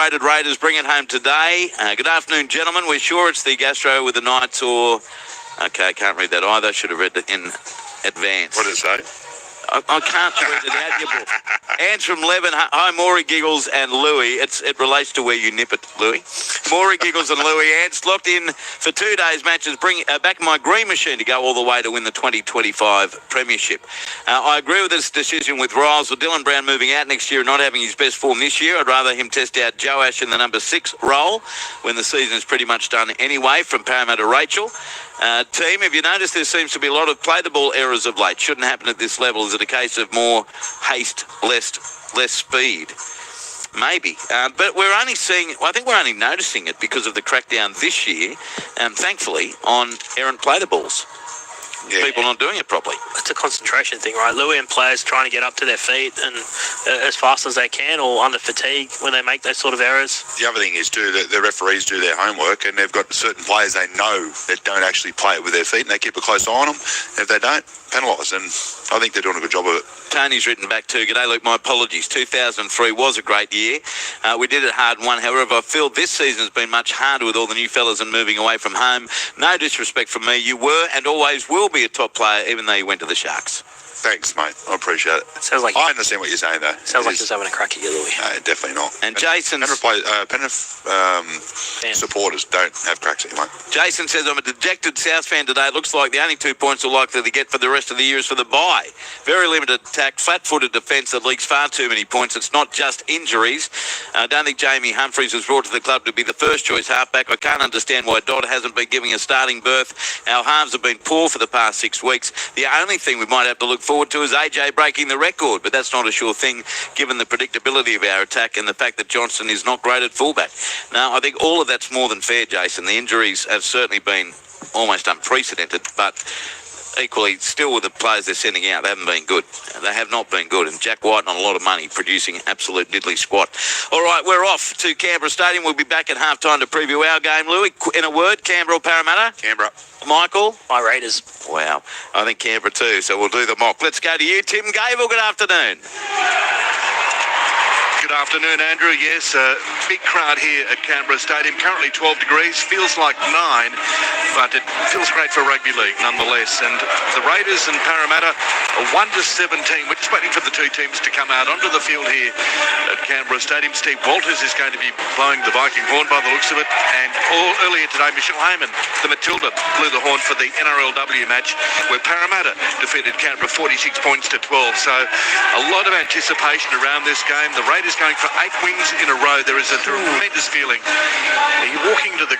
underrated Raiders bring it home today. Good afternoon, gentlemen. We're sure it's the Gastro with the Knights or... Okay, I can't read that either. Should have read it in advance. What did it say? I can't read it out your book. Anne's from Levin. Hi, Maury, Giggles and Louie. It relates to where you nip it, Louie. Maury, Giggles and Louie. Anne's locked in for 2 days matches. Bring back my green machine to go all the way to win the 2025 Premiership. I agree with this decision with Riles. With Dylan Brown moving out next year and not having his best form this year, I'd rather him test out Joe Ash in the number 6 role when the season is pretty much done anyway. From Parramatta Rachel. Team, have you noticed there seems to be a lot of play-the-ball errors of late? Shouldn't happen at this level. Is it a case of more haste, less speed? Maybe. But we're only seeing, I think we're only noticing it because of the crackdown this year, thankfully, on errant play-the-balls. Yeah. People not doing it properly. It's a concentration thing, right? Louis and players trying to get up to their feet and as fast as they can, or under fatigue when they make those sort of errors. The other thing is too that the referees do their homework, and they've got certain players they know that don't actually play it with their feet, and they keep a close eye on them. If they don't, penalise, and I think they're doing a good job of it. Tony's written back too. G'day, Luke. My apologies. 2003 was a great year. We did it hard and won. However, I feel this season has been much harder with all the new fellas and moving away from home. No disrespect from me. You were and always will be a top player, even though you went to the Sharks. Thanks, mate. I appreciate it. Sounds like I understand what you're saying, though. Sounds like he's having a crack at you, Louis. No, definitely not. And Jason... supporters don't have cracks at you, mate. Jason says, I'm a dejected South fan today. It looks like the only 2 points are likely to get for the rest of the year is for the bye. Very limited attack, flat-footed defence that leaks far too many points. It's not just injuries. I don't think Jamie Humphries was brought to the club to be the first-choice halfback. I can't understand why Dodd hasn't been giving a starting berth. Our halves have been poor for the past 6 weeks. The only thing we might have to look forward to is AJ breaking the record, but that's not a sure thing given the predictability of our attack and the fact that Johnson is not great at fullback. Now, I think all of that's more than fair, Jason. The injuries have certainly been almost unprecedented, but equally, still with the players they're sending out, they haven't been good. They have not been good. And Jack White on a lot of money producing absolute diddly squat. All right, we're off to Canberra Stadium. We'll be back at halftime to preview our game. Louis, in a word, Canberra or Parramatta? Canberra. Michael? My Raiders. Wow. I think Canberra too, so we'll do the mock. Let's go to you, Tim Gable. Good afternoon. Good afternoon, Andrew. Yes, big crowd here at Canberra Stadium. Currently 12 degrees, feels like 9, but it feels great for rugby league nonetheless. And the Raiders and Parramatta are 1-17. We're just waiting for the two teams to come out onto the field here at Canberra Stadium. Steve Walters is going to be blowing the Viking horn by the looks of it. And earlier today, Michelle Heyman, the Matilda, blew the horn for the NRLW match where Parramatta defeated Canberra 46 points to 12. So a lot of anticipation around this game. The Raiders going for 8 wins in a row. There is a tremendous feeling. You're walking into the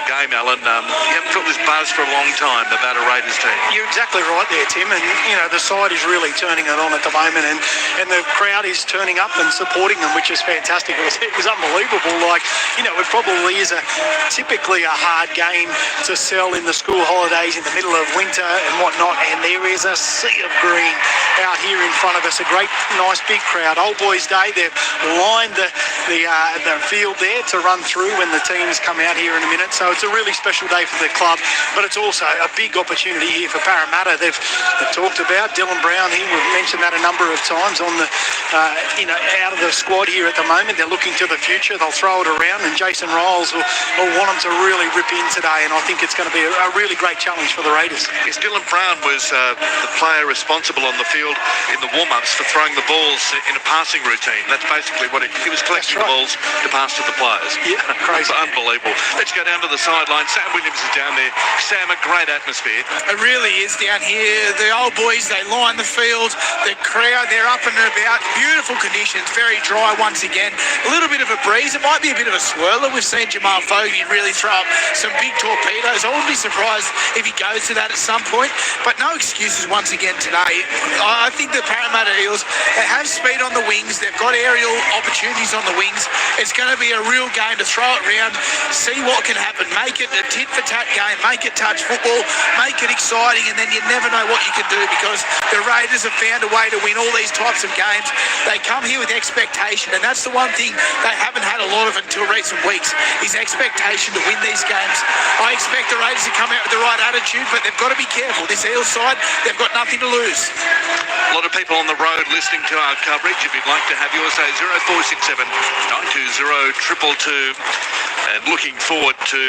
game, Alan. You haven't felt this buzz for a long time about a Raiders team. You're exactly right there, Tim. And, you know, the side is really turning it on at the moment. And the crowd is turning up and supporting them, which is fantastic. It was unbelievable. Like, you know, it probably is typically a hard game to sell in the school holidays in the middle of winter and whatnot. And there is a sea of green out here in front of us. A great, nice, big crowd. Old Boys Day, they've lined the field there to run through when the teams come out here in a minute. So it's a really special day for the club, but it's also a big opportunity here for Parramatta. They've talked about Dylan Brown here. We've mentioned that a number of times on the, out of the squad here at the moment. They're looking to the future. They'll throw it around, and Jason Riles will want them to really rip in today. And I think it's going to be a really great challenge for the Raiders. Yes, Dylan Brown was the player responsible on the field in the warm-ups for throwing the balls in a passing routine. That's basically what he was collecting the balls to pass to the players. Yeah, crazy. Unbelievable. Let's go down to the sideline. Sam Williams is down there. Sam, a great atmosphere. It really is down here. The old boys, they line the field. The crowd, they're up and about. Beautiful conditions. Very dry once again. A little bit of a breeze. It might be a bit of a swirler. We've seen Jamal Fogarty really throw up some big torpedoes. I wouldn't be surprised if he goes to that at some point. But no excuses once again today. I think the Parramatta Eels, they have speed on the wings. They've got aerial opportunities on the wings. It's going to be a real game to throw it around, see what can happen, make it a tit-for-tat game, make it touch football, make it exciting, and then you never know what you can do because the Raiders have found a way to win all these types of games They come here with expectation, and that's the one thing they haven't had a lot of until recent weeks, is expectation to win these games. I expect the Raiders to come out with the right attitude, but they've got to be careful. This Eels side, they've got nothing to lose. A lot of people on the road listening to our coverage. If you'd like to have yours, say 0467 920 222. And looking forward to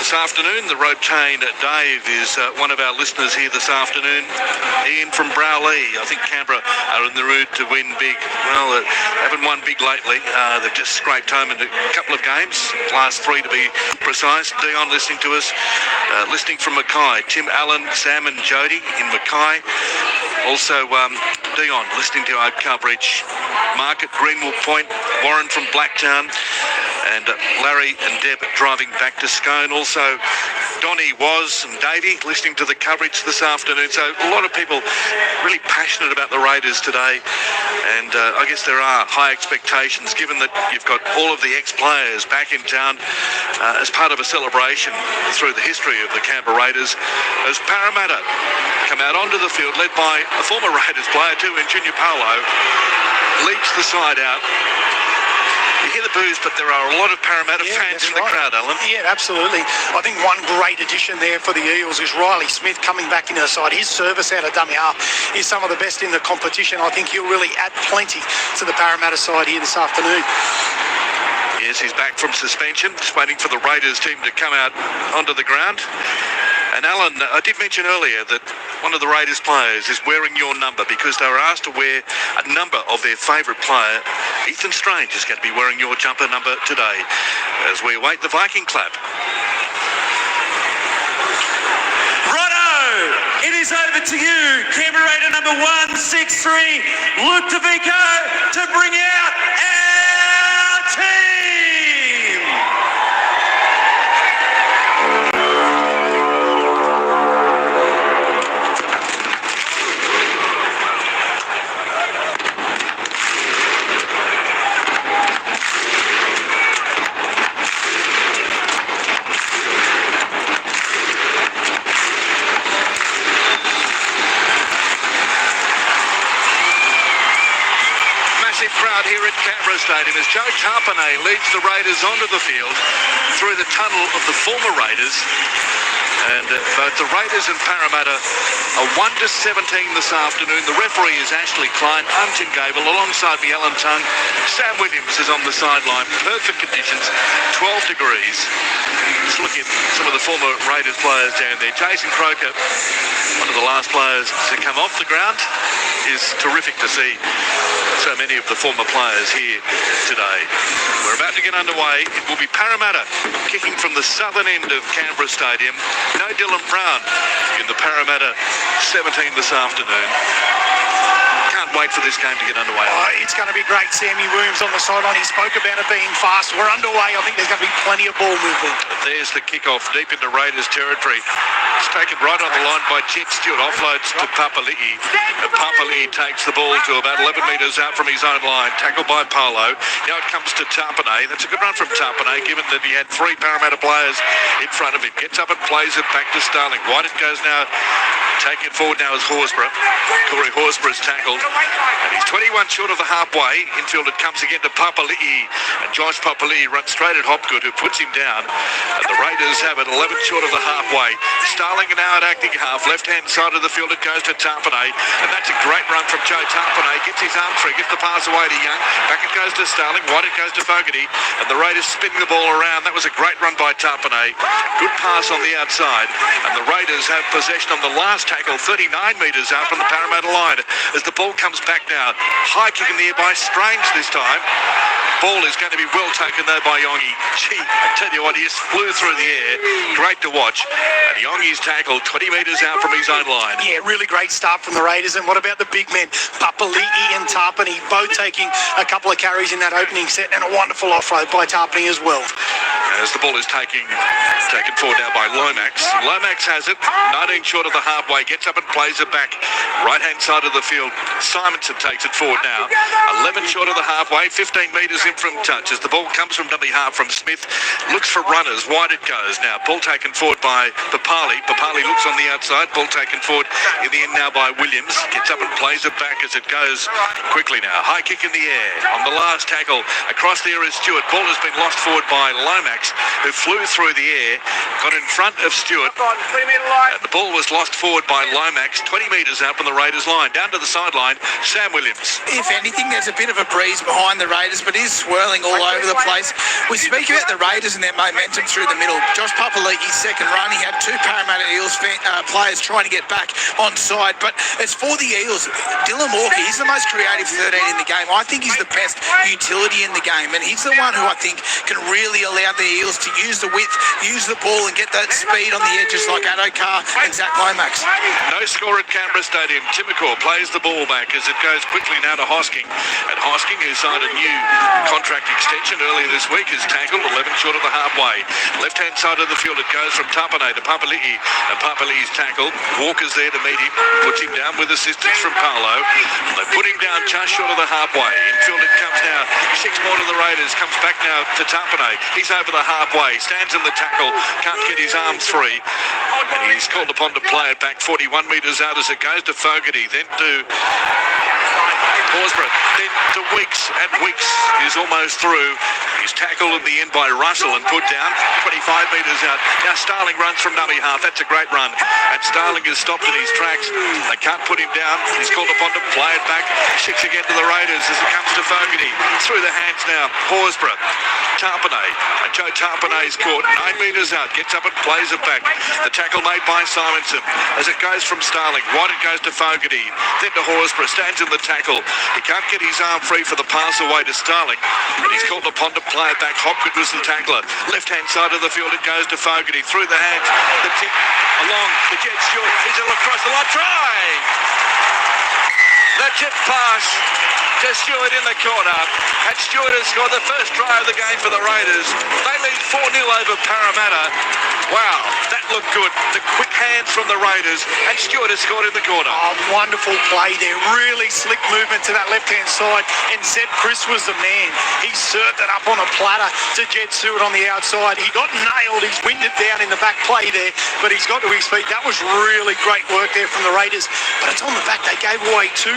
this afternoon. The road chain Dave is one of our listeners here this afternoon. Ian from Browley. I think Canberra are in the route to win big. Well, they haven't won big lately. They've just scraped home in a couple of games, last 3 to be precise. Dion listening to us, listening from Mackay. Tim Allen, Sam and Jody in Mackay. Also, Dion listening to our coverage. Mark at Greenwood Point, Warren from Blacktown, and Larry and Deb driving back to Scone. Also, Donnie, Woz and Davey listening to the coverage this afternoon. So a lot of people really passionate about the Raiders today. And I guess there are high expectations given that you've got all of the ex-players back in town as part of a celebration through the history of the Canberra Raiders as Parramatta come out onto the field led by a former Raiders player too in Junior Paulo, leads the side out. You hear the boos, but there are a lot of Parramatta fans in the crowd, Alan. Yeah, absolutely. I think one great addition there for the Eels is Riley Smith coming back into the side. His service out of dummy half is some of the best in the competition. I think he'll really add plenty to the Parramatta side here this afternoon. Yes, he's back from suspension, just waiting for the Raiders team to come out onto the ground. And Alan, I did mention earlier that one of the Raiders players is wearing your number because they were asked to wear a number of their favourite player. Ethan Strange is going to be wearing your jumper number today as we await the Viking clap. Righto, it is over to you, Canberra Raider number 163, Luke DeVico, to bring out our team. Crowd here at Canberra Stadium as Joe Tarpanay leads the Raiders onto the field through the tunnel of the former Raiders. And both the Raiders and Parramatta are 1-17 this afternoon. The referee is Ashley Klein. I'm Tim Gable. Alongside me, Alan Tung. Sam Williams is on the sideline. Perfect conditions, 12 degrees. Just looking at some of the former Raiders players down there. Jason Croker, one of the last players to come off the ground. Is terrific to see so many of the former players here today. We're about to get underway. It will be Parramatta kicking from the southern end of Canberra Stadium. No Dylan Brown in the Parramatta 17 this afternoon. Can't wait for this game to get underway. Oh, it's going to be great. Sammy Williams on the sideline. He spoke about it being fast. We're underway. I think there's going to be plenty of ball movement. There's the kickoff deep into Raiders territory. It's taken right on the line by Jet Stewart. Offloads to Papali'i. And Papali'i takes the ball to about 11 metres out from his own line. Tackled by Paulo. Now it comes to Tarpanay. That's a good run from Tarpanay, given that he had 3 Parramatta players in front of him. Gets up and plays it back to Starling. Wide it goes now. Taking it forward now is Horsburgh. Corey Horsburgh's tackled. And he's 21 short of the halfway. Infield it comes again to Papali'i. And Josh Papali'i runs straight at Hopgood, who puts him down. And the Raiders have it 11 short of the halfway. Starling now at acting half. Left-hand side of the field it goes to Tarpanay. And that's a great run from Joe Tarpanay. Gets his arm free. Gets the pass away to Young. Back it goes to Starling. Wide it goes to Fogarty. And the Raiders spinning the ball around. That was a great run by Tarpanay. Good pass on the outside. And the Raiders have possession on the last tackle, 39 metres out from the Parramatta line. As the ball comes back now, high kick in the air by Strange this time. Ball is going to be well taken though by Yongi. Gee, I tell you what, he just flew through the air. Great to watch. And Yongi's tackled 20 metres out from his own line. Yeah, really great start from the Raiders. And what about the big men? Papali'i and Tarpanay both taking a couple of carries in that opening set, and a wonderful offload by Tarpanay as well. as the ball is taken forward now by Lomax. Lomax has it, 19 short of the halfway, gets up and plays it back. Right-hand side of the field, Simonson takes it forward now. 11 short of the halfway, 15 metres in from touch as the ball comes from dummy half from Smith. Looks for runners, wide it goes now. Ball taken forward by Papali. Papali looks on the outside, ball taken forward in the end now by Williams. Gets up and plays it back as it goes quickly now. High kick in the air on the last tackle. Across there is Stewart. Ball has been lost forward by Lomax, who flew through the air, got in front of Stewart. And the ball was lost forward by Lomax, 20 metres out from the Raiders line. Down to the sideline, Sam Williams. If anything, there's a bit of a breeze behind the Raiders, but it is swirling all over the place. We speak about the Raiders and their momentum through the middle. Josh Papali'i's second run, he had two Parramatta Eels players trying to get back on side, but it's for the Eels. Dylan Walker, he's the most creative 13 in the game. I think he's the best utility in the game, and he's the one who I think can really allow the Eels to use the width, use the ball and get that speed on the edges like Addo-Carr and Zach Lomax. No score at Canberra Stadium. Timacor plays the ball back as it goes quickly now to Hosking. And Hosking, who signed a new contract extension earlier this week, is tackled 11 short of the halfway. Left-hand side of the field, it goes from Tapane to Papali'i. And Papali'i's tackled. Walker's there to meet him. Puts him down with assistance from Paolo. They put him down just short of the halfway. Infield it comes now. 6 more to the Raiders. Comes back now to Tapane. He's over the halfway. Stands in the tackle. Can't get his arms free. And he's called upon to play it back 41 metres out as it goes to Fogarty. Then to Horsburgh, then to Weeks, and Weeks is almost through. He's tackled in the end by Russell and put down 25 metres out. Now Starling runs from dummy half. That's a great run. And Starling is stopped in his tracks. They can't put him down. He's called upon to play it back. 6 again to the Raiders as it comes to Fogarty. Through the hands now. Horsburgh. Tapane. And Joe Tapane's caught 9 metres out. Gets up and plays it back. The tackle made by Simonson as it goes from Starling. Wide it goes to Fogarty. Then to Horsburgh. Stands in the tackle. He can't get his arm free for the pass away to Starling. And he's called upon to play it back. Hopgood was the tackler. Left-hand side of the field it goes to Fogarty. Through the hands. The tip along the jet Stewart. Is it across the line? Try! The tip pass to Stewart in the corner. And Stewart has scored the first try of the game for the Raiders. They lead 4-0 over Parramatta. Wow, that looked good. The quick hands from the Raiders. And Stewart has scored in the corner. Oh, wonderful play there. Really slick movement to that left-hand side. And Zeb Chris was the man. He served it up on a platter to Jed Stewart on the outside. He got nailed. He's winded down in the back play there. But he's got to his feet. That was really great work there from the Raiders. But it's on the back. They gave away 2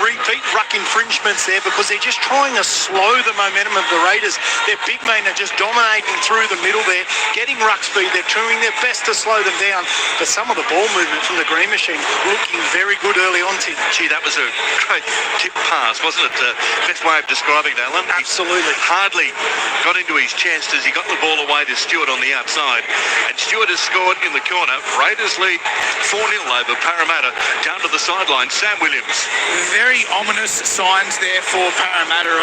repeat ruck infringements there because they're just trying to slow the momentum of the Raiders. Their big men are just dominating through the middle there, getting ruck speed. They're trying their best to slow them down. But some of the ball movement from the Green Machine looking very good early on, Tim. Gee, that was a great tip pass, wasn't it? Best way of describing it, Alan. Absolutely. He hardly got into his chest as he got the ball away to Stewart on the outside. And Stewart has scored in the corner. Raiders lead 4-0 over Parramatta. Down to the sideline, Sam Williams. Very ominous signs there for Parramatta.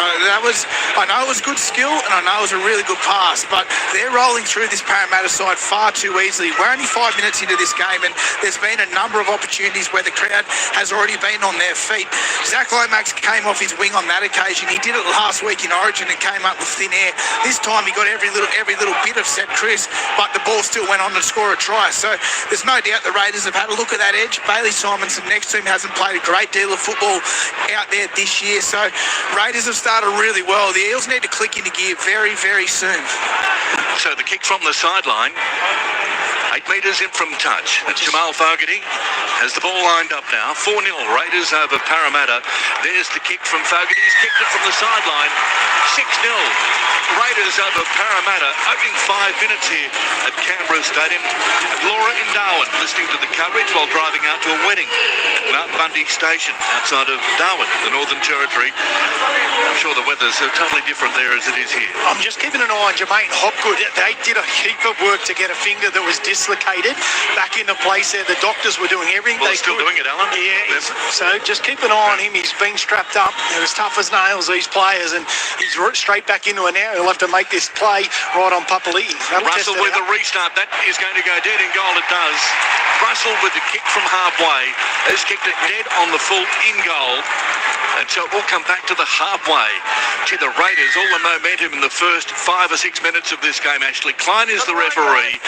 I know it was good skill and I know it was a really good pass, but they're rolling through this Parramatta side far too easily. We're only 5 minutes into this game and there's been a number of opportunities where the crowd has already been on their feet. Zach Lomax came off his wing on that occasion. He did it last week in Origin and came up with thin air. This time he got every little bit of Seb Chris, but the ball still went on to score a try. So there's no doubt the Raiders have had a look at that edge. Bailey Simonson next to him hasn't played a great deal of football out there this year. So Raiders have started really well. The Eels need to click into gear very, very soon. So the kick from the sideline, 8 metres in from touch. And Jamal Fogarty has the ball lined up now. 4-0 Raiders over Parramatta. There's the kick from Fogarty. He's kicked it from the sideline. 6-0 Raiders over Parramatta. Opening 5 minutes here at Canberra Stadium. And Laura in Darwin listening to the coverage while driving out to a wedding at Mount Bundy Station outside of Darwin, the Northern Territory. I'm sure the weather's totally different there as it is here. I'm just keeping an eye on Jermaine Hopgood. They did a heap of work to get a finger that was dislocated back into place there. The doctors were doing everything Well, they still could. doing it, Alan. Yeah, so just keep an eye on him. He's been strapped up. They're as tough as nails, these players, and he's straight back into it now. He'll have to make this play right on Papali'i. Russell with a restart. That is going to go dead in goal. It does. Russell with the kick from halfway has kicked it dead on the full in goal. And so it will come back to the halfway. Gee, the Raiders, all the momentum in the first 5 or 6 minutes of this game. Ashley Klein is the referee.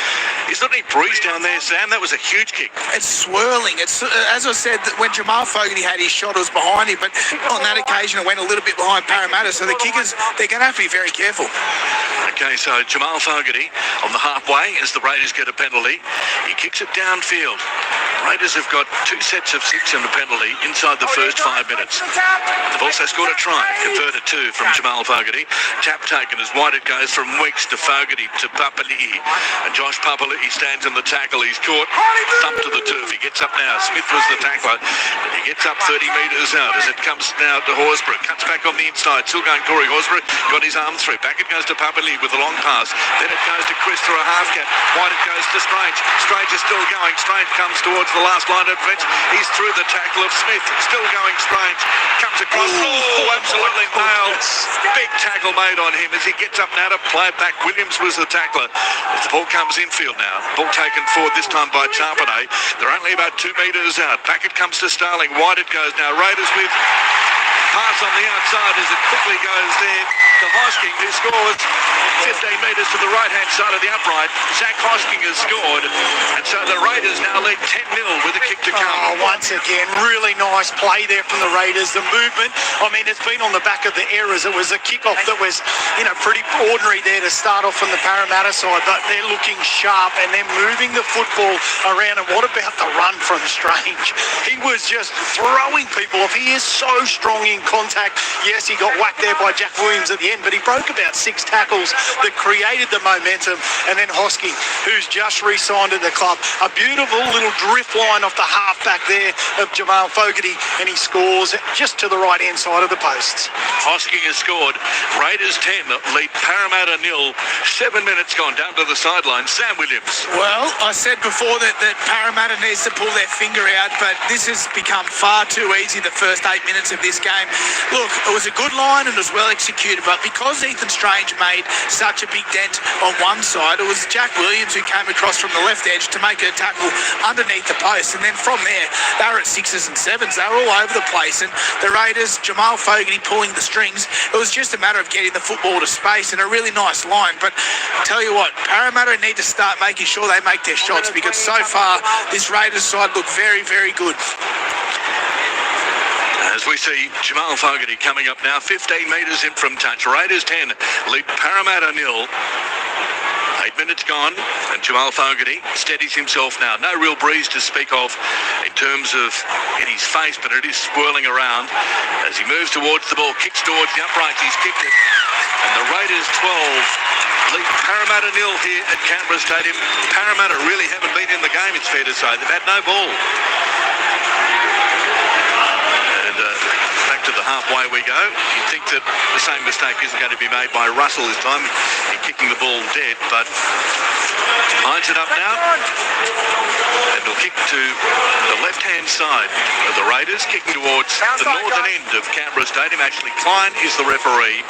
Is there any breeze down there, Sam? That was a huge kick. It's swirling. It's as I said, when Jamal Fogarty had his shot, it was behind him, but on that occasion it went a little bit behind Parramatta, so the kickers, they're going to have to be very careful. Okay, so Jamal Fogarty on the halfway as the Raiders get a penalty. He kicks it downfield. Raiders have got 2 sets of 6 in the penalty inside the first 5 minutes. They've also scored a try, converted 2 from Jamal Fogarty. Tap taken as wide it goes from Weeks to Fogarty to Papali'i. And Josh Papali'i stands in the tackle. He's caught, thumped to the turf. He gets up now. Smith was the tackler. He gets up 30 metres out as it comes now to Horsburgh. Cuts back on the inside. Still going Corey Horsburgh. Got his arm through. Back it goes to Papali'i with a long pass. Then it goes to Chris through a half gap. Wide it goes to Strange. Strange is still going. Strange comes towards the last line of defence. He's through the tackle of Smith. Still going Strange. Comes across. Oh, absolutely nailed. Big tackle made on him as he gets up now to play it back. Williams was the tackler. As the ball comes infield now. Ball taken forward this time by Charpane. They're only about 2 metres out. Back it comes to Starling. Wide it goes now. Raiders with pass on the outside as it quickly goes there to Hosking, who scores 15 metres to the right-hand side of the upright. Zach Hosking has scored, and so the Raiders now lead 10-0 with a kick to come. Oh, once again, really nice play there from the Raiders. The movement, I mean, it's been on the back of the errors. It was a kick-off that was, pretty ordinary there to start off from the Parramatta side, but they're looking sharp and they're moving the football around. And what about the run from Strange? He was just throwing people off. He is so strong in contact. Yes, he got whacked there by Jack Williams at the end, but he broke about 6 tackles that created the momentum. And then Hosking, who's just re-signed at the club, a beautiful little drift line off the half-back there of Jamal Fogarty, and he scores just to the right-hand side of the posts. Hosking has scored. Raiders 10, lead Parramatta 0. 7 minutes gone, down to the sideline. Sam Williams. Well, I said before that Parramatta needs to pull their finger out, but this has become far too easy the first 8 minutes of this game. Look, it was a good line and it was well executed, but because Ethan Strange made such a big dent on one side, it was Jack Williams who came across from the left edge to make a tackle underneath the post, and then from there they were at 6s and 7s. They were all over the place, and the Raiders, Jamal Fogarty pulling the strings. It was just a matter of getting the football to space and a really nice line. But I tell you what, Parramatta need to start making sure they make their shots, because so far this Raiders side look very, very good. As we see Jamal Fogarty coming up now, 15 metres in from touch. Raiders 10, lead Parramatta 0. 8 minutes gone, and Jamal Fogarty steadies himself now. No real breeze to speak of in terms of in his face, but it is swirling around as he moves towards the ball, kicks towards the uprights. He's kicked it, and the Raiders 12 lead Parramatta 0 here at Canberra Stadium. Parramatta really haven't been in the game, it's fair to say. They've had no ball. Back to the halfway we go. You'd think that the same mistake isn't going to be made by Russell this time in kicking the ball dead, but lines it up now, and will kick to the left-hand side of the Raiders, kicking towards the northern end of Canberra Stadium. Ashley Klein is the referee.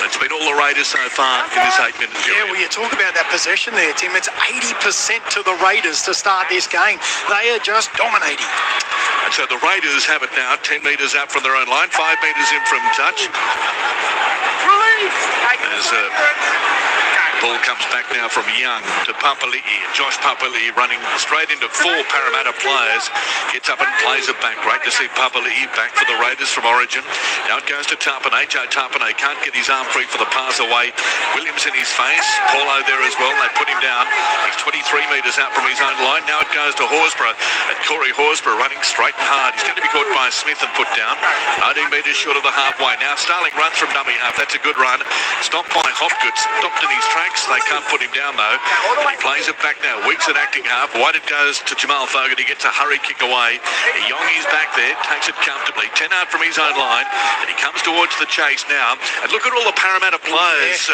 It's been all the Raiders so far in this 8 minutes. Yeah, well, you talk about that possession there, Tim. It's 80% to the Raiders to start this game. They are just dominating. And so the Raiders have it now, 10 metres out from their own line, 5 metres in from touch. As ball comes back now from Young to Papali'i. Josh Papali'i running straight into 4 Parramatta players. Gets up and plays it back. Great to see Papali'i back for the Raiders from Origin. Now it goes to Tarpanay. Joe Tarpanay can't get his arm free for the pass away. Williams in his face. Paulo there as well. They put him down. He's 23 metres out from his own line. Now it goes to Horsburgh. And Corey Horsburgh running straight and hard. He's going to be caught by Smith and put down. 19 metres short of the halfway. Now Starling runs from dummy half. That's a good run. Stopped by Hopgood. Stopped in his tracks. They can't put him down though. He plays it back now. Weeks at acting half. Wide it goes to Jamal Fogarty. Gets a hurry kick away. Yongi's back there. Takes it comfortably. 10 out from his own line. And he comes towards the chase now. And look at all the Parramatta players.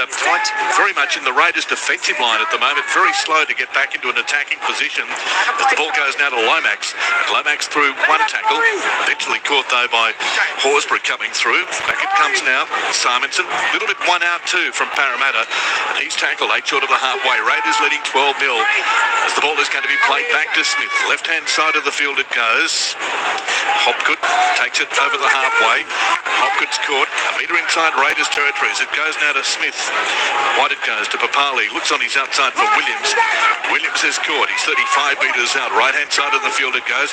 Very much in the Raiders defensive line at the moment. Very slow to get back into an attacking position. As the ball goes now to Lomax. And Lomax through one tackle. Eventually caught though by Horsburgh coming through. Back it comes now. Simonson. A little bit one out too from Parramatta. And he's taken tackle, 8 short of the halfway. Raiders leading 12-0 as the ball is going to be played back to Smith. Left-hand side of the field it goes. Hopgood takes it over the halfway. Hopgood's caught. A metre inside Raiders territories. It goes now to Smith. Wide it goes to Papali. Looks on his outside for Williams. Williams is caught. He's 35 metres out. Right-hand side of the field it goes.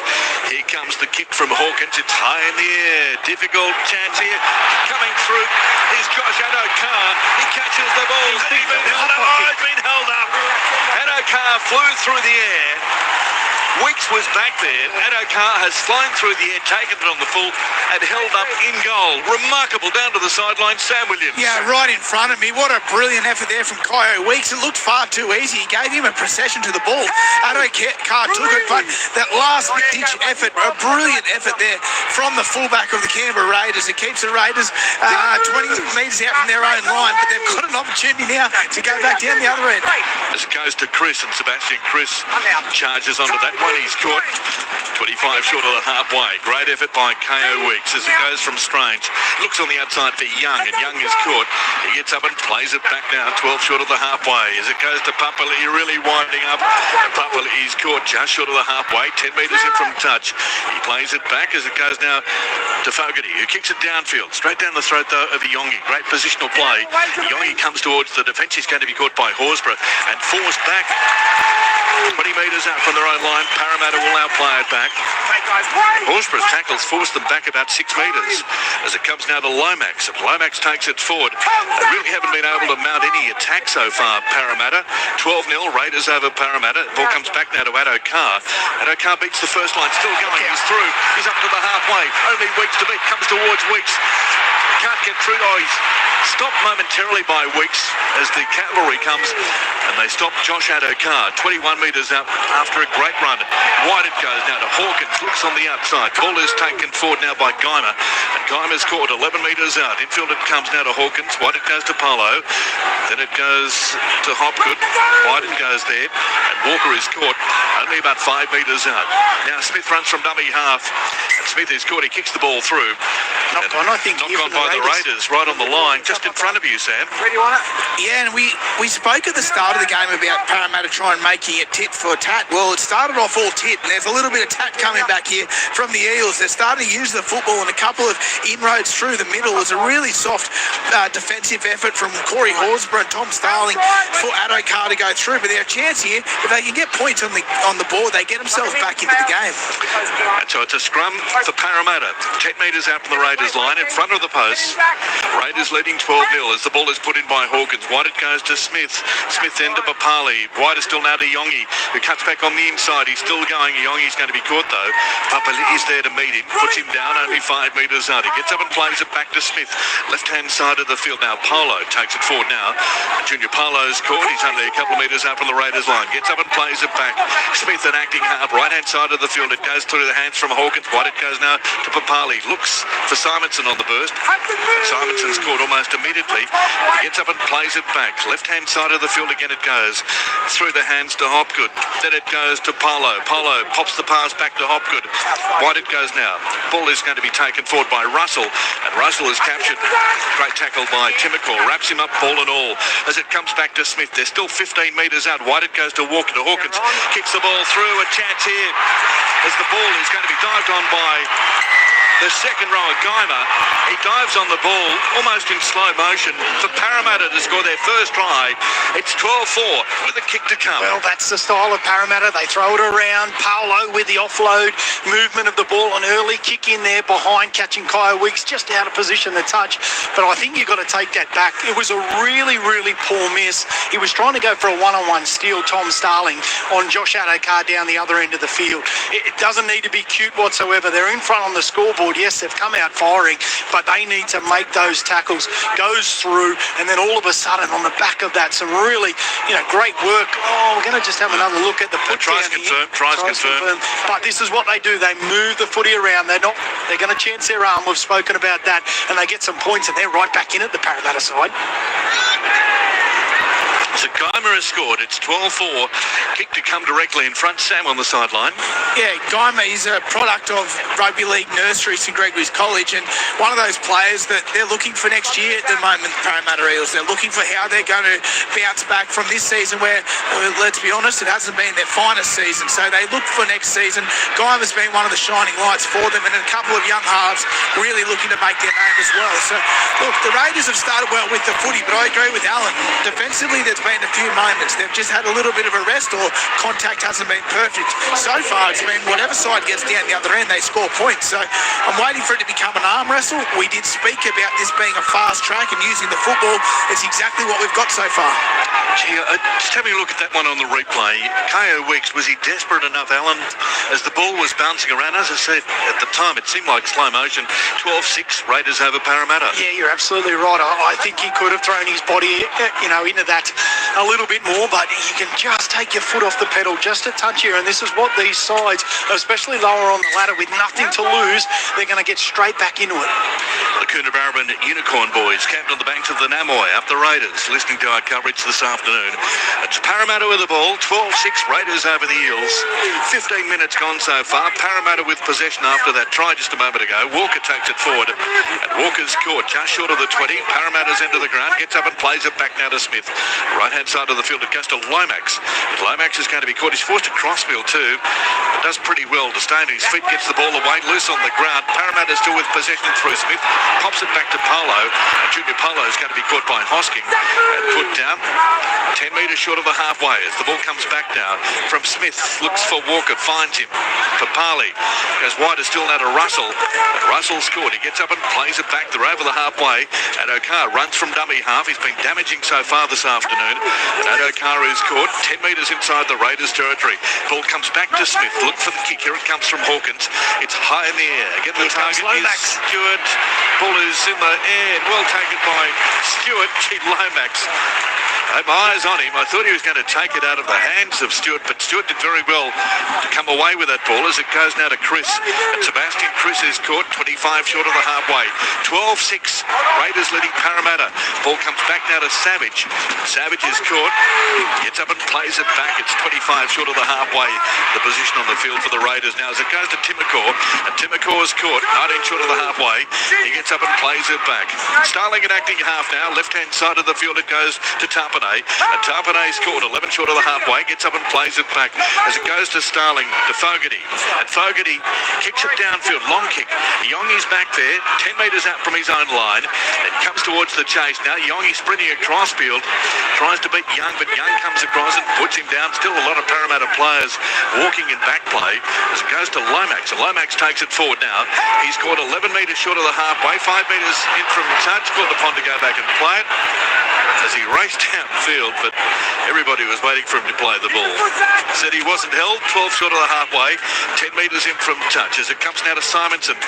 Here comes the kick from Hawkins. It's high in the air. Difficult chance here. Coming through is Josh Adokar. He catches the ball. He's been held up. Oh, he's been held up. Adokar flew through the air. Weeks was back there. Adokar has flown through the air, taken it on the full, and held up in goal. Remarkable down to the sideline, Sam Williams. Yeah, right in front of me. What a brilliant effort there from Kyo Weeks. It looked far too easy. He gave him a procession to the ball. Adokar took it, but that last-ditch effort, a brilliant effort there from the fullback of the Canberra Raiders. It keeps the Raiders 20 metres out from their own line, but they've got an opportunity now to go back down the other end. As it goes to Chris, and Sebastian Chris charges onto that one. He's caught 25 short of the halfway. Great effort by Ko Weeks as it goes from Strange. Looks on the outside for Young, and Young is caught. He gets up and plays it back now, 12 short of the halfway. As it goes to Papali, really winding up. Papali is caught just short of the halfway, 10 metres in from touch. He plays it back as it goes now to Fogarty, who kicks it downfield. Straight down the throat, though, of Yongi. Great positional play. Yongi comes towards the defence. He's going to be caught by Horsburgh and forced back 20 metres out from their own line. Parramatta will now play it back. Horsburgh's tackles force them back about 6 metres as it comes now to Lomax. And Lomax takes it forward. They really haven't been able to mount any attack so far, Parramatta. 12-0, Raiders over Parramatta. Ball comes back now to Adokar. Adokar beats the first line, still going. He's through. He's up to the halfway. Only Weeks to beat. Comes towards Weeks. Can't get through. Oh, he's stopped momentarily by Weeks as the cavalry comes, and they stop Josh Adokar 21 metres out after a great run. Wide it goes now to Hawkins. Looks on the outside. Ball is taken forward now by Geimer, and Geimer's caught 11 metres out. Infield it comes now to Hawkins. Wide it goes to Paulo. Then it goes to Hopgood. Wide it goes there, and Walker is caught only about 5 metres out. Now Smith runs from dummy half, and Smith is caught. He kicks the ball through. Knocked on, I think. Knocked on by the Raiders right on the line, just in front of you, Sam. Where do you want it? Yeah, and we spoke at the start of the game about Parramatta trying making it tit for tat. Well, it started off all tit, and there's a little bit of tat coming back here from the Eels. They're starting to use the football, and a couple of inroads through the middle. It was a really soft defensive effort from Corey Horsburgh and Tom Starling for Adokar to go through. But their chance here, if they can get points on the board, they get themselves back into the game. And so it's a scrum for Parramatta. 10 metres out from the Raiders line, in front of the post. Raiders leading 12-0 as the ball is put in by Hawkins. Wide it goes to Smith. Smith then to Papali. Wide is still now to Yongi, who cuts back on the inside. He's still going. Yongi's going to be caught, though. Papali is there to meet him. Puts him down only 5 metres out. He gets up and plays it back to Smith. Left-hand side of the field now. Paulo takes it forward now. Junior Paulo's caught. He's only a couple of metres out from the Raiders line. Gets up and plays it back. Smith an acting half. Right-hand side of the field. It goes through the hands from Hawkins. Wide it goes now to Papali. Looks for Simonson on the burst. Simonson's caught almost immediately. He gets up and plays it back. Left-hand side of the field again it goes. Through the hands to Hopgood. Then it goes to Paulo. Paulo pops the pass back to Hopgood. Wide it goes now. Ball is going to be taken forward by Russell. And Russell is captured. Great tackle by Timacor. Wraps him up, ball and all. As it comes back to Smith. They're still 15 metres out. Wide it goes to Walker to Hawkins. Kicks the ball through. A chance here as the ball is going to be dived on by the second rower, Geimer. He dives on the ball almost in slow motion for Parramatta to score their first try. It's 12-4 with a kick to come. Well, that's the style of Parramatta. They throw it around. Paulo with the offload movement of the ball, an early kick in there behind, catching Kyo Weeks just out of position to touch. But I think you've got to take that back. It was a really, really poor miss. He was trying to go for a one-on-one steal, Tom Starling, on Josh Adokar down the other end of the field. It doesn't need to be cute whatsoever. They're in front on the scoreboard. Yes, they've come out firing, but they need to make those tackles, goes through, and then all of a sudden on the back of that, some really, great work. Oh, we're going to just have another look at the put tries down confirmed. here. Tries confirmed. But this is what they do. They move the footy around. They're going to chance their arm. We've spoken about that, and they get some points, and they're right back in at the Parramatta side. So Geimer Canberra scored. It's 12-4. Kick to come directly in front. Sam on the sideline. Yeah, Gaima is a product of rugby league nursery St Gregory's College, and one of those players that they're looking for next year at the moment, Parramatta Eels. They're looking for how they're going to bounce back from this season where, let's be honest, it hasn't been their finest season. So they look for next season. Gaima's been one of the shining lights for them, and a couple of young halves really looking to make their name as well. So, look, the Raiders have started well with the footy, but I agree with Alan. Defensively, there's been a few moments. They've just had a little bit of a rest, or contact hasn't been perfect. So far, it's been whatever side gets down the other end, they score points. So I'm waiting for it to become an arm wrestle. We did speak about this being a fast track and using the football. It's exactly what we've got so far. Gee, just having a look at that one on the replay. K.O. Weeks, was he desperate enough, Alan, as the ball was bouncing around? As I said, at the time, it seemed like slow motion. 12-6, Raiders over Parramatta. Yeah, you're absolutely right. I think he could have thrown his body, into that a little bit more, but you can just take your foot off the pedal just a touch here, and this is what these sides, especially lower on the ladder with nothing to lose, they're going to get straight back into it. The Coonabarabran Unicorn boys camped on the banks of the Namoy up the Raiders, listening to our coverage this afternoon. It's Parramatta with the ball, 12-6, Raiders over the Eels. 15 minutes gone so far. Parramatta with possession after that try just a moment ago. Walker takes it forward, and Walker's caught just short of the 20. Parramatta's into the ground, gets up and plays it back now to Smith. Right-hand side of the field, it goes to Lomax. Lomax is going to be caught. He's forced a crossfield too. Does pretty well to stay on his feet, gets the ball away, loose on the ground. Parramatta still with possession through Smith. Pops it back to Polo. And Junior Polo is going to be caught by Hosking and put down 10 metres short of the halfway as the ball comes back now from Smith. Looks for Walker, finds him. For Parley. Goes wide, is still now to Russell. And Russell scored. He gets up and plays it back. They're over the halfway. And O'Carr runs from dummy half. He's been damaging so far this afternoon. And O'Carr is caught 10 metres inside the Raiders territory. Ball comes back to Smith. Look for the kick. Here it comes from Hawkins. It's high in the air. Again, the target is Stewart. Ball is in the air. Well taken by Stewart. Gee, Lomax. I had my eyes on him. I thought he was going to take it out of the hands of Stewart, but Stewart did very well to come away with that ball as it goes now to Chris. And Sebastian Chris is caught 25 short of the halfway. 12-6. Raiders leading Parramatta. Ball comes back now to Savage. Savage is caught. Gets up and plays it back. It's 25 short of the halfway. The position on the field for the Raiders now as it goes to Timmacore. And Timmacore is caught 19 short of the halfway. He gets up and plays it back. Starling at acting half now. Left-hand side of the field it goes to Tarpanay. And Tarpanay's caught 11 short of the halfway. Gets up and plays it back as it goes to Starling, to Fogarty. And Fogarty kicks it downfield. Long kick. Yongi's back there. 10 metres out from his own line. And comes towards the chase now. Yongi sprinting across field. Tries to beat Young, but Young comes across and puts him down. Still a lot of Parramatta players walking in back play as it goes to Lomax. And Lomax takes it forward now. He's caught 11 metres short of the halfway. 5 metres in from touch. Called upon to go back and play it as he raced downfield, but everybody was waiting for him to play the ball. Said he wasn't held. 12 short of the halfway. 10 metres in from touch as it comes now to Simonson.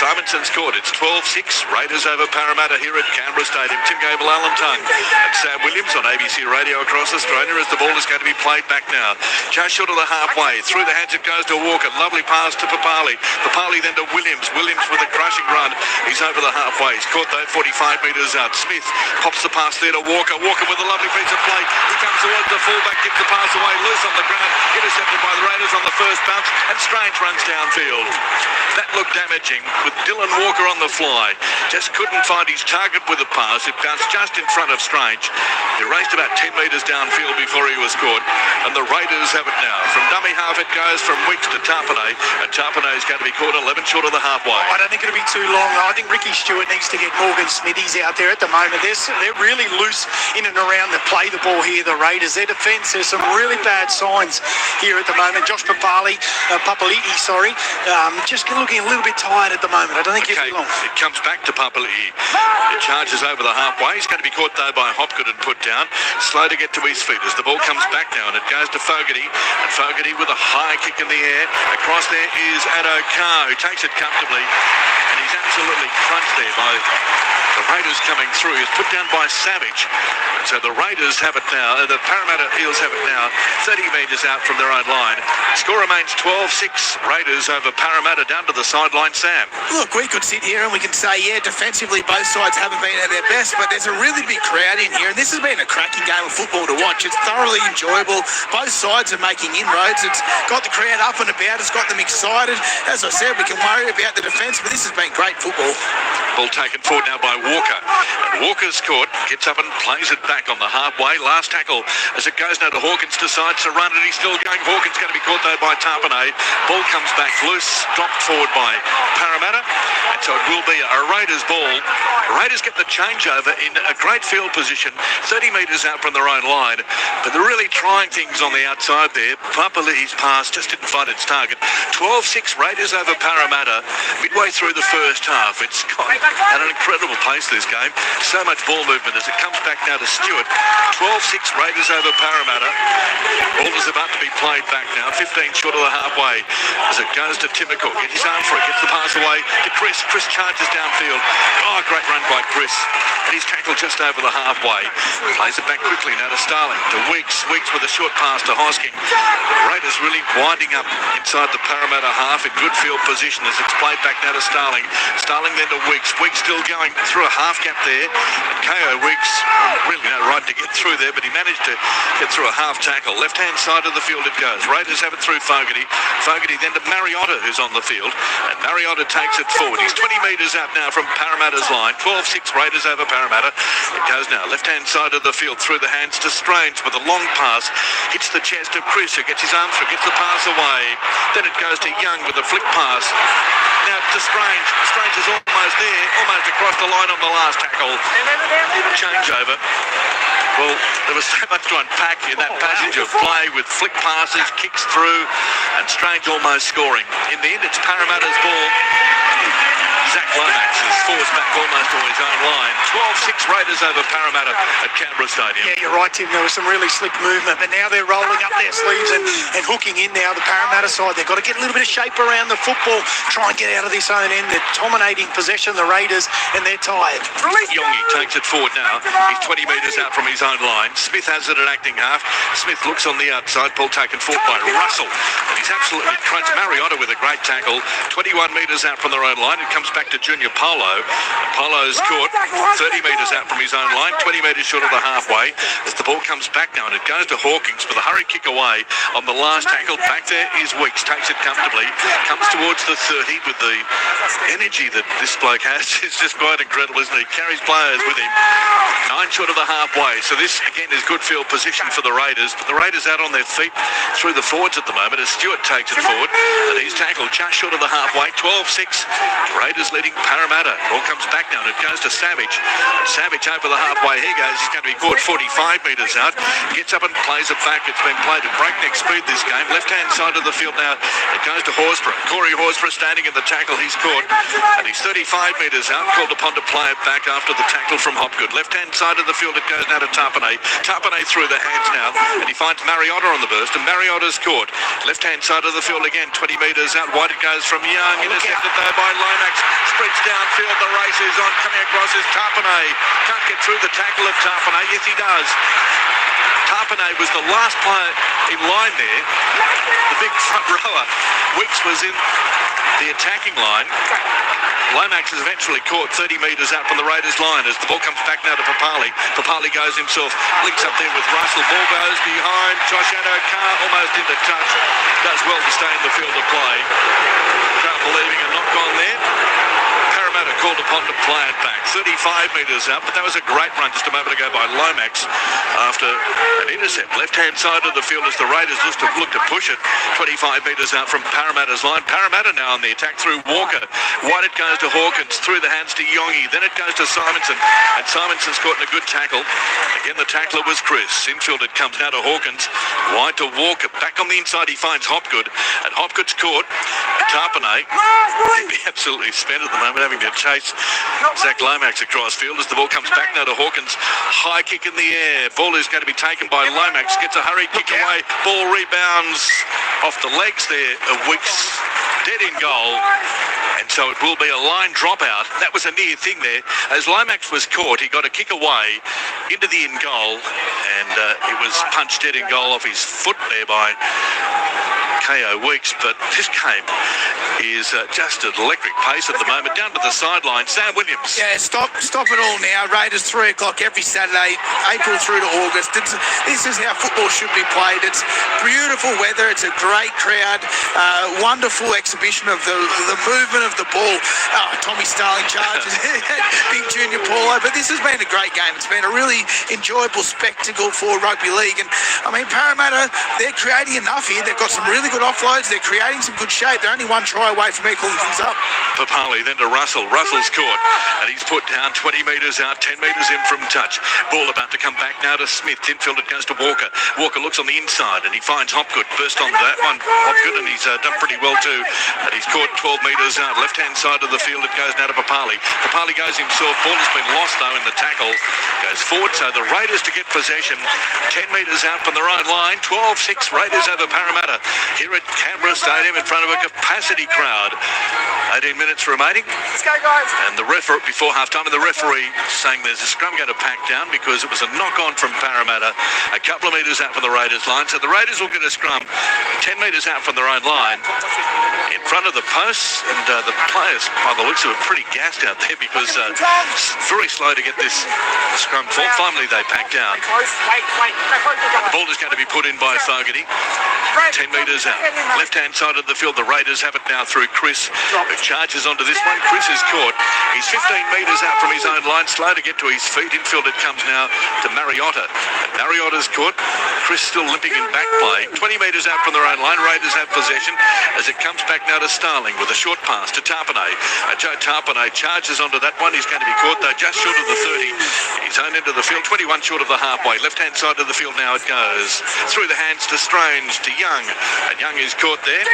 Simonson's caught. It's 12-6. Raiders over Parramatta here at Canberra Stadium. Tim Gable, Alan Tung and Sam Williams on ABC Radio across Australia as the ball is going to be played back now. Just short of the halfway. Through the hands it goes to Walker. Lovely pass to Papali. Papali then to Williams. Williams with a crushing run. He's over the halfway. He's caught though 45 metres out. Smith pops the pass there to Walker. Walker with a lovely piece of play. He comes towards the fullback, gives the pass away, loose on the ground, intercepted by the Raiders on the first bounce, and Strange runs downfield. That looked damaging with Dylan Walker on the fly. Just couldn't find his target with the pass. It bounced just in front of Strange. He raced about 10 metres downfield before he was caught, and the Raiders have it now. From dummy half it goes from Weeks to Tarpanay, and Tarpanay is going to be caught 11 short of the halfway. I don't think it'll be too long. I think Ricky Stewart needs to get Morgan Smithies out there at the moment. They're really loose in and around the play the ball here, the Raiders. Their defence, there's some really bad signs here at the moment. Josh Papali'i, just looking a little bit tired at the moment. I don't think it'll be long. It comes back to Papali'i. It charges over the halfway. He's going to be caught though by Hopgood and put down. Slow to get to his feet as the ball comes back now, and it goes to Fogarty. And Fogarty with a high kick in the air. Across there is Addo Carr, who takes it comfortably. And he he's absolutely crunched there by the Raiders coming through. He's put down by Savage. So the Raiders have it now, the Parramatta Eels have it now, 30 metres out from their own line. Score remains 12-6, Raiders over Parramatta down to the sideline, Sam. Look, we could sit here and we can say, yeah, defensively both sides haven't been at their best, but there's a really big crowd in here, and this has been a cracking game of football to watch. It's thoroughly enjoyable. Both sides are making inroads. It's got the crowd up and about. It's got them excited. As I said, we can worry about the defence, but this has been great football. Ball taken forward now by Walker. And Walker's caught, gets up and plays it back on the halfway. Last tackle as it goes now to Hawkins, decides to run it. He's still going. Hawkins going to be caught though by Tarpanay. Ball comes back loose, dropped forward by Parramatta. And so it will be a Raiders ball. The Raiders get the changeover in a great field position, 30 metres out from their own line. But they're really trying things on the outside there. Papali's pass just didn't find its target. 12-6 Raiders over Parramatta midway through the first half. It's got at an incredible pace this game. So much ball movement as it comes back now to Stewart. 12-6 Raiders over Parramatta. Ball is about to be played back now. 15 short of the halfway as it goes to Timmicook. Gets his arm for it. Gets the pass away to Chris. Chris charges downfield. Oh, great run by Chris. And he's tackled just over the halfway. Plays it back quickly now to Starling. To Weeks. Weeks with a short pass to Hosking. Raiders really winding up inside the Parramatta half in good field position as it's played back now to Starling. Starling then to Weeks. Weeks still going through a half gap there. And KO Weeks, really no right to get through there, but he managed to get through a half tackle. Left-hand side of the field it goes. Raiders have it through Fogarty. Fogarty then to Mariotta, who's on the field. And Mariotta takes it forward. He's 20 metres out now from Parramatta's line. 12-6 Raiders over Parramatta. It goes now left-hand side of the field through the hands to Strange with a long pass. Hits the chest of Chris, who gets his arms through, gets the pass away. Then it goes to Young with a flick pass. Now to Strange. Strange is almost there, almost across the line on the last tackle. Changeover. Well, there was so much to unpack in that passage of play with flick passes, kicks through, and Strange almost scoring. In the end, it's Parramatta's ball. Zach Lomax is forced back almost to his own line. 12-6 Raiders over Parramatta at Canberra Stadium. Yeah, you're right, Tim. There was some really slick movement, but now they're rolling up their sleeves and hooking in now. The Parramatta side, they've got to get a little bit of shape around the football, try and get out of this own end. They're dominating possession, the Raiders, and they're tired. Yongi takes it forward now. He's 20 metres out from his own line. Smith has it at acting half. Smith looks on the outside. Ball taken forward by Russell. And he's absolutely crunched. Mariotta with a great tackle. 21 metres out from their own line. It comes back to Junior Polo. Polo's caught 30 metres out from his own line. 20 metres short of the halfway. As the ball comes back now and it goes to Hawkins with a hurry kick away on the last tackle. Back there is Weeks. Takes it comfortably. Comes towards the 30 with the energy that this bloke has. It's just quite incredible, isn't it? He carries players with him. 9 short of the halfway. So this, again, is good field position for the Raiders. But the Raiders out on their feet through the forwards at the moment as Stewart takes it forward. And he's tackled just short of the halfway. 12-6. Raiders leading Parramatta. Ball comes back now and it goes to Savage. Savage over the halfway. He goes. He's going to be caught 45 metres out. Gets up and plays it back. It's been played at breakneck speed this game. Left-hand side of the field now. It goes to Horsburgh. Corey Horsburgh standing in the tackle. He's caught. And he's 35 metres out. Called upon to play it back after the tackle from Hopgood. Left-hand side of the field it goes now to Tarpanay. Tarpanay through the hands now. And he finds Mariotta on the burst. And Mariotta's caught. Left-hand side of the field again. 20 metres out. Wide it goes from Young. Intercepted though by Lomax. Spreads downfield. The race is on. Coming across is Tarpanay. Can't get through the tackle of Tarpanay. Yes, he does. Tarpanay was the last player in line there. The big front rower. Weeks was in the attacking line. Lomax is eventually caught 30 metres out from the Raiders line as the ball comes back now to Papali. Papali goes himself, links up there with Russell. Ball goes behind. Josh Adokar almost into touch. Does well to stay in the field of play. Can't believing a knock on there. Parramatta called upon to play it back. 35 metres out, but that was a great run just a moment ago by Lomax after an intercept. Left-hand side of the field as the Raiders look to push it. 25 metres out from Parramatta's line. Parramatta now on the attack through Walker. Wide it goes to Hawkins, through the hands to Yongi. Then it goes to Simonson, and Simonson's caught in a good tackle. Again, the tackler was Chris. Infield it comes now to Hawkins. Wide to Walker. Back on the inside, he finds Hopgood, and Hopgood's caught. Tarpanay, he'd be absolutely spent at the moment, having to chase Zach Lomax across field as the ball comes back now to Hawkins. High kick in the air. Ball is going to be taken by Lomax. Gets a hurry kick away. Ball rebounds off the legs there of Weeks. dead in goal. And so it will be a line dropout. That was a near thing there. As Lomax was caught, he got a kick away into the in goal, and it was punched dead in goal off his foot there by KO Weeks. But this game is just at electric pace at the moment. Down to the sideline, Sam Williams. Yeah, stop it all now. Raiders 3 o'clock every Saturday, April through to August. This is how football should be played. It's beautiful weather. It's a great crowd. Wonderful exhibition of the movement of the ball. Tommy Starling charges. Big Junior Paulo. But this has been a great game. It's been a really enjoyable spectacle for rugby league. And I mean, Parramatta, they're creating enough here. They've got some really good offloads. They're creating some good shape. They're only one try away from equaling things up. Papali then to Russell. Russell's caught, and he's put down 20 metres out, 10 metres in from touch. Ball about to come back now to Smith. Infield it goes to Walker. Walker looks on the inside, and he finds Hopgood. Burst on that one. Hopgood, and he's done pretty well too. And he's caught 12 metres out. Left-hand side of the field, it goes now to Papali. Papali goes himself. Ball has been lost, though, in the tackle. Goes forward, so the Raiders to get possession. 10 metres out from their own line. 12-6 Raiders over Parramatta here at Canberra Stadium in front of a capacity crowd. 18 minutes remaining. Let's go, guys. And the referee, before half-time, and the referee saying there's a scrum going to pack down because it was a knock-on from Parramatta a couple of metres out from the Raiders line. So the Raiders will get a scrum 10 metres out from their own line in front of the posts. And the players, by the looks of it, pretty gassed out there because it's very slow to get this scrum formed. Finally, they pack down. The ball is going to be put in by Fogarty. 10 metres out. Left-hand side of the field, the Raiders have it now through Chris, who charges onto this one. Chris is caught. He's 15 metres out from his own line, slow to get to his feet. Infield it comes now to Mariotta. And Mariotta's caught. Chris still limping in back play. 20 metres out from their own line. Raiders have possession as it comes back now to Starling with a short pass to Tarpanay. Joe Tarpanay charges onto that one. He's going to be caught, though, just short of the 30. He's owned into the field, 21 short of the halfway. Left-hand side of the field now it goes. Through the hands to Strange, to Young. And Young is caught there.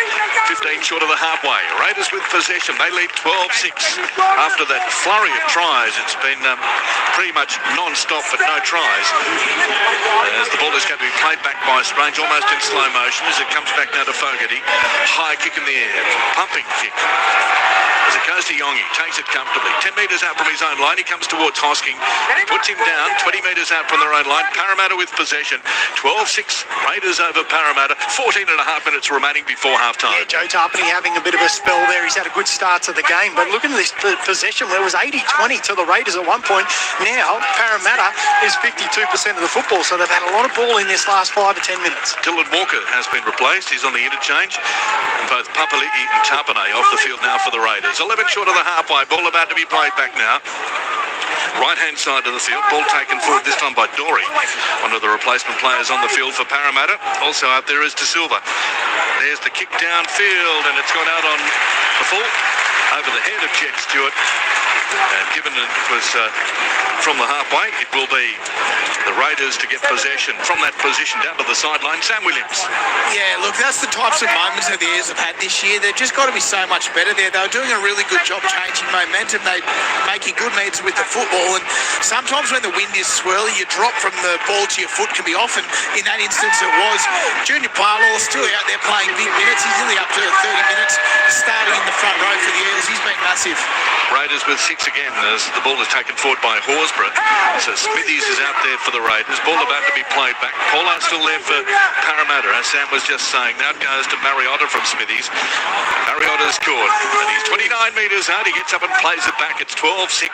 15 short of the halfway. Raiders with possession. They lead 12-6. After that flurry of tries, it's been pretty much non-stop, but no tries. As the ball is going to be played back by Strange, almost in slow motion, as it comes back now to Fogarty. High kick in the air. Pumping kick. As it goes to Yongi, takes it comfortably. 10 metres out from his own line, he comes towards Hosking. He puts him down, 20 metres out from their own line. Parramatta with possession. 12-6, Raiders over Parramatta. 14 and a half minutes remaining before half-time. Yeah, Joe Tarpany having a bit of a spell there. He's had a good start to the game, but look at this possession where it was 80-20 to the Raiders at one point. Now, Parramatta is 52% of the football, so they've had a lot of ball in this last 5 to 10 minutes. Dylan Walker has been replaced. He's on the interchange. And both Papali'i and Tarpanay off the field now for the Raiders. 11 short of the halfway. Ball about to be played back now. Right-hand side of the field. Ball taken forward this time by Dory. One of the replacement players on the field for Parramatta. Also out there is De Silva. There's the kick downfield, and it's gone out on the full over the head of Jet Stewart. And given it was from the halfway, it will be the Raiders to get possession from that position down to the sideline. Sam Williams. Yeah, look, that's the types of moments that the Eels have had this year. They've just got to be so much better there. They were doing a really good job changing momentum. They're making good meets with the football. And sometimes when the wind is swirly, you drop from the ball to your foot can be off. And in that instance, it was. Junior Paulo still out there playing big minutes. He's nearly up to 30 minutes, starting in the front row for the Eels. He's been massive. Raiders with 6 again as the ball is taken forward by Horsburgh. So Smithies is out there for the Raiders. Ball about to be played back. Paulo still there for Parramatta, as Sam was just saying. Now it goes to Mariotta from Smithies. Mariotta's caught, and he's 29 metres out. He gets up and plays it back. It's 12-6.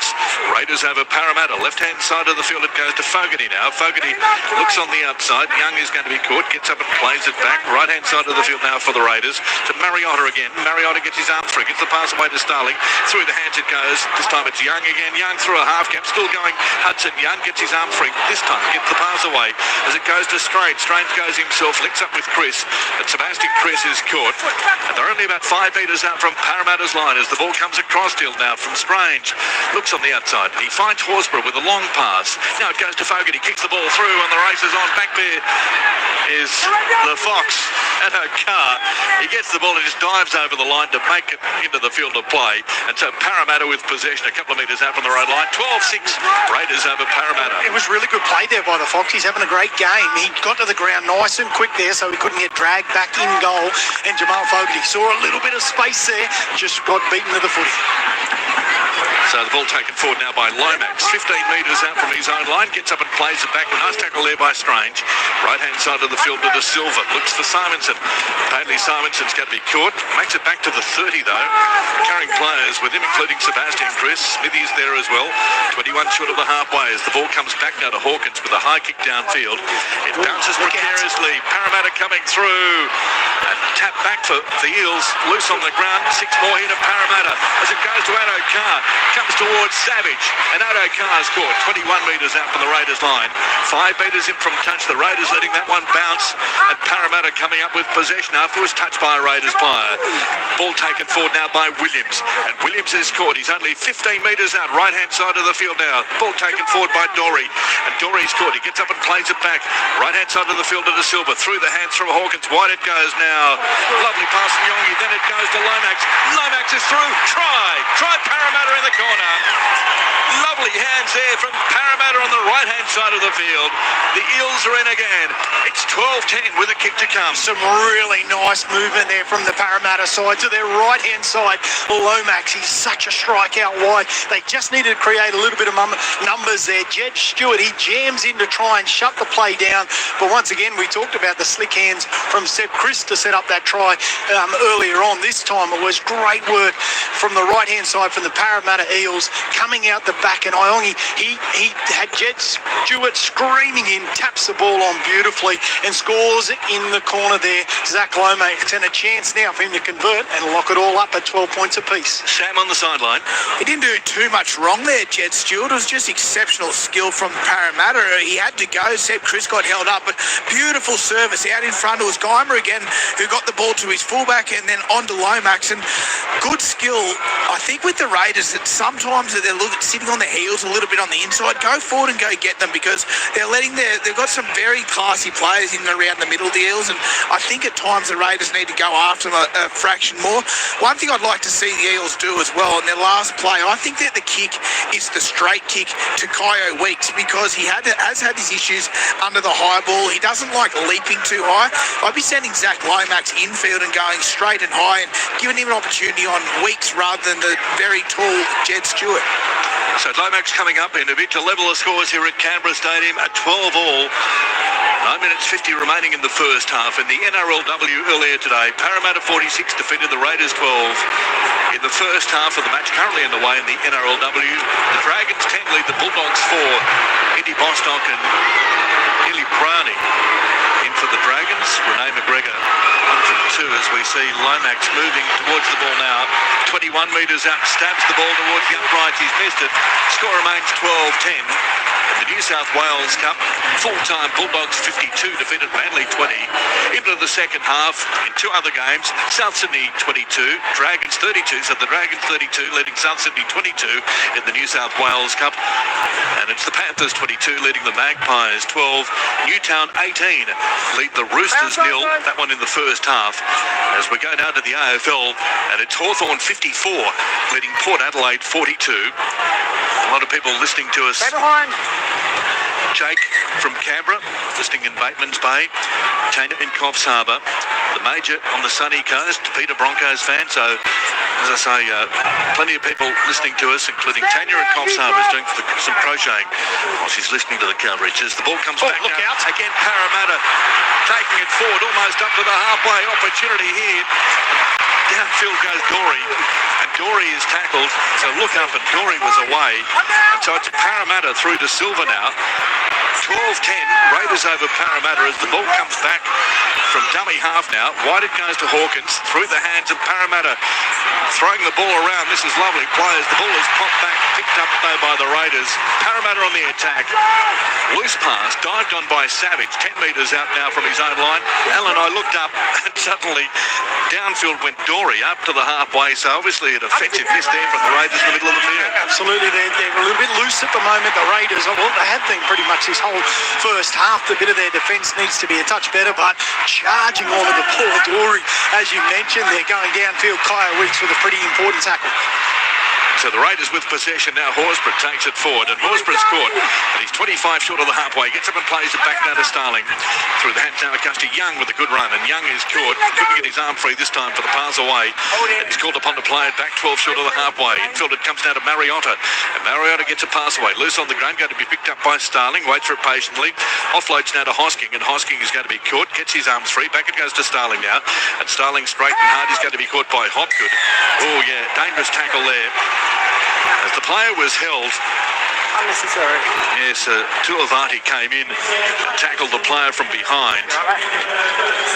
Raiders over Parramatta. Left-hand side of the field, it goes to Fogarty now. Fogarty looks on the outside. Young is going to be caught. Gets up and plays it back. Right-hand side of the field now for the Raiders. To Mariotta again. Mariotta gets his arm free. Gets the pass away to Starling. Through the hands it goes. This time it's Young again. Young through a half gap. Still going. Hudson Young gets his arm free. This time gets the pass away as it goes to Strange. Strange goes himself. Licks up with Chris. And Sebastian Chris is caught. And they're only about 5 metres out from Parramatta's line as the ball comes across still now from Strange. Looks on the outside. He finds Horsburgh with a long pass. Now it goes to Fogarty. Kicks the ball through and the race is on. Back there is the Fox Addo-Carr, he gets the ball and just dives over the line to make it into the field of play. And so Parramatta with possession a couple of metres out from their own line. 12-6, Raiders over Parramatta. It was really good play there by the Fox. He's having a great game. He got to the ground nice and quick there so he couldn't get dragged back in goal. And Jamal Fogarty saw a little bit of space there, just got beaten to the footy. So the ball taken forward now by Lomax. 15 metres out from his own line. Gets up and plays it back. A nice tackle there by Strange. Right-hand side of the field to De Silva. Looks for Simonson. Padley Simonson's going to be caught. Makes it back to the 30 though. Carrying players with him, including Sebastian Chris. Smithy's there as well. 21 short of the halfway as the ball comes back now to Hawkins with a high kick downfield. It bounces precariously. Parramatta coming through. And tap back for the Eels. Loose on the ground. 6 more here to Parramatta as it goes to Addo-Carr. Comes towards Savage, and Addo-Carr's caught 21 metres out from the Raiders line. 5 metres in from touch. The Raiders letting that one bounce, and Parramatta coming up with possession after it was touched by a Raiders player. Ball taken forward now by Williams, and Williams is caught. He's only 15 metres out, right-hand side of the field now. Ball taken forward by Dory, and Dory's caught. He gets up and plays it back. Right-hand side of the field to De Silva, through the hands from Hawkins. Wide it goes now. Lovely pass from Yongi, then it goes to Lomax. Lomax is through. Try Parramatta in the corner. Lovely hands there from Parramatta on the right-hand side of the field. The Eels are in again. It's 12-10 with a kick to come. Some really nice movement there from the Parramatta side to their right-hand side. Lomax, he's such a strikeout wide. They just needed to create a little bit of numbers there. Jed Stewart, he jams in to try and shut the play down. But once again, we talked about the slick hands from Seb Chris to set up that try earlier on. This time it was great work from the right-hand side from the Parramatta Eels coming out the back, and Iongi, he had Jed Stewart screaming in, taps the ball on beautifully and scores in the corner there. Zach Lomax, and a chance now for him to convert and lock it all up at 12 points apiece. Sam on the sideline. He didn't do too much wrong there, Jed Stewart. It was just exceptional skill from Parramatta. He had to go. Seb Chris got held up, but beautiful service out in front. It was Geimer again who got the ball to his fullback and then on to Lomax, and good skill. I think with the Raiders that sometimes they're sitting on their heels a little bit on the inside. Go forward and go get them, because they've got some very classy players in and around the middle of the Eels, and I think at times the Raiders need to go after them a fraction more. One thing I'd like to see the Eels do as well in their last play, I think that the kick is the straight kick to Kyo Weeks, because he has had his issues under the high ball. He doesn't like leaping too high. I'd be sending Zach Lomax infield and going straight and high and giving him an opportunity on Weeks rather than the very tall Jed Stewart. So Lomax coming up in a bit to level the scores here at Canberra Stadium at 12 all. 9 minutes 50 remaining in the first half. In the NRLW earlier today, Parramatta 46 defeated the Raiders 12. In the first half of the match currently underway in the NRLW, the Dragons 10 lead the Bulldogs 4. Indy Bostock and Illy Browning in for the Dragons. Renee McGregor 1 from 2 as we see Lomax moving towards the ball now. 21 metres out, stabs the ball towards the uprights. He's missed it. Score remains 12-10. The New South Wales Cup, full-time Bulldogs 52 defeated Manly 20. Into the second half in 2 other games, South Sydney 22, Dragons 32. So the Dragons 32 leading South Sydney 22 in the New South Wales Cup. And it's the Panthers 22 leading the Magpies 12. Newtown 18 lead the Roosters 0. That one in the first half. As we go down to the AFL, and it's Hawthorn 54 leading Port Adelaide 42. A lot of people listening to us. Jake from Canberra, listening in Bateman's Bay. Tanya in Coffs Harbour. The Major on the sunny coast, Peter Broncos fan. So, as I say, plenty of people listening to us, including Tanya in Coffs Harbour, is doing some crocheting while she's listening to the coverage. As the ball comes back look now, out. again Parramatta taking it forward, almost up to the halfway opportunity here. Downfield goes Dory, and Dory is tackled, so look up, and Dory was away. And so it's Parramatta through to Silva now. 12-10, Raiders over Parramatta as the ball comes back from dummy half now. Wide it goes to Hawkins, through the hands of Parramatta. throwing the ball around. This is lovely. Players, the ball is popped back, picked up though by the Raiders. Parramatta on the attack. Loose pass, dived on by Savage, 10 metres out now from his own line. Alan, I looked up and suddenly downfield went Dory up to the halfway, so obviously an offensive miss there from the Raiders in the middle of the field. Absolutely, they're a little bit loose at the moment, the Raiders. Well, they have been pretty much this whole first half. The bit of their defence needs to be a touch better, but charging over the poor Dory, as you mentioned, they're going downfield. Kaya Weeks with a pretty important tackle. So the Raiders with possession now. Horsburgh takes it forward, and Horsburgh's caught, and he's 25 short of the halfway. Gets up and plays it back now to Starling. Through the hands now it goes to Young with a good run, and Young is caught. Couldn't get his arm free this time for the pass away, and he's called upon to play it back 12 short of the halfway. Infield it comes now to Mariotta, and Mariotta gets a pass away. Loose on the ground, going to be picked up by Starling. Waits for it patiently. Offloads now to Hosking, and Hosking is going to be caught. Gets his arms free. Back it goes to Starling now, and Starling straight and hard. He's going to be caught by Hopgood. Oh yeah, dangerous tackle there. As the player was held, unnecessary. Yes, Tuivasa came in and tackled the player from behind.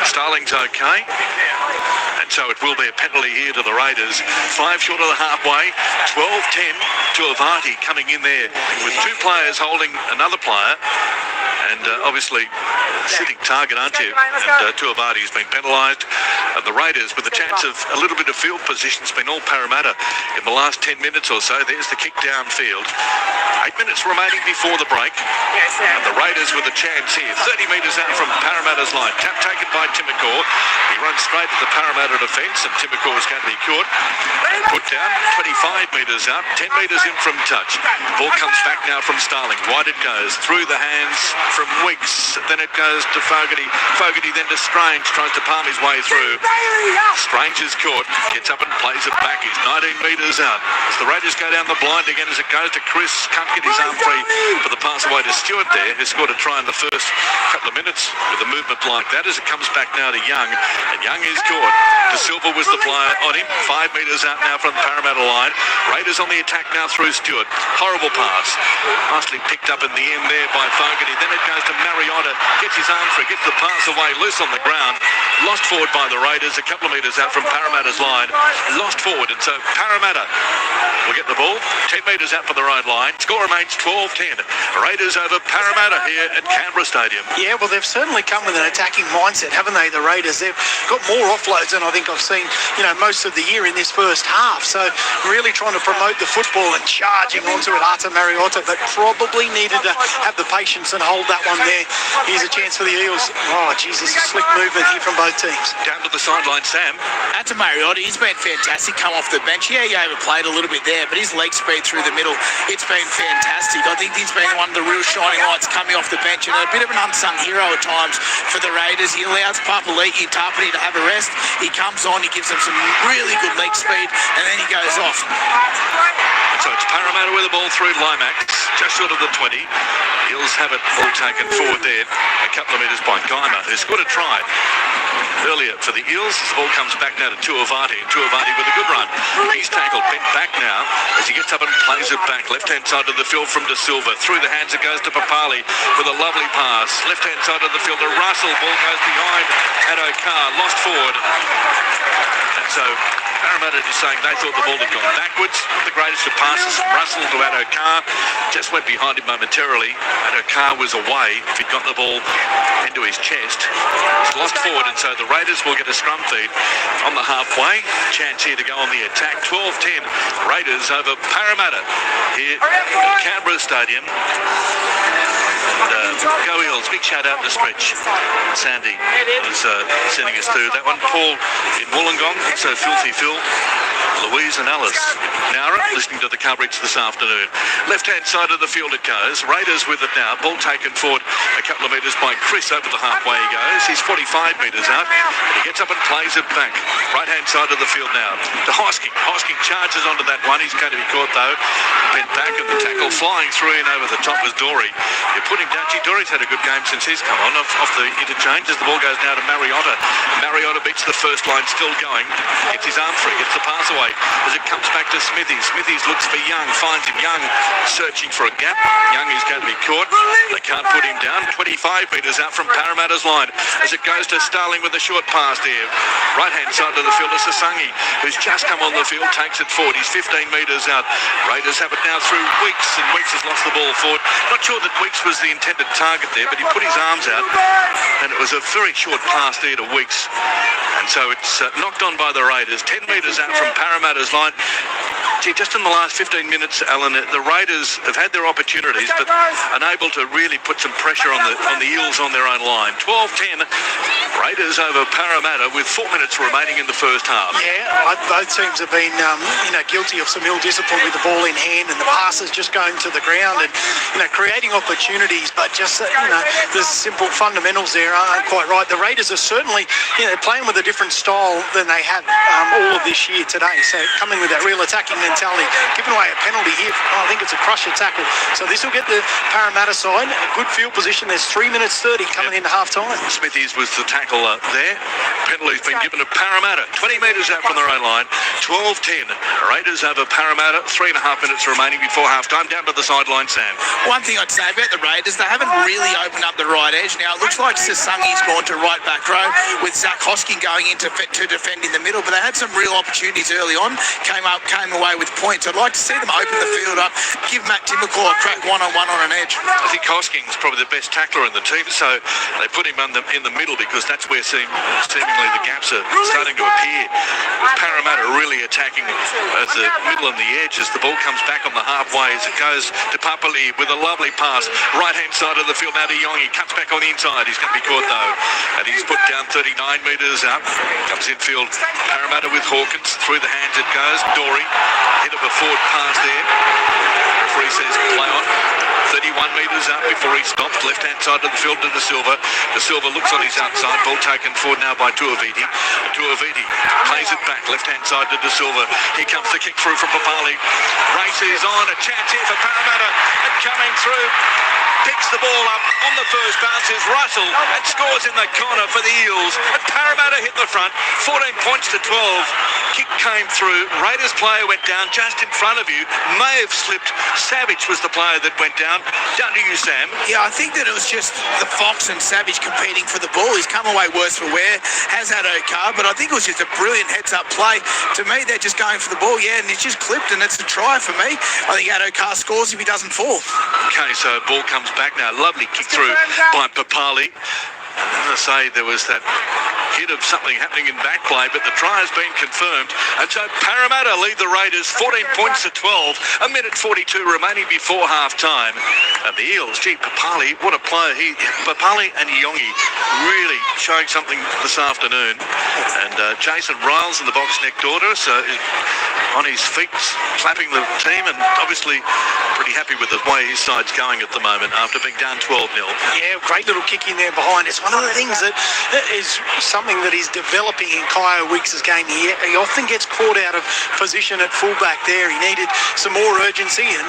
Starling's okay, and so it will be a penalty here to the Raiders. 5 short of the halfway, 12-10. Tuivasa coming in there with 2 players holding another player. And obviously sitting target, aren't you? And Tuivasa has been penalised. And the Raiders, with a chance of a little bit of field position, has been all Parramatta in the last 10 minutes or so. There's the kick downfield. 8 minutes remaining before the break. And the Raiders with a chance here. 30 metres out from Parramatta's line. Tap taken by Timacor. He runs straight to the Parramatta defence, and Timacor is going to be caught and put down. 25 metres out. 10 metres in from touch. Ball comes back now from Starling. Wide it goes. Through the hands from Wiggs. Then it goes to Fogarty. Fogarty then to Strange. Tries to palm his way through. Strange is caught. Gets up and plays it back. He's 19 metres out. As the Raiders go down the blind again as it goes to Chris. Can't get his arm free for the pass away to Stewart there, who scored a try in the first couple of minutes with a movement like that, as it comes back now to Young. And Young is caught. De Silva was the player on him. 5 metres out now from the Parramatta line. Raiders on the attack now through Stewart. Horrible pass. Nicely picked up in the end there by Fogarty. Then it goes to Mariotta. Gets his arm free. Gets the pass away. Loose on the ground. Lost forward by the Raiders. A couple of metres out from Parramatta's line. Lost forward. And so Parramatta will get the ball. 10 metres out for the right line. Score remains 12-10. Raiders over Parramatta here at Canberra Stadium. Yeah, well, they've certainly come with an attacking mindset, haven't they, the Raiders? They've got more offloads than I think I've seen, most of the year in this first half. So really trying to promote the football and charging onto it. Arta Mariotta, but probably needed to have the patience and hold that one there. Here's a chance for the Eels. Oh, Jesus, a slick movement here from both teams. Down to the sideline, Sam. Arta Mariotta, he's been fantastic. Come off the bench. Yeah, he overplayed a little bit there, but his leg speed through the middle, it's been fantastic. I think he's been one of the real shining lights coming off the bench, and a bit of an unsung hero at times for the Raiders. He allows Papali'i Tapani to have a rest. He comes on, he gives them some really good leg speed, and then he goes off. So it's Parramatta with the ball through Limax, just short of the 20. Eels have it all taken forward there, a couple of metres by Guymer, who scored a try earlier for the Eels. The ball comes back now to Tuivasa, and Tuivasa with a good run. He's tackled, bent back now as he gets up and plays it back. Left-hand side of the field from De Silva. Through the hands it goes to Papali with a lovely pass. Left-hand side of the field to Russell. Ball goes behind Addo-Carr, lost forward. And so Parramatta is saying they thought the ball had gone backwards. The greatest of passes from Russell to Addo-Carr. Just went behind him momentarily. Addo-Carr was away. If he'd got the ball into his chest, he's lost forward, and so the Raiders will get a scrum feed on the halfway. Chance here to go on the attack. 12-10. Raiders over Parramatta here at Canberra Stadium. And go Eels. Big shout out to Stretch. Sandy was sending us through that one. Paul in Wollongong. So Filthy Phil. Louise and Alice. Nara listening to the coverage this afternoon. Left-hand side of the field it goes. Raiders with it now. Ball taken forward a couple of metres by Chris. Over the halfway he goes. He's 45 metres out. He gets up and plays it back. Right-hand side of the field now to Hosking. Hosking charges onto that one. He's going to be caught though. Bent back, and the tackle flying through and over the top was Dory. You put including Dachi Dory's had a good game since he's come on off the interchange as the ball goes now to Mariota. Mariota beats the first line, still going. Gets his arm free, gets the pass away as it comes back to Smithies. Smithies looks for Young, finds him. Young searching for a gap. Young is going to be caught. They can't put him down. 25 metres out from Parramatta's line as it goes to Starling with a short pass there. Right-hand side of the field is Sasangi, who's just come on the field, takes it forward. He's 15 metres out. Raiders have it now through Weeks, and Weeks has lost the ball forward. Not sure that Weeks was the intended target there, but he put his arms out, and it was a very short pass there to Weeks. And so it's knocked on by the Raiders. 10 metres out from Parramatta's line. Gee, just in the last 15 minutes, Alan, the Raiders have had their opportunities, but unable to really put some pressure on the Eels on their own line. 12-10, Raiders over Parramatta with 4 minutes remaining in the first half. Yeah, both teams have been, guilty of some ill discipline with the ball in hand and the passes just going to the ground and, creating opportunities, but just, the simple fundamentals there aren't quite right. The Raiders are certainly, playing with a different style than they have all of this year today. So coming with that real attacking mentality, giving away a penalty here. I think it's a crusher tackle. So this will get the Parramatta side a good field position. There's 3 minutes 30 coming into half time. Smithies was the tackle there. Penalty's been given to Parramatta. 20 metres out from their own line. 12-10. Raiders over Parramatta. 3.5 minutes remaining before half time. Down to the sideline, Sam. One thing I'd say about the Raiders, they haven't really opened up the right edge. Now, it looks like Sasangi's gone to right back row with Zach Hosking going in to defend in the middle, but they had some real opportunities early on, came away with points. I'd like to see them open the field up, give Matt Timberclaw a crack one-on-one on an edge. I think Hosking's probably the best tackler in the team, so they put him in the middle because that's where seemingly the gaps are starting to appear. Parramatta really attacking at the middle and the edge as the ball comes back on the halfway as it goes to Papali with a lovely pass. Right-hand side of the field now to Yongi. Cuts back on the inside. He's going to be caught though. And he's put down 39 metres up. Comes infield. Parramatta with Hawkins. Through the hands it goes. Dory. Hit of a forward pass there. Referee says play on. 31 metres up before he stops. Left-hand side of the field to De Silva. De Silva looks on his outside. Ball taken forward now by Tuaviti. Tuaviti plays it back. Left-hand side to De Silva. Here comes the kick through from Papali. Races on. A chance here for Parramatta. And coming through. Picks the ball up on the first bounce is Russell and scores in the corner for the Eels. And Parramatta hit the front, 14 points to 12. Kick came through. Raiders player went down just in front of you. May have slipped. Savage was the player that went down. Down to you, Sam. Yeah, I think that it was just the Fox and Savage competing for the ball. He's come away worse for wear, has had a car, but I think it was just a brilliant heads-up play. To me, they're just going for the ball, and it's just clipped, and it's a try for me. I think Addo-Carr scores if he doesn't fall. Okay, so ball comes back now. Lovely kick through by Papali. And as I say, there was that hit of something happening in back play, but the try has been confirmed. And so Parramatta lead the Raiders 14 points to 12. A minute 42 remaining before half time. And the Eels, Papali, what a player. Papali and Yongi really showing something this afternoon. And Jason Riles in the box next door to us, on his feet, clapping the team, and obviously pretty happy with the way his side's going at the moment after being down 12-0. Yeah, great little kick in there behind. It's one of the things that is something that he's developing in Kyo Weeks' game. He often gets caught out of position at fullback there. He needed some more urgency and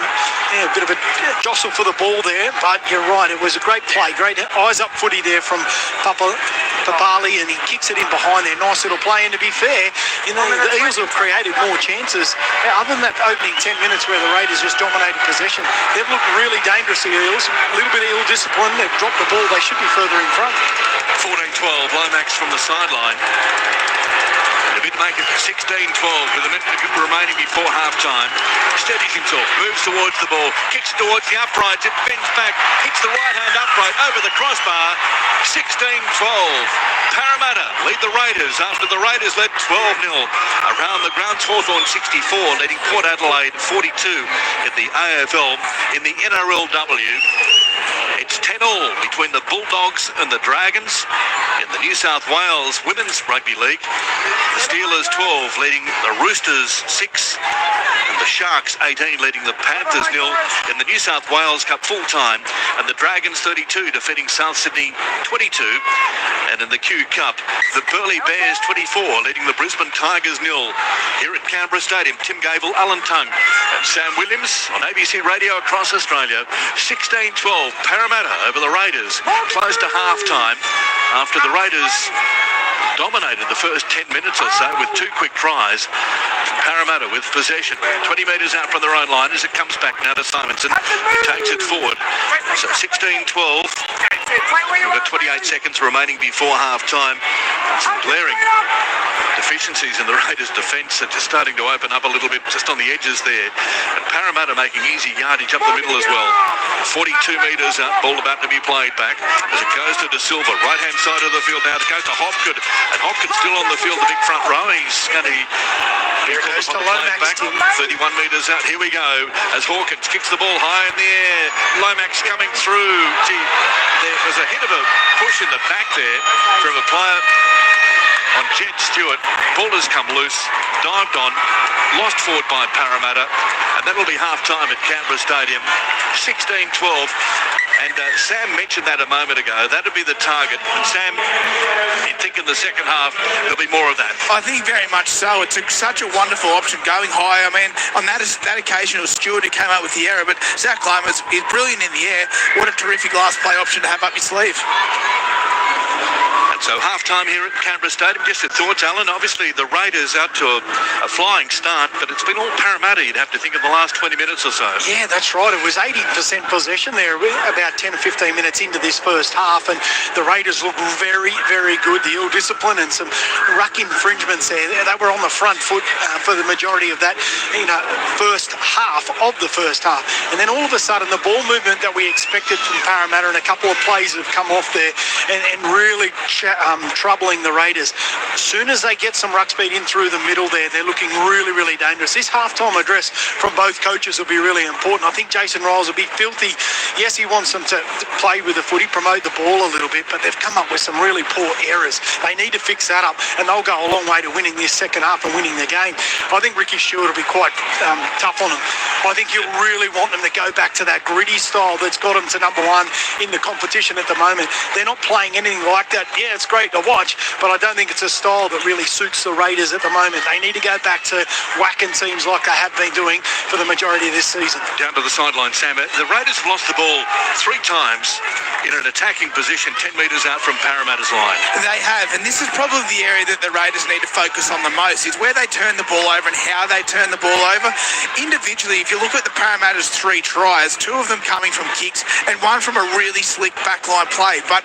a bit of a jostle for the ball there. But you're right, it was a great play. Great eyes-up footy there from Papali, and he kicks it in behind there. Nice little play. And to be fair, the Eels have created more chances. Other than that opening 10 minutes where the Raiders just dominated possession, they've looked really dangerous, the Eels. A little bit of ill-discipline. They've dropped the ball. They should be further in front. 14-12, Lomax from the sideline. A bit make it 16-12 with a minute remaining before half-time. Steadies himself, moves towards the ball, kicks towards the uprights, it bends back, hits the right-hand upright over the crossbar. 16-12. Parramatta lead the Raiders after the Raiders led 12-0. Around the grounds, Hawthorn 64, leading Port Adelaide 42 in the AFL. In the NRLW, it's 10 10-10 between the Bulldogs and the Dragons in the New South Wales Women's Rugby League. The Steelers 12 leading the Roosters 6 and the Sharks 18 leading the Panthers 0 in the New South Wales Cup full-time, and the Dragons 32 defeating South Sydney 22. And in the Q Cup, the Burleigh Bears 24 leading the Brisbane Tigers 0 here at Canberra Stadium. Tim Gable, Alan Tung and Sam Williams on ABC Radio across Australia. 16-12 Parramatta over the Raiders, close to half-time after the Raiders dominated the first 10 minutes or so with 2 quick tries. Parramatta with possession 20 metres out from their own line as it comes back now to Simonson, who takes it forward. So 16-12. We've got 28 seconds remaining before half-time. Some glaring deficiencies in the Raiders' defence are just starting to open up a little bit just on the edges there. And Parramatta making easy yardage up the middle as well. 42 metres out, ball about to be played back as it goes to De Silva, right-hand side of the field now. It goes to Hopgood, and Hopgood's still on the field, the big front row. He's going to Here goes to Lomax. 31 metres out. Here we go as Hawkins kicks the ball high in the air. Lomax coming through. Gee, there was a hit of a push in the back there from a player on Jed Stewart. Ball has come loose, dived on, lost forward by Parramatta, and that'll be half-time at Canberra Stadium. 16-12. And Sam mentioned that a moment ago. That'd be the target. And Sam, you think in the second half there'll be more of that? I think very much so. It took such a wonderful option going high. I mean, on that occasion it was Stewart who came up with the error, but Zach Lomas is brilliant in the air. What a terrific last play option to have up your sleeve. So half-time here at Canberra Stadium. Just your thoughts, Alan. Obviously the Raiders out to a flying start, but it's been all Parramatta, you'd have to think, in the last 20 minutes or so. Yeah, that's right. It was 80% possession there about 10 or 15 minutes into this first half, and the Raiders looked very, very good. The ill discipline and some ruck infringements there. They were on the front foot for the majority of that, first half of the first half. And then all of a sudden the ball movement that we expected from Parramatta, and a couple of plays have come off there and really troubling the Raiders. As soon as they get some ruck speed in through the middle there, they're looking really, really dangerous. This halftime address from both coaches will be really important. I think Jason Riles will be filthy. Yes, he wants them to play with the footy, promote the ball a little bit, but they've come up with some really poor errors. They need to fix that up, and they'll go a long way to winning this second half and winning the game. I think Ricky Stewart will be quite tough on them. I think you'll really want them to go back to that gritty style that's got them to number one in the competition at the moment. They're not playing anything like that. Yeah, it's great to watch, but I don't think it's a style that really suits the Raiders at the moment. They need to go back to whacking teams like they have been doing for the majority of this season. Down to the sideline, Sam. The Raiders have lost the ball 3 times in an attacking position 10 metres out from Parramatta's line. They have, and this is probably the area that the Raiders need to focus on the most, is where they turn the ball over and how they turn the ball over. Individually, if you look at the Parramatta's 3 tries, 2 of them coming from kicks and 1 from a really slick backline play. But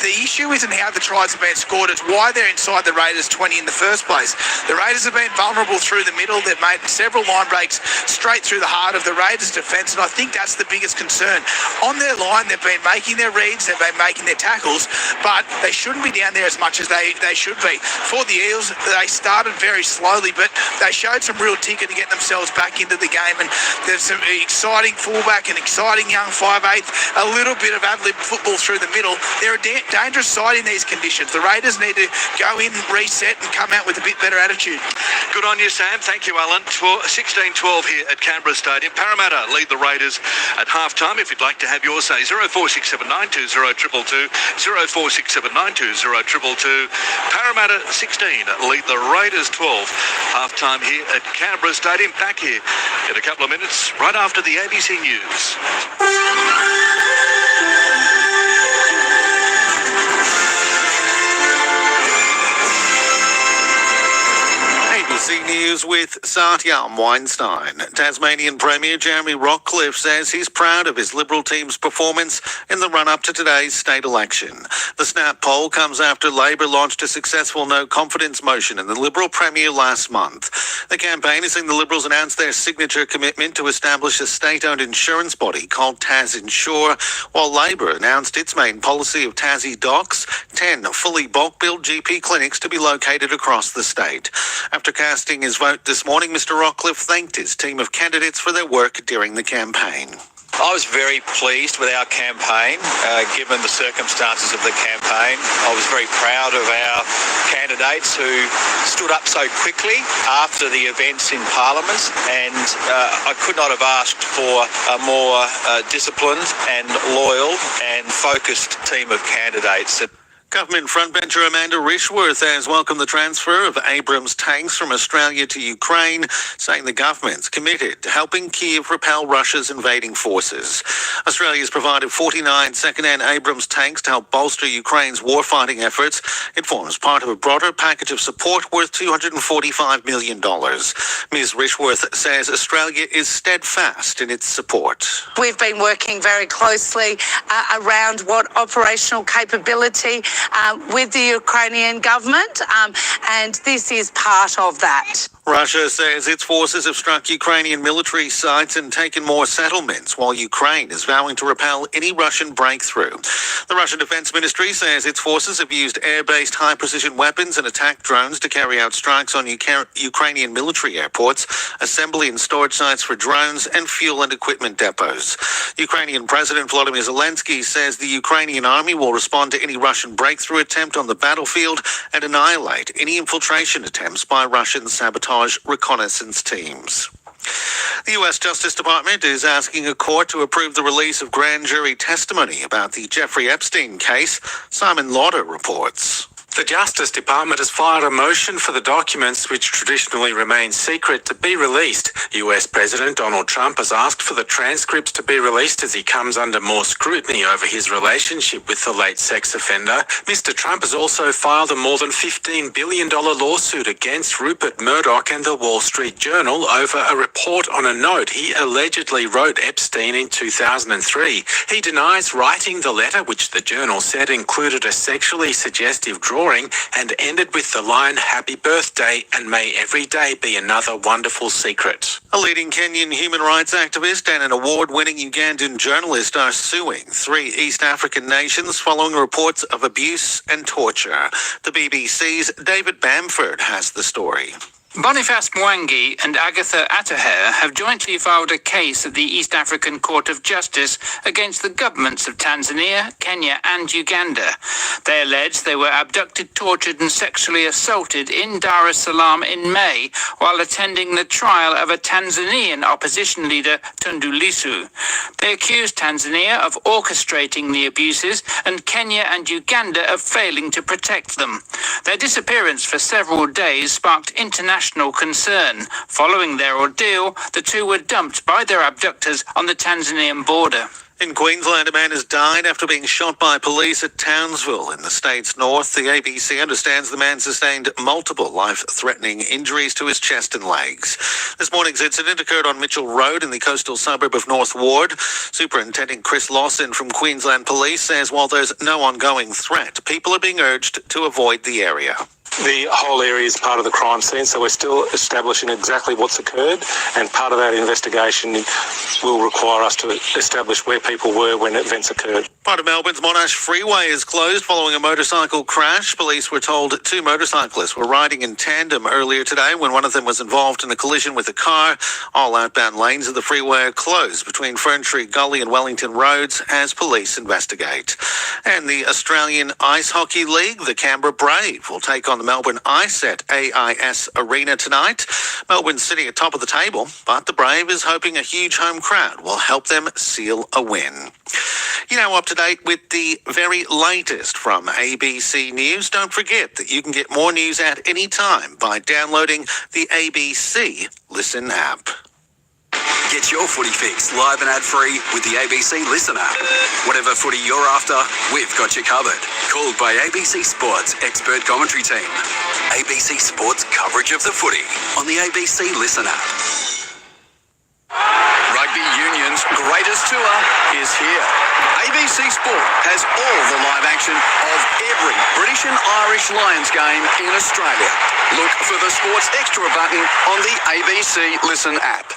the issue isn't how the tries have been scored, it's why they're inside the Raiders 20 in the first place. The Raiders have been vulnerable through the middle. They've made several line breaks straight through the heart of the Raiders defence, and I think that's the biggest concern. On their line, they've been making their reads, they've been making their tackles, but they shouldn't be down there as much as they should be. For the Eels, they started very slowly, but they showed some real ticker to get themselves back into the game, and there's some exciting fullback and exciting young 5'8", a little bit of ad-lib football through the middle. They're a dangerous side in these conditions. The Raiders need to go in, reset, and come out with a bit better attitude. Good on you, Sam. Thank you, Alan. 16-12 here at Canberra Stadium. Parramatta lead the Raiders at half-time. If you'd like to have your say, 0467920222, 0467920222. Parramatta 16 lead the Raiders 12. Half-time here at Canberra Stadium. Back here in a couple of minutes, right after the ABC News. ABC News with Satyam Weinstein. Tasmanian Premier Jeremy Rockcliffe says he's proud of his Liberal team's performance in the run-up to today's state election. The Snap poll comes after Labor launched a successful no-confidence motion in the Liberal Premier last month. The campaign is saying the Liberals announced their signature commitment to establish a state-owned insurance body called Tas Insure, while Labor announced its main policy of Tassie Docs, 10 fully bulk-billed GP clinics to be located across the state. After casting his vote this morning, Mr Rockcliffe thanked his team of candidates for their work during the campaign. I was very pleased with our campaign, given the circumstances of the campaign. I was very proud of our candidates who stood up so quickly after the events in Parliament, and I could not have asked for a more disciplined and loyal and focused team of candidates. Government frontbencher Amanda Rishworth has welcomed the transfer of Abrams tanks from Australia to Ukraine, saying the government's committed to helping Kyiv repel Russia's invading forces. Australia has provided 49 second-hand Abrams tanks to help bolster Ukraine's warfighting efforts. It forms part of a broader package of support worth $245 million. Ms. Rishworth says Australia is steadfast in its support. We've been working very closely around what operational capability with the Ukrainian government, and this is part of that. Russia says its forces have struck Ukrainian military sites and taken more settlements, while Ukraine is vowing to repel any Russian breakthrough. The Russian Defense Ministry says its forces have used air-based high-precision weapons and attack drones to carry out strikes on Ukrainian military airports, assembly and storage sites for drones, and fuel and equipment depots. Ukrainian President Volodymyr Zelensky says the Ukrainian army will respond to any Russian breakthrough attempt on the battlefield and annihilate any infiltration attempts by Russian sabotage reconnaissance teams. The U.S. Justice Department is asking a court to approve the release of grand jury testimony about the Jeffrey Epstein case. Simon Lauder reports. The Justice Department has filed a motion for the documents, which traditionally remain secret, to be released. US President Donald Trump has asked for the transcripts to be released as he comes under more scrutiny over his relationship with the late sex offender. Mr. Trump has also filed a more than $15 billion lawsuit against Rupert Murdoch and the Wall Street Journal over a report on a note he allegedly wrote Epstein in 2003. He denies writing the letter, which the Journal said included a sexually suggestive drawing and ended with the line, "Happy birthday, and may every day be another wonderful secret." A leading Kenyan human rights activist and an award-winning Ugandan journalist are suing 3 East African nations following reports of abuse and torture. The BBC's David Bamford has the story. Boniface Mwangi and Agatha Ataher have jointly filed a case at the East African Court of Justice against the governments of Tanzania, Kenya and Uganda. They allege they were abducted, tortured and sexually assaulted in Dar es Salaam in May while attending the trial of a Tanzanian opposition leader, Tundu Lissu. They accuse Tanzania of orchestrating the abuses and Kenya and Uganda of failing to protect them. Their disappearance for several days sparked international concern. Following their ordeal, the two were dumped by their abductors on the Tanzanian border. In Queensland, a man has died after being shot by police at Townsville in the state's north. The ABC understands the man sustained multiple life-threatening injuries to his chest and legs. This morning's incident occurred on Mitchell Road in the coastal suburb of North Ward. Superintendent Chris Lawson from Queensland Police says while there's no ongoing threat, people are being urged to avoid the area. The whole area is part of the crime scene, so we're still establishing exactly what's occurred, and part of that investigation will require us to establish where people were when events occurred. Part of Melbourne's Monash Freeway is closed following a motorcycle crash. Police were told 2 motorcyclists were riding in tandem earlier today when one of them was involved in a collision with a car. All outbound lanes of the freeway are closed between Ferntree Gully and Wellington Roads as police investigate. And the Australian Ice Hockey League, the Canberra Brave, will take on the Melbourne Ice at AIS Arena tonight. Melbourne sitting at top of the table, but the Brave is hoping a huge home crowd will help them seal a win. You're now up to date with the very latest from ABC News. Don't forget that you can get more news at any time by downloading the ABC Listen app. Get your footy fix live and ad-free with the ABC Listen app. Whatever footy you're after, we've got you covered. Called by ABC Sports expert commentary team. ABC Sports coverage of the footy on the ABC Listen app. Rugby Union's greatest tour is here. ABC Sport has all the live action of every British and Irish Lions game in Australia. Look for the Sports Extra button on the ABC Listen app.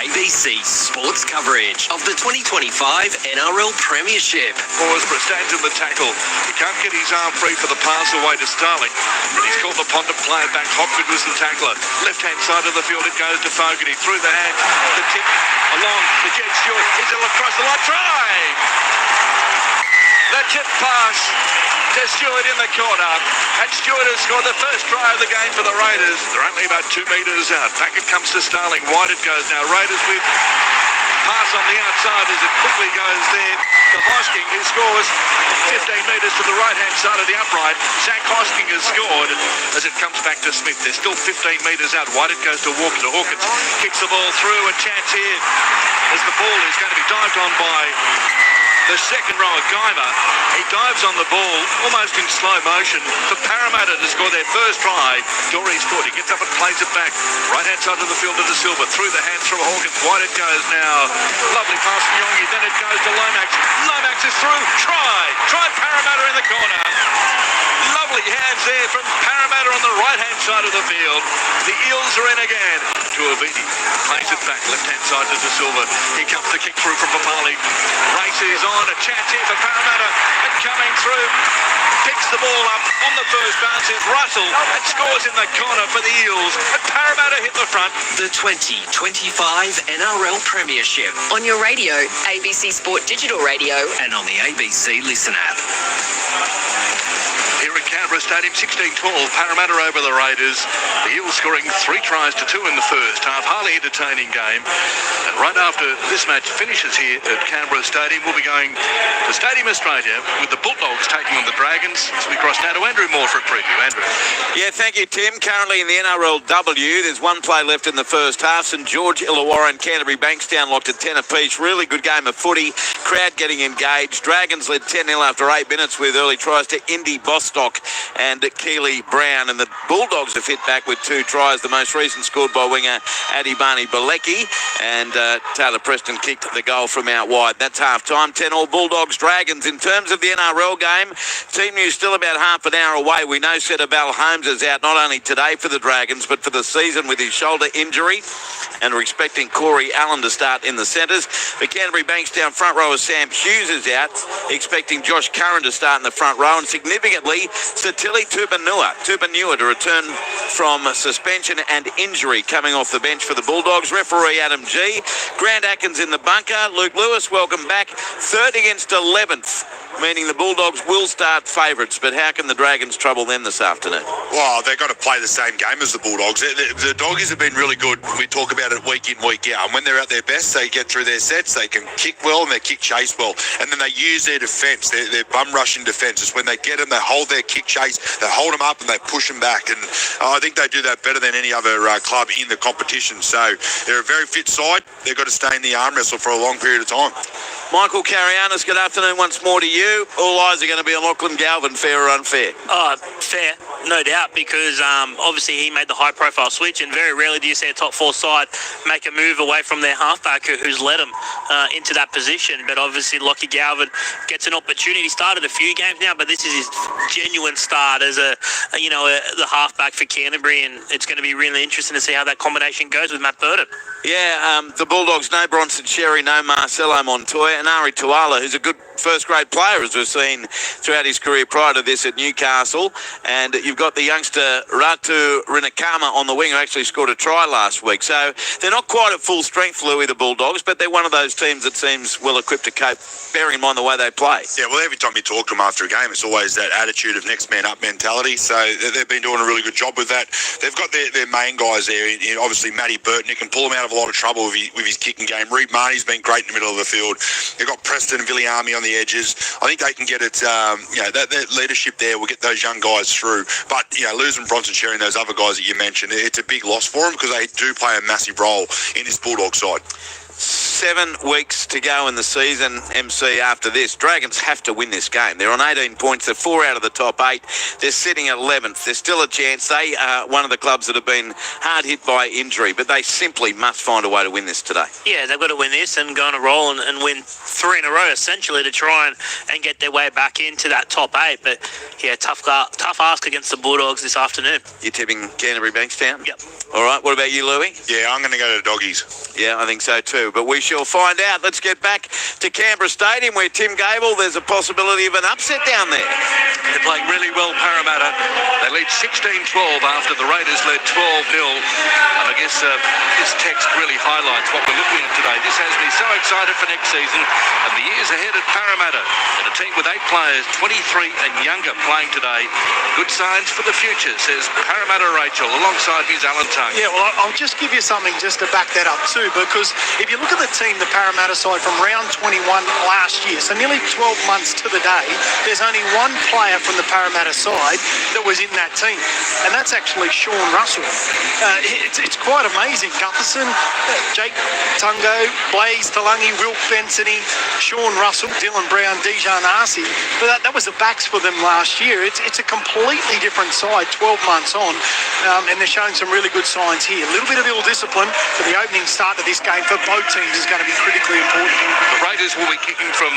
ABC Sports coverage of the 2025 NRL Premiership. Pause for a stand in the tackle. He can't get his arm free for the pass away to Starling, but he's called upon to play it back. Hopgood was the tackler. Left-hand side of the field, it goes to Fogarty. Through the hand, the tip along to Jed Stewart. He's across the line. Try! The tip pass to Stewart in the corner. And Stewart has scored the first try of the game for the Raiders. They're only about 2 metres out. Back it comes to Starling. Wide it goes now. Raiders with pass on the outside as it quickly goes there to Hosking, who scores 15 metres to the right-hand side of the upright. Zach Hosking has scored as it comes back to Smith. They're still 15 metres out. Wide it goes to Walker, to Hawkins. Kicks the ball through. A chance here as the ball is going to be dived on by the second rower, Guymer. He dives on the ball almost in slow motion for Parramatta to score their first try. Dory's foot. He gets up and plays it back. Right-hand side of the field to De Silva. Through the hands from Hawkins. Wide it goes now. Lovely pass from Yongi. Then it goes to Lomax. Lomax is through. Try Parramatta in the corner. Lovely hands there from Parramatta on the right-hand side of the field. The Eels are in again. To Aviti. Plays it back. Left-hand side to De Silva. Here comes the kick through from Papali. Races on. A chance here for Parramatta. And coming through. Picks the ball up on the first bounce is Russell and scores in the corner for the Eels. And Parramatta hit the front. The 2025 NRL Premiership. On your radio, ABC Sport Digital Radio. And on the ABC Listen app. Here at Canberra Stadium, 16-12, Parramatta over the Raiders. The Eels scoring 3 tries to 2 in the first half. Highly entertaining game. And right after this match finishes here at Canberra Stadium, we'll be going to Stadium Australia with the Bulldogs taking on the Dragons. As we cross now to Andrew Moore for a preview. Andrew. Yeah, thank you, Tim. Currently in the NRLW, there's 1 play left in the first half. St George, Illawarra and Canterbury Bankstown locked at 10 apiece. Really good game of footy. Crowd getting engaged. Dragons led 10-0 after 8 minutes with early tries to Indy Bostock and Keely Brown. And the Bulldogs have hit back with 2 tries. The most recent scored by winger Adibani Balecki. And Taylor Preston kicked the goal from out wide. That's half-time. 10-all Bulldogs, Dragons. In terms of the NRL game, team news still about half an hour away. We know Val Holmes is out not only today for the Dragons, but for the season with his shoulder injury. And we're expecting Corey Allen to start in the centres. The Canterbury Bankstown front rower Sam Hughes is out, expecting Josh Curran to start in the front row. And significantly, Satili Tupanua to return from suspension and injury coming off the bench for the Bulldogs. Referee Adam G. Grant Atkins in the bunker. Luke Lewis, welcome back. 3rd against 11th, meaning the Bulldogs will start favourites. But how can the Dragons trouble them this afternoon? Well, they've got to play the same game as the Bulldogs. The Doggies have been really good. We talk about it week in, week out. And when they're at their best, they get through their sets. They can kick well and they kick chase well. And then they use their defence, their bum rushing defence. It's when they get them, they hold their kick chase, they hold them up and they push them back. And I think they do that better than any other club in the competition. So they're a very fit side. They've got to stay in the arm wrestle for a long period of time. Michael Carianis, good afternoon once more to you. All eyes are going to be on Lachlan Galvin, fair or unfair? Fair, no doubt, because obviously he made the high-profile switch, and very rarely do you see a top 4 side make a move away from their halfback who's led them into that position. But obviously Lachie Galvin gets an opportunity. He started a few games now, but this is his genuine start as the halfback for Canterbury, and it's going to be really interesting to see how that combination goes with Matt Burton. Yeah, the Bulldogs, no Bronson Sherry, no Marcelo Montoya, and Ari Tuala, who's a good first-grade player, as we've seen throughout his career prior to this at Newcastle. And you've got the youngster Ratu Rinakama on the wing, who actually scored a try last week. So they're not quite at full strength, Louis, the Bulldogs, but they're one of those teams that seems well-equipped to cope, bearing in mind the way they play. Yeah, well, every time you talk to them after a game, it's always that attitude of next man up mentality. So they've been doing a really good job with that. They've got their main guys there. Obviously, Matty Burton, who can pull them out of a lot of trouble with his kicking game. Reid Marnie's been great in the middle of the field. They've got Preston and Villiamy on the edges. I think they can get it, that leadership there will get those young guys through. But, losing Bronson Sherry and those other guys that you mentioned, it's a big loss for them because they do play a massive role in this Bulldog side. 7 weeks to go in the season, MC, after this. Dragons have to win this game. They're on 18 points. They're 4 out of the top 8. They're sitting at 11th. There's still a chance. They are one of the clubs that have been hard hit by injury, but they simply must find a way to win this today. Yeah, they've got to win this and go on a roll and win 3 in a row, essentially, to try and get their way back into that top 8. But, yeah, tough ask against the Bulldogs this afternoon. You're tipping Canterbury Bankstown? Yep. All right, what about you, Louis? Yeah, I'm going to go to the Doggies. Yeah, I think so too, but we shall find out. Let's get back to Canberra Stadium where Tim Gable, there's a possibility of an upset down there. They're playing really well, Parramatta. They lead 16-12 after the Raiders led 12-0. And I guess this text really highlights what we're looking at today. This has me so excited for next season and the years ahead at Parramatta. And a team with 8 players, 23 and younger, playing today. Good signs for the future, says Parramatta Rachel, alongside his Alan Tongue. Yeah, well, I'll just give you something just to back that up too, because if you look at the team, the Parramatta side from round 21 last year, so nearly 12 months to the day, there's only one player from the Parramatta side that was in that team, and that's actually Sean Russell. It's quite amazing. Gutherson, Jake Tungo, Blaze Talangi, Wilk Bensony, Sean Russell, Dylan Brown, Dijon Arcee, but that was the backs for them last year. It's a completely different side 12 months on, and they're showing some really good signs here. A little bit of ill discipline for the opening start of this game for both teams is going to be critically important. The Raiders will be kicking from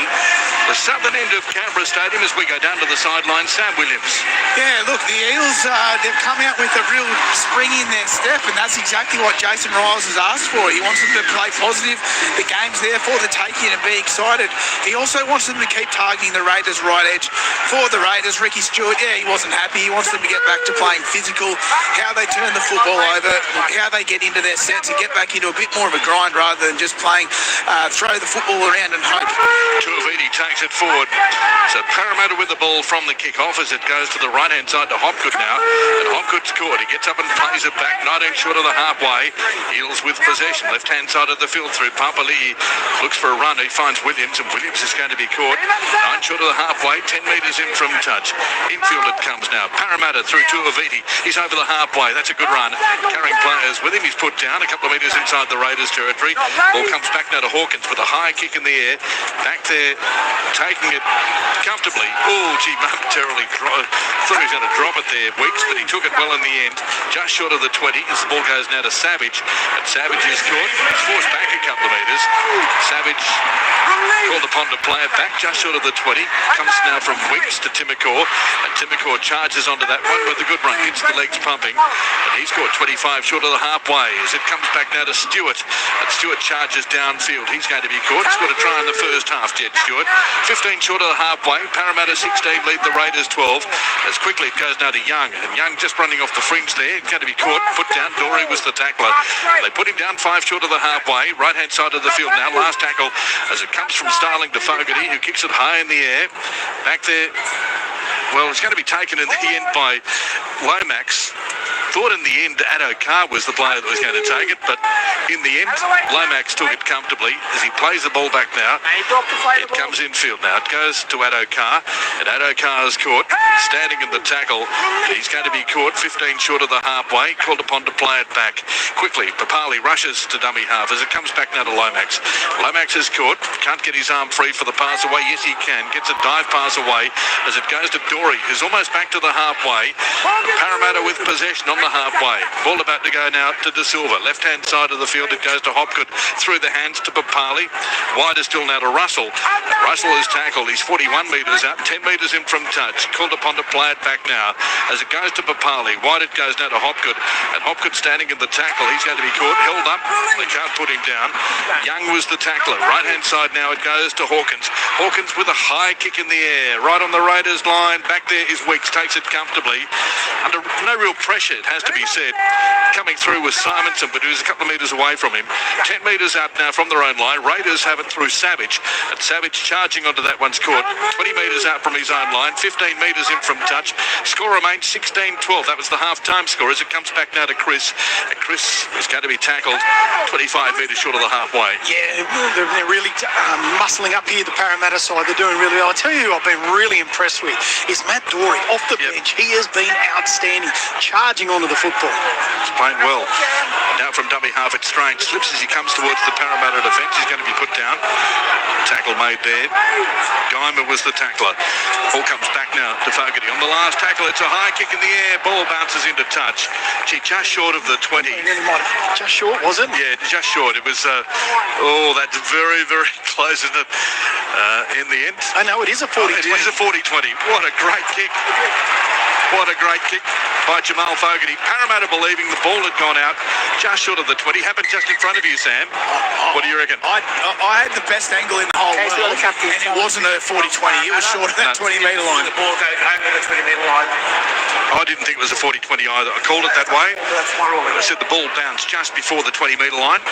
the southern end of Canberra Stadium as we go down to the sideline. Sam Williams. Yeah, look, the Eels, they've come out with a real spring in their step, and that's exactly what Jason Riles has asked for. He wants them to play positive. The game's there for the taking and be excited. He also wants them to keep targeting the Raiders' right edge. For the Raiders, Ricky Stewart, yeah, he wasn't happy. He wants them to get back to playing physical, how they turn the football over, how they get into their sets and get back into a bit more of a grind rather than just playing, throw the football around and hope. Tuiviti takes it forward. So Parramatta with the ball from the kick-off as it goes to the right-hand side to Hopgood now. And Hopgood's caught. He gets up and plays it back, 19 short of the halfway. Eels with possession, left-hand side of the field through Papali'i. Looks for a run. He finds Williams, and Williams is going to be caught. 9 short of the halfway, 10 metres in from touch. Infield it comes now. Parramatta through Tuiviti. He's over the halfway. That's a good run. Carrying players with him. He's put down a couple of metres inside the Raiders territory. Ball comes back now to Hawkins with a high kick in the air. Back there, taking it comfortably. Oh, gee, momentarily thought he was going to drop it there, Weeks, but he took it well in the end. Just short of the 20 as the ball goes now to Savage. And Savage is caught. He's forced back a couple of metres. Savage called upon to play it back just short of the 20. Comes now from Weeks to Timokor. And Timokor charges onto that one with a good run. Gets the legs pumping. And he's caught 25 short of the halfway as it comes back now to Stewart. And Stewart charges downfield. He's going to be caught. He's got to try in the first half, Jet Stewart. 15 short of the halfway. Parramatta 16 lead the Raiders 12. As quickly it goes now to Young. And Young just running off the fringe there. Going to be caught. Put down. Dory was the tackler. They put him down 5 short of the halfway. Right-hand side of the field now. Last tackle as it comes from Starling to Fogarty, who kicks it high in the air. Back there. Well, it's going to be taken in the end by Lomax. Thought in the end Addo Carr was the player that was going to take it, but in the end Lomax took it comfortably as he plays the ball back now. It comes infield now. It goes to Addo Carr, and Addo Carr is caught standing in the tackle. He's going to be caught 15 short of the halfway, called upon to play it back quickly. Papali rushes to dummy half as it comes back now to Lomax. Lomax is caught, can't get his arm free for the pass away. Yes, he can. Gets a dive pass away as it goes to Dory, who's almost back to the halfway. Parramatta with possession on the halfway. Ball about to go now to De Silva. Left-hand side of the field, it goes to Hopgood. Through the hands to Papali. Wider still now to Russell. Russell is tackled. He's 41 metres out, 10 metres in from touch. Called upon to play it back now as it goes to Papali. Wide it goes now to Hopgood. And Hopgood standing in the tackle. He's going to be caught. Held up. They can't put him down. Young was the tackler. Right-hand side now, it goes to Hawkins. Hawkins with a high kick in the air. Right on the Raiders line. Back there is Weeks. Takes it comfortably. Under no real pressure, it has to be said. Coming through with Simonson, but he was a couple of metres away from him. 10 metres out now from their own line. Raiders have it through Savage. And Savage charging onto that one's caught. 20 metres out from his own line. 15 metres in in from touch. Score remains 16-12. That was the half-time score as it comes back now to Chris. Chris is going to be tackled 25 metres short of the halfway. Yeah, they're really muscling up here, the Parramatta side. They're doing really well. I'll tell you who I've been really impressed with is Matt Dory off the bench. He has been outstanding, charging onto the football. He's playing well. Now from dummy half, it's Strange. Slips as he comes towards the Parramatta defence. He's going to be put down. Tackle made there. Geimer was the tackler. Ball comes back now to Fogarty. On the last tackle, it's a high kick in the air. Ball bounces into touch. Gee, just short of the 20. Just short, was it? Yeah, just short. It was, that's very, very close, isn't it, in the end? I know, it is a 40-20. It is a 40-20. What a great kick. What a great kick by Jamal Fogarty. Parramatta believing the ball had gone out just short of the 20. Happened just in front of you, Sam. What do you reckon? I had the best angle in the whole world, and it wasn't a 40-20. It was short of that 20-metre line. The ball goes over the 20-metre line. I didn't think it was a 40-20 either. I called it that way. I said the ball bounced just before the 20-metre line.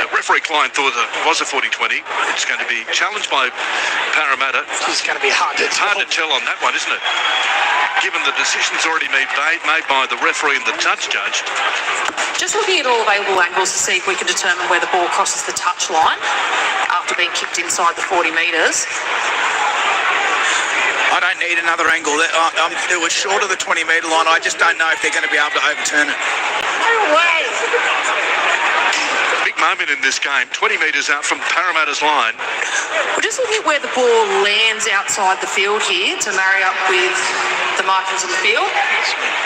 And referee Klein thought it was a 40-20. It's going to be challenged by Parramatta. It's going to be hard to tell. Hard to tell on that one, isn't it? Given the decision's already made by the referee and the touch judge. Just looking at all available angles to see if we can determine where the ball crosses the touch line after being kicked inside the 40 metres. I don't need another angle. It was short of the 20-metre line. I just don't know if they're going to be able to overturn it. Big moment in this game. 20 metres out from Parramatta's line. We're just looking at where the ball lands outside the field here to marry up with the markings on the field.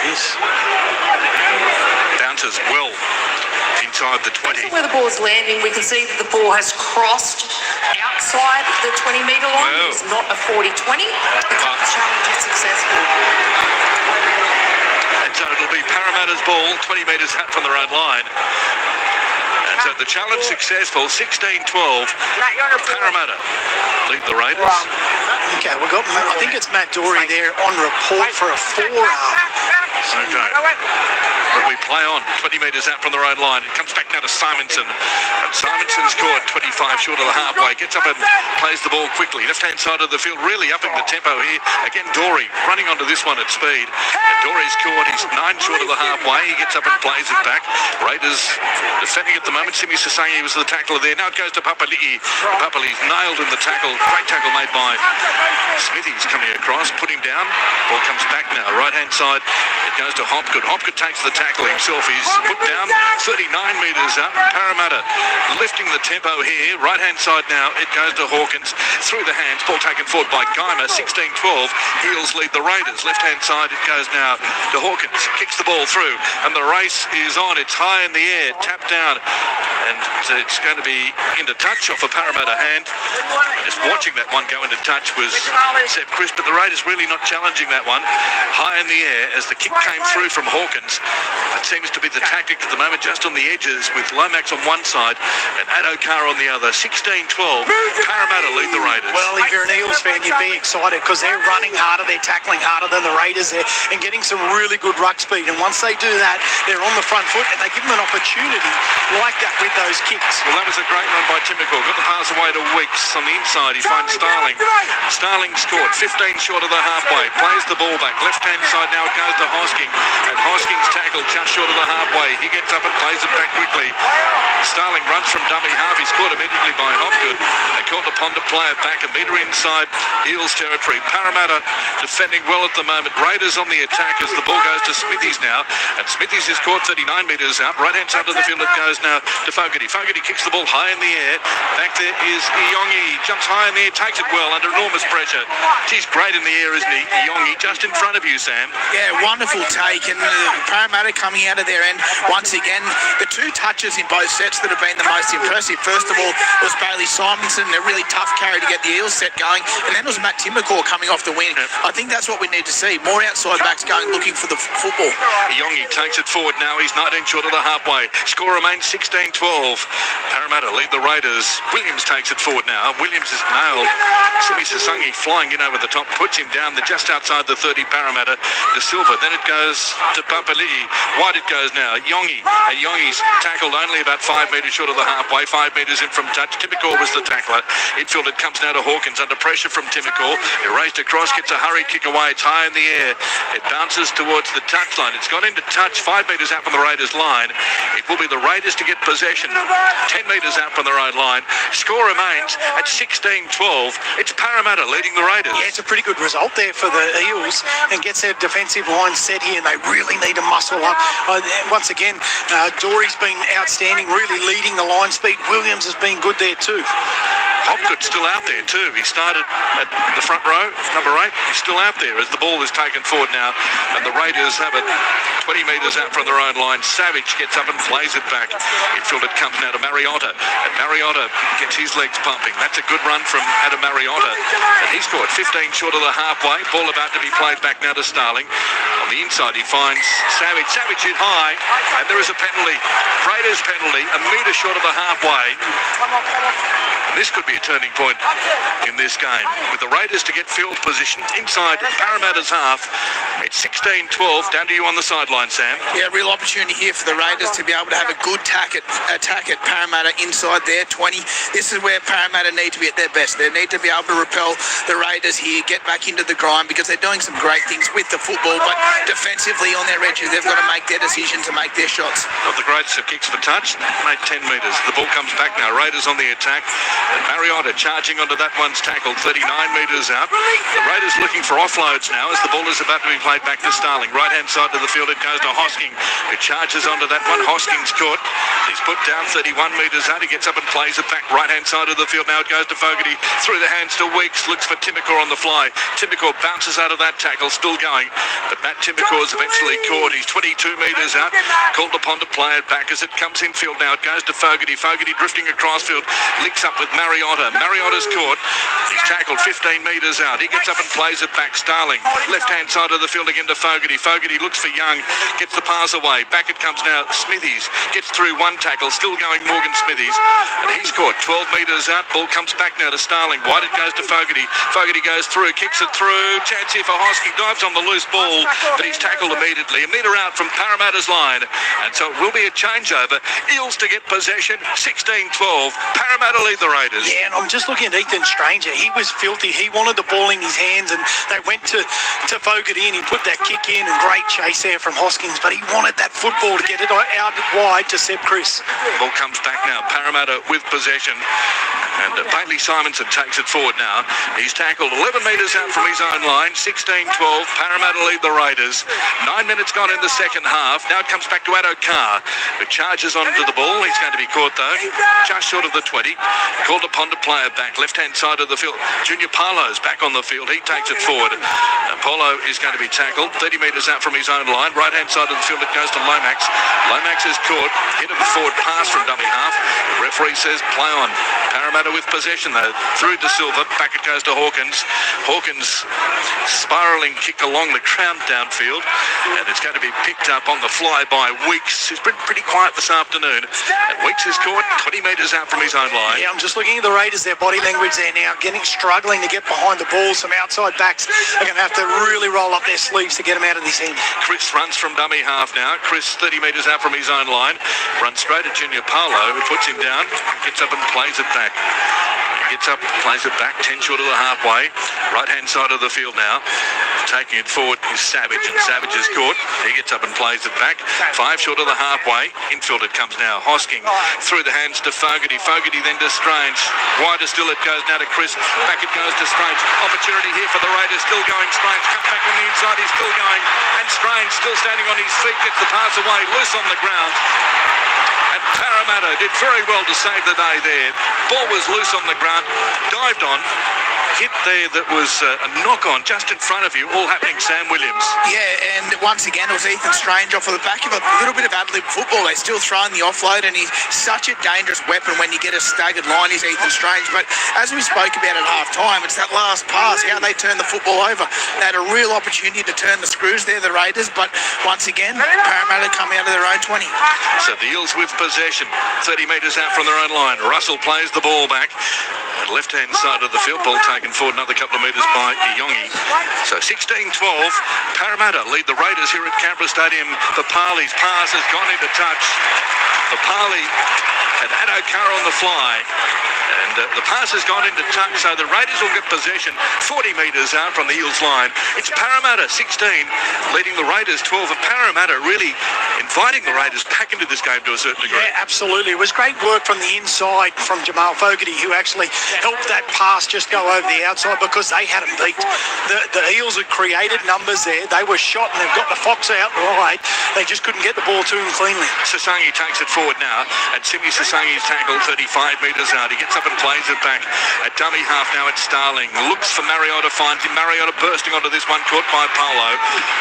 Yes. Bounces well inside the 20. Where the ball's landing, we can see that the ball has crossed outside the 20-metre line. Wow. It's not a 40-20. The challenge is successful. And so it'll be Parramatta's ball, 20 metres out from their own line. And so the challenge successful, 16-12. Parramatta lead the Raiders. Okay, we've got, I think it's Matt Dory there on report for a forearm. Okay. But we play on 20 metres out from their own line. It comes back now to Simonson. And Simonson scored 25 short of the halfway. Gets up and plays the ball quickly. Left-hand side of the field, really upping the tempo here. Again, Dory running onto this one at speed. And Dory's scored. He's 9 short of the halfway. He gets up and plays it back. Raiders defending at the moment. Simi Sasangi was the tackler there. Now it goes to Papali'i. Papali'i's nailed in the tackle. Great tackle made by Smithies coming across. Put him down. Ball comes back now. Right-hand side. It goes to Hopgood. Hopgood takes the tackle himself. He's put down 39 metres up. Parramatta lifting the tempo here. Right-hand side now. It goes to Hawkins. Through the hands. Ball taken forward by Geimer. 16-12. Eels lead the Raiders. Left-hand side it goes now to Hawkins. Kicks the ball through. And the race is on. It's high in the air. Tapped down. And it's going to be into touch off a Parramatta hand. Just watching that one go into touch was Seb Chris. But the Raiders really not challenging that one. High in the air as the kick came through from Hawkins. It seems to be the tactic at the moment, just on the edges with Lomax on one side and Adokar on the other. 16-12. Parramatta lead the Raiders. Well, if you're an Eels fan, you'd be excited because they're running harder, they're tackling harder than the Raiders there and getting some really good ruck speed. And once they do that, they're on the front foot and they give them an opportunity like that with those kicks. Well, that was a great run by Timbercore. Got the pass away to Weeks on the inside. He finds Starling. Starling scored 15 short of the halfway. Plays the ball back. Left-hand side now it goes to Hosking. And Hosking's tackled just short of the halfway. He gets up and plays it back quickly. Starling runs from dummy half. He's caught immediately by Hopgood. They called upon to play it back a metre inside Eels territory. Parramatta defending well at the moment. Raiders on the attack as the ball goes to Smithies now. And Smithies is caught 39 metres out. Right-hand side of the field it goes now to Fogarty. Fogarty kicks the ball high in the air. Back there is Iongi. Jumps high in the air. Takes it well under enormous pressure. He's great in the air, isn't he? Iongi just in front of you, Sam. Yeah, wonderful take. And Parramatta coming out of their end once again. The two touches in both sets that have been the most impressive. First of all, it was Bailey Simonson, a really tough carry to get the Eels set going. And then it was Matt Timbercore coming off the wing. I think that's what we need to see. More outside backs going, looking for the football. Iongi takes it forward now. He's 19 short of the halfway. Score remains 16-12. Parramatta lead the Raiders. Williams takes it forward now. Williams is nailed. Simi Sasangi flying in over the top, puts him down just outside the 30 Parramatta. De Silva. Then it goes to Papali'i. Wide it goes now. Yongi. And Yongi's tackled only about 5 metres short of the halfway. 5 metres in from touch. Timokor was the tackler. Infield, it comes now to Hawkins under pressure from Timokor. He raced across, gets a hurried kick away. It's high in the air. It bounces towards the touchline. It's gone into touch 5 metres out from the Raiders line. It will be the Raiders to get possession 10 metres out from their own line. Score remains at 16-12. It's Parramatta leading the Raiders. Yeah, it's a pretty good result there for the Eels and gets their defensive line set here, and they really need to muscle up. Once again, Dory's been outstanding, really leading the line speed. Williams has been good there too. Hopgood's still out there too. He started at the front row, number 8. He's still out there as the ball is taken forward now, and the Raiders have it 20 metres out from their own line. Savage gets up and plays it back. Infield, it comes now to Mariotta, and Mariotta gets his legs pumping. That's a good run from Adam Mariotta, and he scored 15 short of the halfway. Ball about to be played back now to Starling. On the inside, he finds Savage. Savage hit high, and there is a penalty. Raiders penalty, a metre short of the halfway. And this could be a turning point in this game, with the Raiders to get field position inside Parramatta's half. It's 16-12. Down to you on the sideline, Sam. Yeah, real opportunity here for the Raiders to be able to have a good attack at Parramatta inside their 20. This is where Parramatta need to be at their best. They need to be able to repel the Raiders here, get back into the grind, because they're doing some great things with the football, but defensively on their edges, they've got to make their decision to make their shots. Not the greatest of kicks for touch, made 10 metres. The ball comes back now. Raiders on the attack. And Mariotta charging onto that one's tackled 39 metres out. The Raiders looking for offloads now as the ball is about to be played back to Starling. Right-hand side of the field, it goes to Hosking, who charges onto that one. Hosking's caught. He's put down 31 metres out. He gets up and plays it back right-hand side of the field. Now it goes to Fogarty. Through the hands to Weeks. Looks for Timokor on the fly. Timokor bounces out of that tackle. Still going. But Matt Timokor's eventually caught. He's 22 metres out. Called upon to play it back as it comes infield now. It goes to Fogarty. Fogarty drifting across field. Links up with Mariotta. Mariotta's caught. He's tackled 15 metres out. He gets up and plays it back. Starling. Left-hand side of the field again to Fogarty. Fogarty looks for Young. Gets the pass away. Back it comes now. Smithies gets through one tackle. Still going Morgan Smithies. And he's caught 12 metres out. Ball comes back now to Starling. Wide it goes to Fogarty. Fogarty goes through. Kicks it through. Chance here for Hosking. Dives on the loose ball. But he's tackled immediately. A metre out from Parramatta's line. And so it will be a changeover. Eels to get possession. 16-12. Parramatta lead the Raiders. Yeah, and I'm just looking at Ethan Stranger. He was filthy. He wanted the ball in his hands, and they went to Fogarty, and he put that kick in, and great chase there from Hoskins, but he wanted that football to get it out wide to Seb Chris. Ball comes back now. Parramatta with possession. And Bailey Simonson takes it forward now. He's tackled 11 metres out from his own line. 16-12. Parramatta lead the Raiders. 9 minutes gone in the second half. Now it comes back to Addo Carr, who charges onto the ball. He's going to be caught, though, just short of the 20. Called upon to play it back. Left-hand side of the field. Junior Paulo's back on the field. He takes it forward. And Paulo is going to be tackled 30 metres out from his own line. Right-hand side of the field, it goes to Lomax. Lomax is caught. Hit of the forward pass from dummy half. The referee says play on. Parramatta with possession, though. Through to Silva. Back it goes to Hawkins. Hawkins spiralling kick along the ground downfield. And it's going to be picked up on the fly by Weeks, who's been pretty quiet this afternoon. And Weeks is caught 20 metres out from his own line. Yeah, I'm just looking at the Raiders, their body language there now, struggling to get behind the ball. Some outside backs are going to have to really roll up their sleeves to get them out of this end. Chris runs from dummy half now. Chris 30 metres out from his own line. Runs straight at Junior Paulo, who puts him down, gets up and plays it back. Gets up, plays it back, 10 short of the halfway. Right-hand side of the field now. Taking it forward is Savage, and Savage is caught. He gets up and plays it back. 5 short of the halfway. Infield it comes now. Hosking through the hands to Fogarty. Fogarty then to Strange. Wider still it goes now to Chris. Back it goes to Strange. Opportunity here for the Raiders. Still going Strange. Cut back on the inside. He's still going. And Strange still standing on his feet. Gets the pass away. Loose on the ground. And Parramatta did very well to save the day there. Ball was loose on the ground. Dived on. Hit there that was a knock-on just in front of you, all happening Sam Williams. Yeah, and once again, it was Ethan Strange off of the back of a little bit of ad-lib football. They're still throwing the offload, and he's such a dangerous weapon when you get a staggered line, he's Ethan Strange. But as we spoke about at half-time, it's that last pass, how they turn the football over. They had a real opportunity to turn the screws there, the Raiders, but once again, Parramatta come out of their own 20. So the Eels with possession, 30 metres out from their own line. Russell plays the ball back. That left-hand side of the field, ball taken forward another couple of metres by Yongi. So 16-12, Parramatta lead the Raiders here at Canberra Stadium. Papali's pass has gone into touch. Papali and Adokar on the fly. And the pass has gone into touch, so the Raiders will get possession 40 metres out from the Eels line. It's Parramatta 16 leading the Raiders 12. And Parramatta really inviting the Raiders back into this game to a certain degree. Yeah, absolutely. It was great work from the inside from Jamal Fogarty, who actually helped that pass just go over the outside because they had him beat. The Eels had created numbers there. They were shot and they've got the Fox out right. They just couldn't get the ball to him cleanly. Sasangi takes it forward now, and Simi Sasangi's tackled 35 metres out. He gets up and plays it back at dummy half now. It's Starling. Looks for Mariota, finds him. Mariota bursting onto this one, caught by Polo.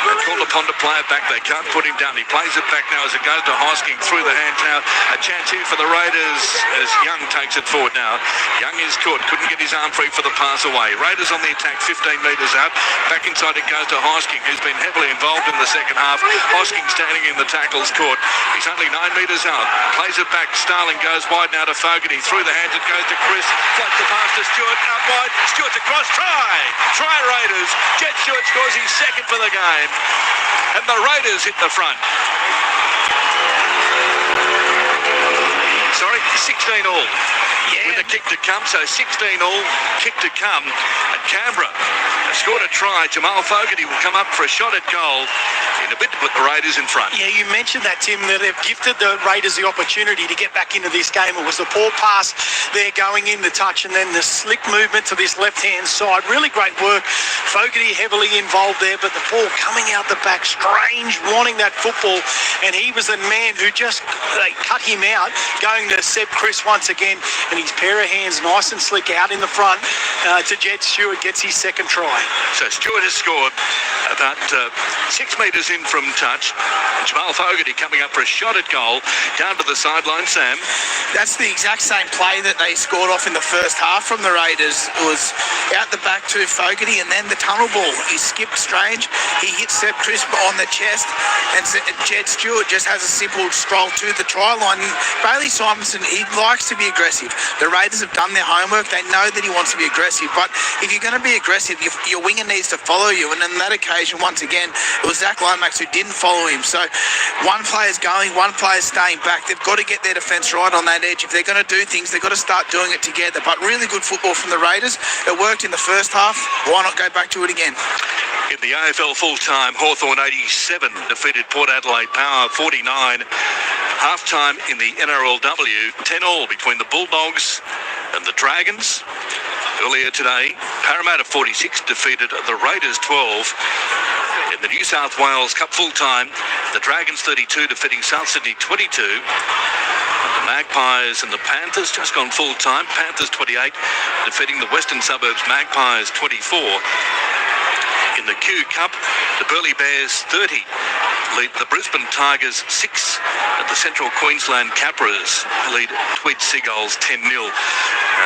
They're called upon to play it back. They can't put him down. He plays it back now as it goes to Hosking through the hands now. A chance here for the Raiders as Young takes it forward now. Young is caught. Couldn't get his arm free for the pass away. Raiders on the attack, 15 metres out. Back inside it goes to Hosking, who's been heavily involved in the second half. Hosking standing in the tackles court. He's only 9 metres out. Plays it back. Starling goes wide now to Fogarty. Through the hands it goes to Chris. Floats the pass to Stewart. Out wide. Stewart's across. Try Raiders. Jet Stewart scores his second for the game. And the Raiders hit the front. Sorry, 16 all. Yeah. With a kick to come, so 16 all, kick to come. And Canberra has scored a try. Jamal Fogarty will come up for a shot at goal in a bit to put the Raiders in front. Yeah, you mentioned that, Tim, that they've gifted the Raiders the opportunity to get back into this game. It was the poor pass there going in the touch and then the slick movement to this left-hand side. Really great work. Fogarty heavily involved there, but the ball coming out the back, strange, wanting that football. And he was the man who just, they cut him out, going to Seb Chris once again. And his pair of hands nice and slick out in the front to Jet Stewart, gets his second try. So Stewart has scored about 6 metres in from touch. And Jamal Fogarty coming up for a shot at goal down to the sideline. Sam? That's the exact same play that they scored off in the first half from the Raiders. It was out the back to Fogarty and then the tunnel ball. He skipped strange. He hit Seb Crisp on the chest and Jet Stewart just has a simple stroll to the try line. And Bailey Simonson, he likes to be aggressive. The Raiders have done their homework. They know that he wants to be aggressive. But if you're going to be aggressive, your winger needs to follow you. And on that occasion, once again, it was Zach Lomax who didn't follow him. So one player's going, one player's staying back. They've got to get their defence right on that edge. If they're going to do things, they've got to start doing it together. But really good football from the Raiders. It worked in the first half. Why not go back to it again? In the AFL full-time, Hawthorn 87 defeated Port Adelaide Power 49. Half-time in the NRLW, 10-all between the Bulldogs and the Dragons. Earlier today, Parramatta 46 defeated the Raiders 12. In the New South Wales Cup full-time, the Dragons 32 defeating South Sydney 22. The Magpies and the Panthers just gone full-time. Panthers 28 defeating the Western Suburbs Magpies 24. In the Q Cup, the Burleigh Bears 30 lead the Brisbane Tigers 6, and the Central Queensland Capras lead Tweed Seagulls 10-0.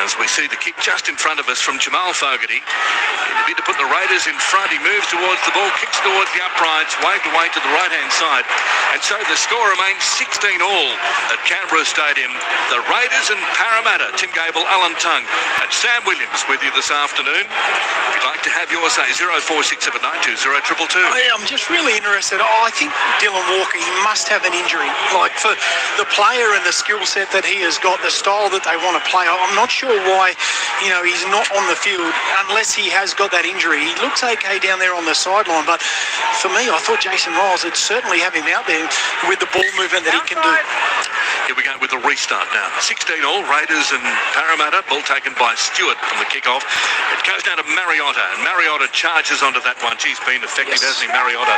As we see the kick just in front of us from Jamal Fogarty. In the bid to put the Raiders in front, he moves towards the ball, kicks towards the uprights, waved away to the right-hand side. And so the score remains 16-all at Canberra Stadium. The Raiders and Parramatta, Tim Gable, Alan Tung, and Sam Williams with you this afternoon. If you'd like to have your say, 0467920222. I'm just really interested. I think Dylan Walker, he must have an injury. Like, for the player and the skill set that he has got, the style that they want to play, I'm not sure why, he's not on the field unless he has got that injury. He looks okay down there on the sideline, but for me, I thought Jason Riles would certainly have him out there with the ball movement that he can do. Here we go with the restart now. 16-all, Raiders and Parramatta. Ball taken by Stewart from the kick-off. It goes down to Mariota, and Mariota charges onto that one. He's been effective, hasn't he, Mariota,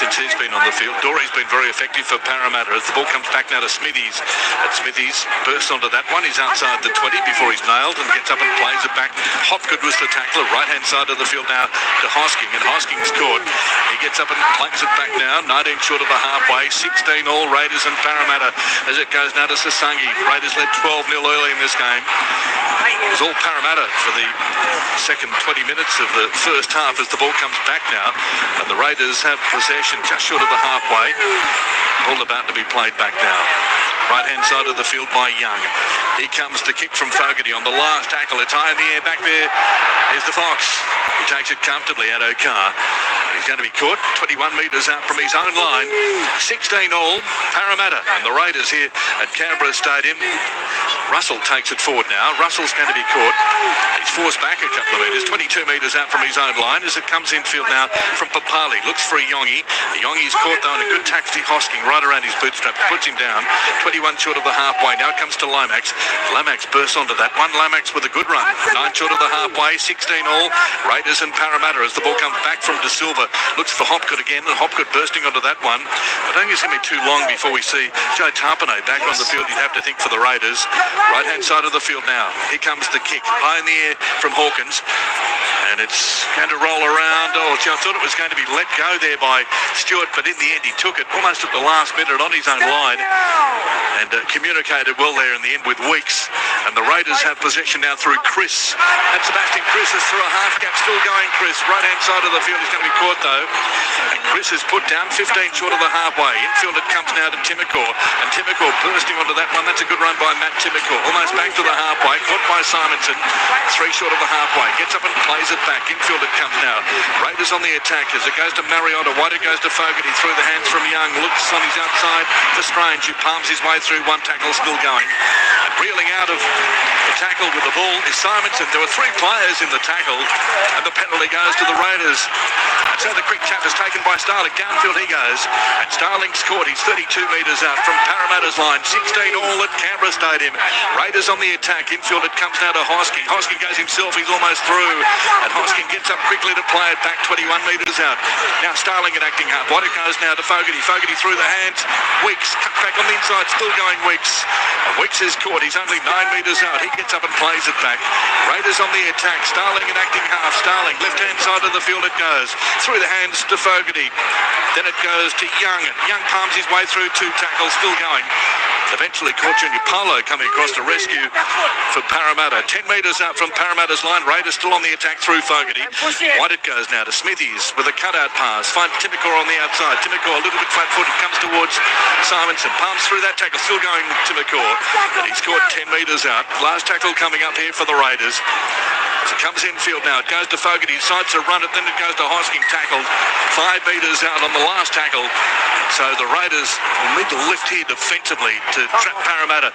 since he's been on the field. Dory's been very effective for Parramatta as the ball comes back now to Smithies. And Smithies bursts onto that one. He's outside the 20 before he's nailed and gets up and plays it back. Hopgood was the tackler. Right-hand side of the field now to Hosking, and Hosking's caught. He gets up and plays it back now. 19 short of the halfway. 16-all, Raiders and Parramatta as it goes now to Sasangi. Raiders led 12-0 early in this game. It was all Parramatta for the second 20 minutes of the first half as the ball comes back now. And the Raiders have possession just short of the halfway. All about to be played back now. Right-hand side of the field by Young. Here comes the kick from Fogarty on the last tackle. It's high in the air back there. Here's the Fox. He takes it comfortably at O'Carr. He's going to be caught 21 metres out from his own line. 16 all. Parramatta and the Raiders here at Canberra Stadium. Russell takes it forward now. Russell's going to be caught. He's forced back a couple of metres, 22 metres out from his own line as it comes infield now from Papali. Looks for Yongi. Yongi's caught though in a good taxi Hosking right around his bootstrap. Puts him down. 21 short of the halfway. Now it comes to Lomax. Lomax bursts onto that one. Lomax with a good run. 9 short of the halfway. 16 all. Raiders and Parramatta as the ball comes back from De Silva. Looks for Hopgood again, and Hopgood bursting onto that one. I don't think it's going to be too long before we see Joe Tarpanay back on the field, you'd have to think, for the Raiders. Right-hand side of the field now. Here comes the kick. High in the air from Hawkins. And it's going to roll around. Oh, gee, I thought it was going to be let go there by Stewart, but in the end he took it almost at the last minute on his own line and communicated well there in the end with Weeks. And the Raiders have possession now through Chris. And Sebastian Chris is through a half gap. Still going, Chris. Right-hand side of the field. He's going to be caught, though. And Chris is put down 15 short of the halfway. Infield it comes now to Timacor. And Timacor bursting onto that one. That's a good run by Matt Timacor. Almost back to the halfway. Caught by Simonson. 3 short of the halfway. Gets up and plays it back. Infield it comes now. Raiders on the attack as it goes to Mariota. Wide it goes to Fogarty. Through the hands from Young. Looks on his outside for Strange, who palms his way through. One tackle still going. And reeling out of the tackle with the ball is Simonson. There were 3 players in the tackle, and the penalty goes to the Raiders. And so the quick tap is taken by Starling. Downfield he goes, and Starling's caught. He's 32 metres out from Parramatta's line. 16 all at Canberra Stadium. Raiders on the attack. Infield it comes now to Hosking. Hosking goes himself. He's almost through, and Hosking gets up quickly to play it back 21 metres out. Now Starling at acting half. What it goes now to Fogarty. Fogarty through the hands. Weeks cut back on the inside. Still going Weeks. And Weeks is caught. He's only 9 metres out. He gets up and plays it back. Raiders on the attack. Starling at acting half. Starling left-hand side of the field it goes. Through the hands to Fogarty. Then it goes to Young. Young palms his way through 2 tackles. Still going. Eventually caught Junior Paulo coming across to rescue for Parramatta. 10 metres out from Parramatta's line. Raiders still on the attack through Fogarty. Wide it goes now to Smithies with a cutout pass. Finds Timacor on the outside. Timacor a little bit flat-footed. Comes towards Simonson. Palms through that tackle. Still going Timacor. And he's caught 10 metres out. Last tackle coming up here for the Raiders. As it comes infield now. It goes to Fogarty. He decides to run it. Then it goes to Hosking. Tackled 5 metres out on the last tackle. So the Raiders will need to lift here defensively to trap Parramatta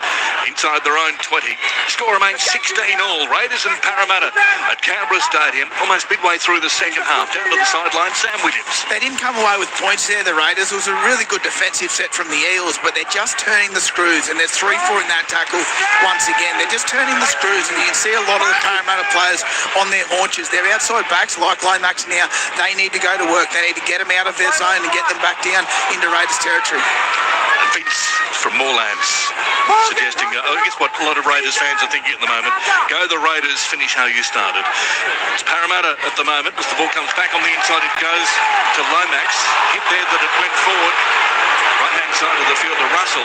inside their own 20. Score remains 16 all. Raiders and Parramatta at Canberra Stadium, almost midway through the second half. Down to the sideline, Sam Williams. They didn't come away with points there, the Raiders. It was a really good defensive set from the Eels, but they're just turning the screws, and there's 3-4 in that tackle once again. They're just turning the screws, and you can see a lot of the Parramatta players on their haunches. Their outside backs, like Lomax now, they need to go to work. They need to get them out of their zone and get them back down into Raiders territory. Vince from Moorlands suggesting, I guess what a lot of Raiders fans are thinking at the moment, go the Raiders, finish how you started. It's Parramatta at the moment. As the ball comes back on the inside, it goes to Lomax. Hit there that it went forward. Right-hand side of the field to Russell.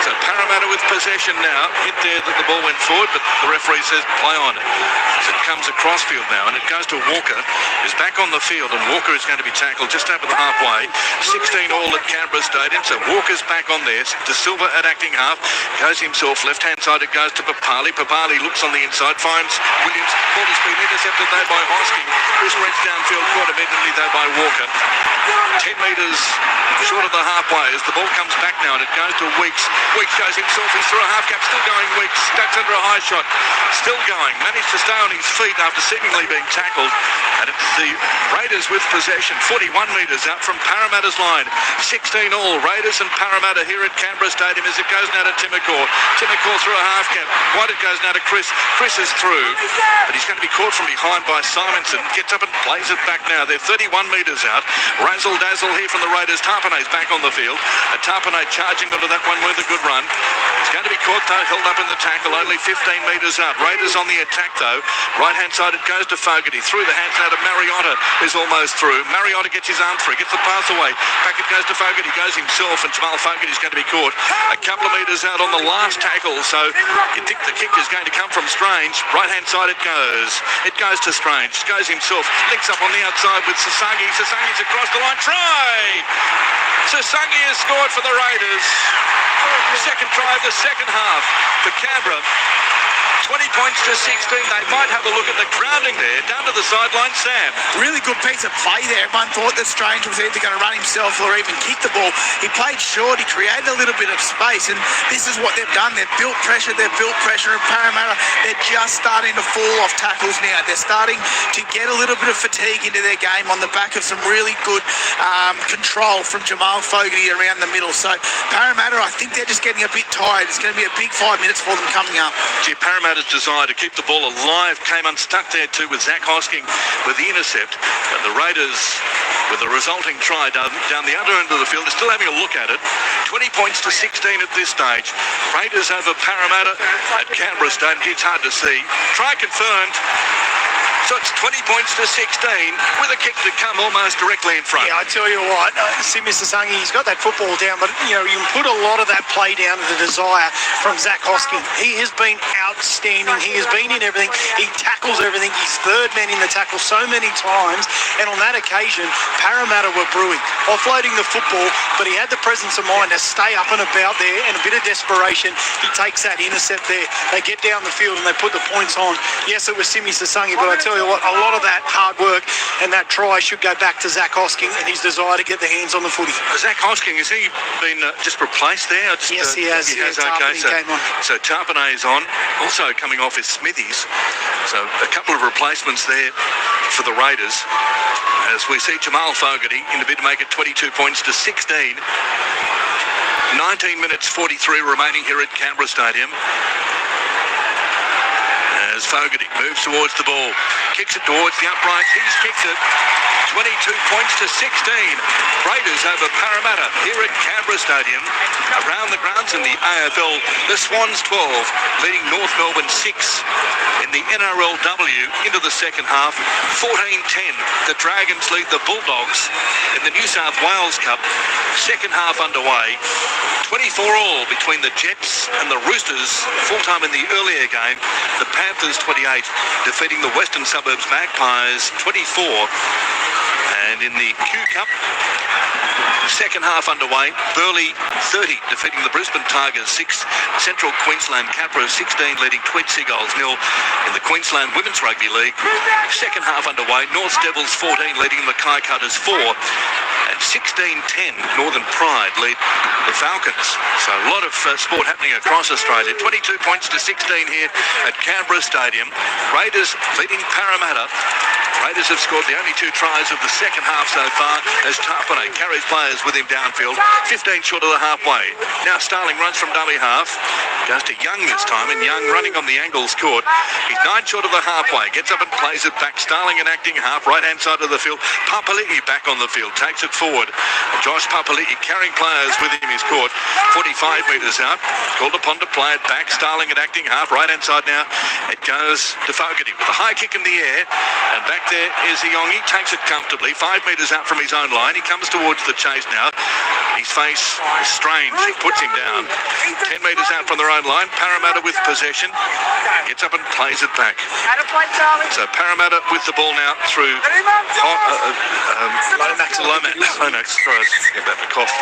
So Parramatta with possession now. Hit there that the ball went forward, but the referee says play on. As it comes across field now, and it goes to Walker, who's back on the field, and Walker is going to be tackled just over the halfway. 16 all at Canberra Stadium, so Walker's back on there. De Silva at acting half, goes himself. Left-hand side it goes to Papali. Papali looks on the inside, finds Williams. Ball has been intercepted though by Hosking. Chris Red's downfield, caught immediately though by Walker. 10 metres short of the halfway as the ball comes back now, and it goes to Weeks. Weeks goes himself. He's through a half gap. Still going Weeks. Ducks under a high shot. Still going. Managed to stay on his feet after seemingly being tackled. And it's the Raiders with possession. 41 metres out from Parramatta's line. 16 all. Raiders and Parramatta here at Canberra Stadium as it goes now to Timacor. Timacor through a half gap. Wide it goes now to Chris. Chris is through. But he's going to be caught from behind by Simonson. Gets up and plays it back now. They're 31 metres out. Razzle dazzle here from the Raiders. Tarpanay's back on the field. Tarpanay charging onto that one with a good run. He's going to be caught though, held up in the tackle, only 15 metres out. Raiders on the attack though. Right-hand side it goes to Fogarty. Through the hands now to Mariota, who's almost through. Mariota gets his arm through, gets the pass away. Back it goes to Fogarty, goes himself, and Jamal Fogarty's going to be caught a couple of metres out on the last tackle. So you think the kick is going to come from Strange. Right-hand side it goes. It goes to Strange. Goes himself, links up on the outside with Sasagi. Sasagi's across the line. Try! Sasangi has scored for the Raiders. Second try of the second half for Canberra. 20 points to 16. They might have a look at the grounding there. Down to the sideline, Sam. Really good piece of play there. Everyone thought that Strange was either going to run himself or even kick the ball. He played short. He created a little bit of space, and this is what they've done. They've built pressure. And Parramatta, they're just starting to fall off tackles now. They're starting to get a little bit of fatigue into their game on the back of some really good control from Jamal Fogarty around the middle. So Parramatta, I think they're just getting a bit tired. It's going to be a big 5 minutes for them coming up. Gee, Parramatta's desire to keep the ball alive came unstuck there too with Zach Hosking with the intercept. And the Raiders, with the resulting try down the other end of the field, are still having a look at it. 20 points to 16 at this stage. Raiders over Parramatta at Canberra Stadium. It's hard to see. Try confirmed. So it's 20 points to 16 with a kick to come almost directly in front. Yeah, I tell you what, Simi Sasangi, he's got that football down, but you can put a lot of that play down to the desire from Zach Hosking. He has been outstanding. He has been in everything. He tackles everything. He's third man in the tackle so many times, and on that occasion, Parramatta were brewing, offloading the football, but he had the presence of mind to stay up and about there, and a bit of desperation. He takes that intercept there. They get down the field and they put the points on. Yes, it was Simi Sasangi, but I tell you what, a lot of that hard work and that try should go back to Zach Hosking and his desire to get the hands on the footy. Zach Hosking, has he been just replaced there? Yes, he has. He has. Okay, came on. So Tarpanay is on. Also coming off is Smithies. So a couple of replacements there for the Raiders. As we see Jamal Fogarty in the bid to make it 22 points to 16. 19 minutes 43 remaining here at Canberra Stadium. As Fogarty moves towards the ball, kicks it towards the uprights, he's kicked it. 22 points to 16. Raiders over Parramatta here at Canberra Stadium. Around the grounds in the AFL, the Swans 12, leading North Melbourne 6 in the NRLW into the second half. 14-10, the Dragons lead the Bulldogs in the New South Wales Cup. Second half underway. 24-all between the Jets and the Roosters. Full-time in the earlier game. The Panthers 28, defeating the Western Suburbs Magpies 24. And in the Q Cup, second half underway, Burleigh 30 defeating the Brisbane Tigers 6, Central Queensland Capra 16 leading Tweed Seagulls 0 in the Queensland Women's Rugby League. Second half underway, North Devils 14 leading Mackay Cutters 4, and 16-10 Northern Pride lead the Falcons. So a lot of sport happening across Australia. 22 points to 16 here at Canberra Stadium. Raiders leading Parramatta. Raiders have scored the only 2 tries of the second half so far as Tarpanay carries players with him downfield. 15 short of the halfway. Now Starling runs from dummy half. Goes to Young this time, and Young running on the Angles court. He's 9 short of the halfway. Gets up and plays it back. Starling and acting half, right-hand side of the field. Papali'i back on the field. Takes it forward. Josh Papali'i carrying players with him his court. 45 metres out. Called upon to play it back. Starling and acting half, right-hand side now. It goes to Fogarty with a high kick in the air. And back there is Young. He takes it comfortably. 5 metres out from his own line. He comes towards the chase now. His face is strange. He puts him down. 10 metres out from their own line. Parramatta with possession. Gets up and plays it back. So Parramatta with the ball now through Lomax. Sorry, about the cough.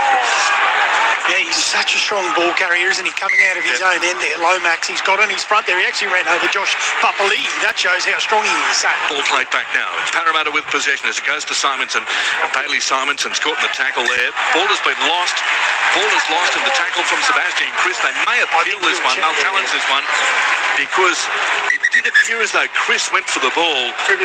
Yeah, he's such a strong ball carrier, isn't he? Coming out of his own end there. Lomax, he's got on his front there. He actually ran over Josh Papali'i. That shows how strong he is. Ball played back now. It's Parramatta with possession as it goes to Simonson. Bailey Simonson's caught in the tackle there. Ball has been lost. Ball is lost in the tackle from Sebastian Chris. They may appeal this one. They'll challenge this one because it did appear as though Chris went for the ball. 2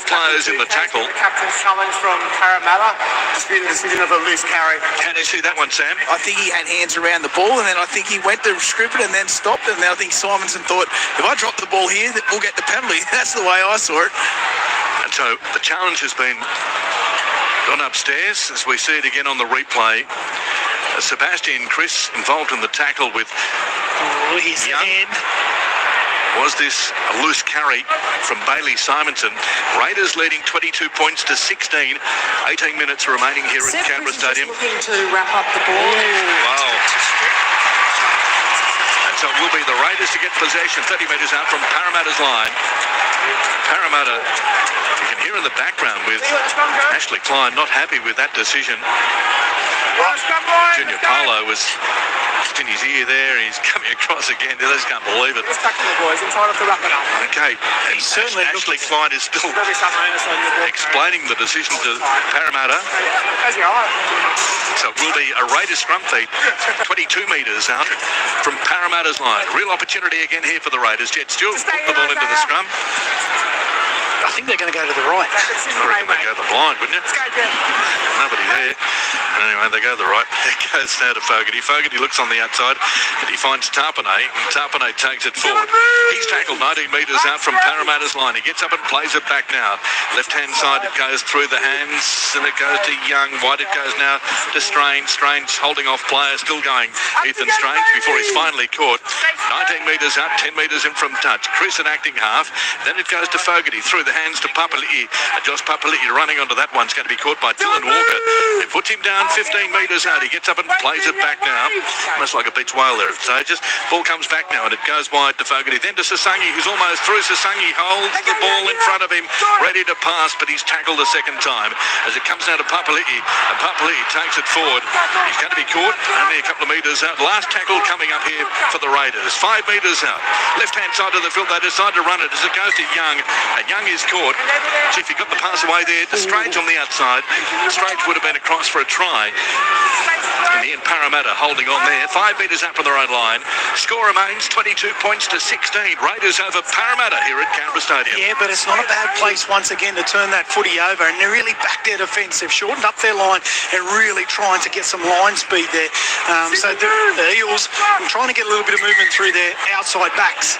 players in the tackle. The captain's challenge from Parramatta. Disputing the decision of a loose carry. How do you see that one, Sam? I think he had hands around the ball, and then I think he went to script it and then stopped, and then I think Simonson thought, if I drop the ball here, we'll get the penalty. That's the way I saw it. And so the challenge has been gone upstairs as we see it again on the replay. Sebastian Chris involved in the tackle with his Young. hand. Was this a loose carry from Bailey Simonson? Raiders leading 22 points to 16. 18 minutes remaining here at Canberra Stadium. Looking to wrap up the ball. Wow. And so it will be the Raiders to get possession 30 metres out from Parramatta's line. Parramatta, you can hear in the background with Ashley Klein not happy with that decision. Junior Polo was just in his ear there. He's coming across again. They just can't believe it. Let's tackle the boys inside of the wrap it up. Okay, and certainly Ashley Klein is still explaining the decision to Parramatta. As you are. So it will be a Raiders scrum feed, 22 metres out from Parramatta's line. Real opportunity again here for the Raiders. Jed Stewart put the ball into the scrum. I think they're going to go to the right. I reckon they go to the blind, wouldn't you? Nobody there. Anyway, they go to the right. It goes now to Fogarty. Fogarty looks on the outside and he finds Tarpanay. Tarpanay takes it forward. He's tackled 19 metres out from Parramatta's line. He gets up and plays it back now. Left-hand side, it goes through the hands and it goes to Young. Wide it goes now to Strange. Strange holding off player, still going. Ethan Strange before he's finally caught. 19 metres out, 10 metres in from touch. Chris an acting half. Then it goes to Fogarty through the hands to Papali'i. Josh Papali'i running onto that one's going to be caught by Dylan Walker. It puts him down 15 metres out. He gets up and plays it back now. Almost like a beach whale there at stages. Ball comes back now and it goes wide to Fogarty. Then to Sasangi, who's almost through. Sasangi holds the ball in front of him, ready to pass, but he's tackled a second time as it comes now to Papali'i. And Papali'i takes it forward. He's going to be caught only a couple of metres out. Last tackle coming up here for the Raiders. 5 metres out. Left-hand side of the field, they decide to run it as it goes to Young. And Young is caught. See if he got the pass away there to Strange on the outside. Strange would have been across for a try. And the Parramatta holding on there. 5 metres out from their own line. Score remains 22 points to 16. Raiders over Parramatta here at Canberra Stadium. Yeah, but it's not a bad place once again to turn that footy over, and they're really back their defence. They've shortened up their line and really trying to get some line speed there. So the Eels are trying to get a little bit of movement through their outside backs.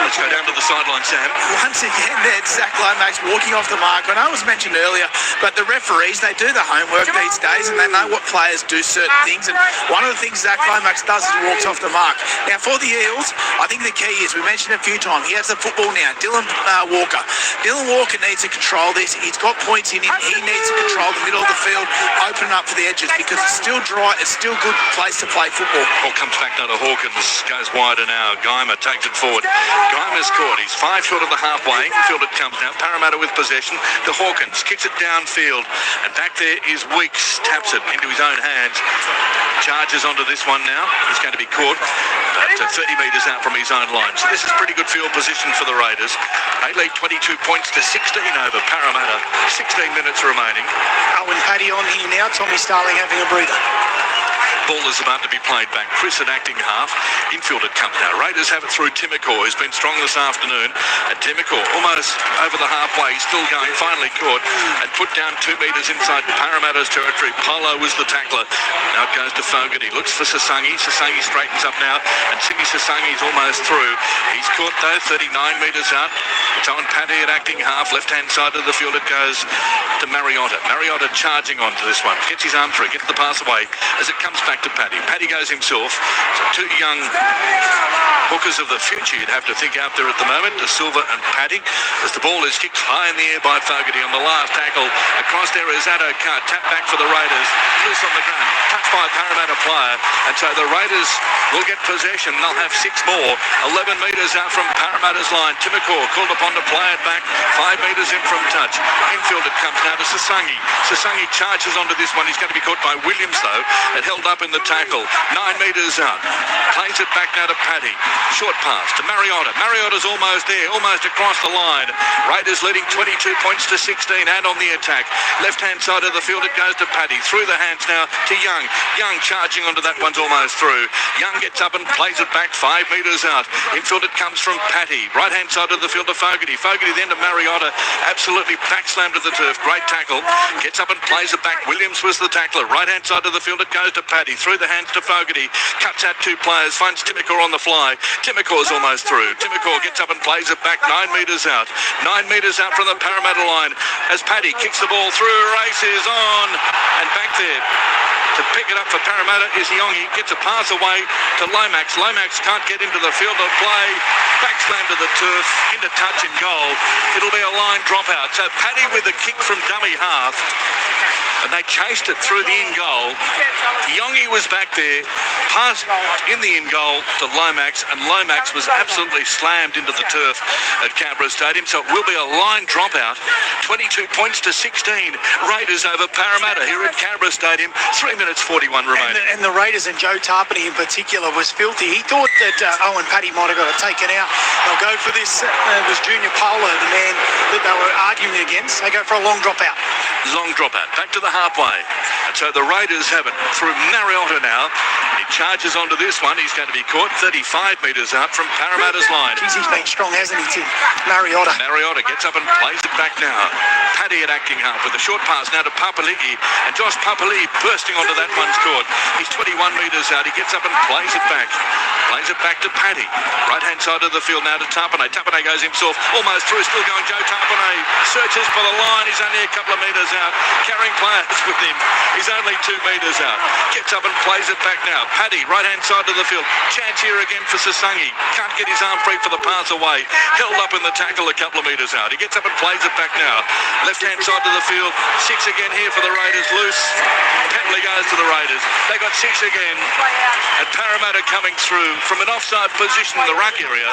Let's go down to the sideline, Sam. Once again, there's Zach Lomax walking off the mark. I know it was mentioned earlier, but the referees, they do the homework these days and they know what players do certain things. And one of the things Zach Lomax does is walks off the mark. Now, for the Eels, I think the key is, we mentioned it a few times, he has the football now. Dylan Walker. Dylan Walker needs to control this. He's got points in him. He needs to control the middle of the field, open up for the edges because it's still dry. It's still a good place to play football. Ball comes back now to Hawkins. Goes wider now. Guymer takes it forward. Guymer's caught. He's 5 short of the halfway. Infield it comes now. Parramatta with possession. To Hawkins. Kicks it downfield. And back there is Weeks. Taps it into his own hands. Charges onto this one now. He's going to be caught to 30 metres out from his own line. So this is pretty good field position for the Raiders. They lead 22 points to 16 over Parramatta. 16 minutes remaining. Owen Paddy on here now. Tommy Starling having a breather. Ball is about to be played back. Chris an acting half. Infield it comes now. Raiders have it through Timokor, who's been strong this afternoon. And Timokor almost over the halfway, still going, finally caught and put down 2 metres inside Parramatta's territory. Polo was the tackler. Now it goes to Fogarty. Looks for Sasangi. Sasangi straightens up now. And Simi Sasangi's almost through. He's caught though, 39 metres out. It's Owen Paddy at acting half. Left-hand side of the field it goes to Mariotta. Mariotta charging onto this one. Gets his arm through. Gets the pass away as it comes back to Paddy. Paddy goes himself. So 2 young hookers of the future, you'd have to think, out there at the moment, De Silva and Paddy, as the ball is kicked high in the air by Fogarty on the last tackle. Across there is Addo Carr. Tap back for the Raiders. Loose on the ground. Touched by a Parramatta player. And so the Raiders will get possession. They'll have 6 more. 11 metres out from Parramatta's line. Timokor called upon to play it back. 5 metres in from touch. Infield it comes now to Sasangi. Sasangi charges onto this one. He's going to be caught by Williams though. It held up in the tackle. 9 metres out. Plays it back now to Paddy. Short pass to Mariotta. Mariotta's almost there. Almost across the line. Raiders leading 22 points to 16 and on the attack. Left-hand side of the field it goes to Paddy. Through the hands now to Young. Young charging onto that one's almost through. Young gets up and plays it back 5 metres out. Infield it comes from Paddy. Right-hand side of the field to Fogarty. Fogarty then to Mariotta. Absolutely backslammed to the turf. Great tackle. Gets up and plays it back. Williams was the tackler. Right-hand side of the field it goes to Paddy. Through the hands to Fogarty. Cuts out 2 players. Finds Timokor on the fly. Timokor's almost through. Timokor gets up and plays it back 9 metres out. 9 metres out from the Parramatta line as Paddy kicks the ball through. Races on. And back there to pick it up for Parramatta is Yongi. Gets a pass away to Lomax. Lomax can't get into the field of play. Backslam to the turf. Into touch and goal. It'll be a line dropout. So Paddy with a kick from dummy half. And they chased it through the in goal. Yongi was back there. pass in the in goal to Lomax, and Lomax was absolutely slammed into the turf at Canberra Stadium, so it will be a line dropout. 22 points to 16. Raiders over Parramatta here at Canberra Stadium. 3 minutes 41 remaining. And the Raiders and Joe Tarpany in particular was filthy. He thought that Owen Paddy might have got it taken out. They'll go for this. It was Junior Pola, the man that they were arguing against. They go for a long dropout. Long dropout, back to the halfway. And so the Raiders have it through Mariotta now. He charges onto this one. He's going to be caught 35 metres out from Parramatta's line. Jeez, he's been strong, hasn't he, Tim? Mariotta. Mariotta gets up and plays it back now. Paddy at acting half with a short pass now to Papali'i. And Josh Papali'i bursting onto that one's court. He's 21 metres out. He gets up and plays it back. Plays it back to Paddy. Right-hand side of the field now to Tarpany. Tarpany goes himself almost through. Still going Joe Tarpany. Searches for the line. He's only a couple of metres out. Carrying players with him. He's only 2 metres out. Gets up and plays it back now. Paddy, right-hand side of the field. Chance here again for Sasangi. Can't get his arm free for the pass away. Held up in the tackle a couple of metres out. He gets up and plays it back now. Left-hand side of the field. 6 again here for the Raiders. Loose. Petley goes to the Raiders. They got 6 again. And Parramatta coming through from an offside position in the ruck area.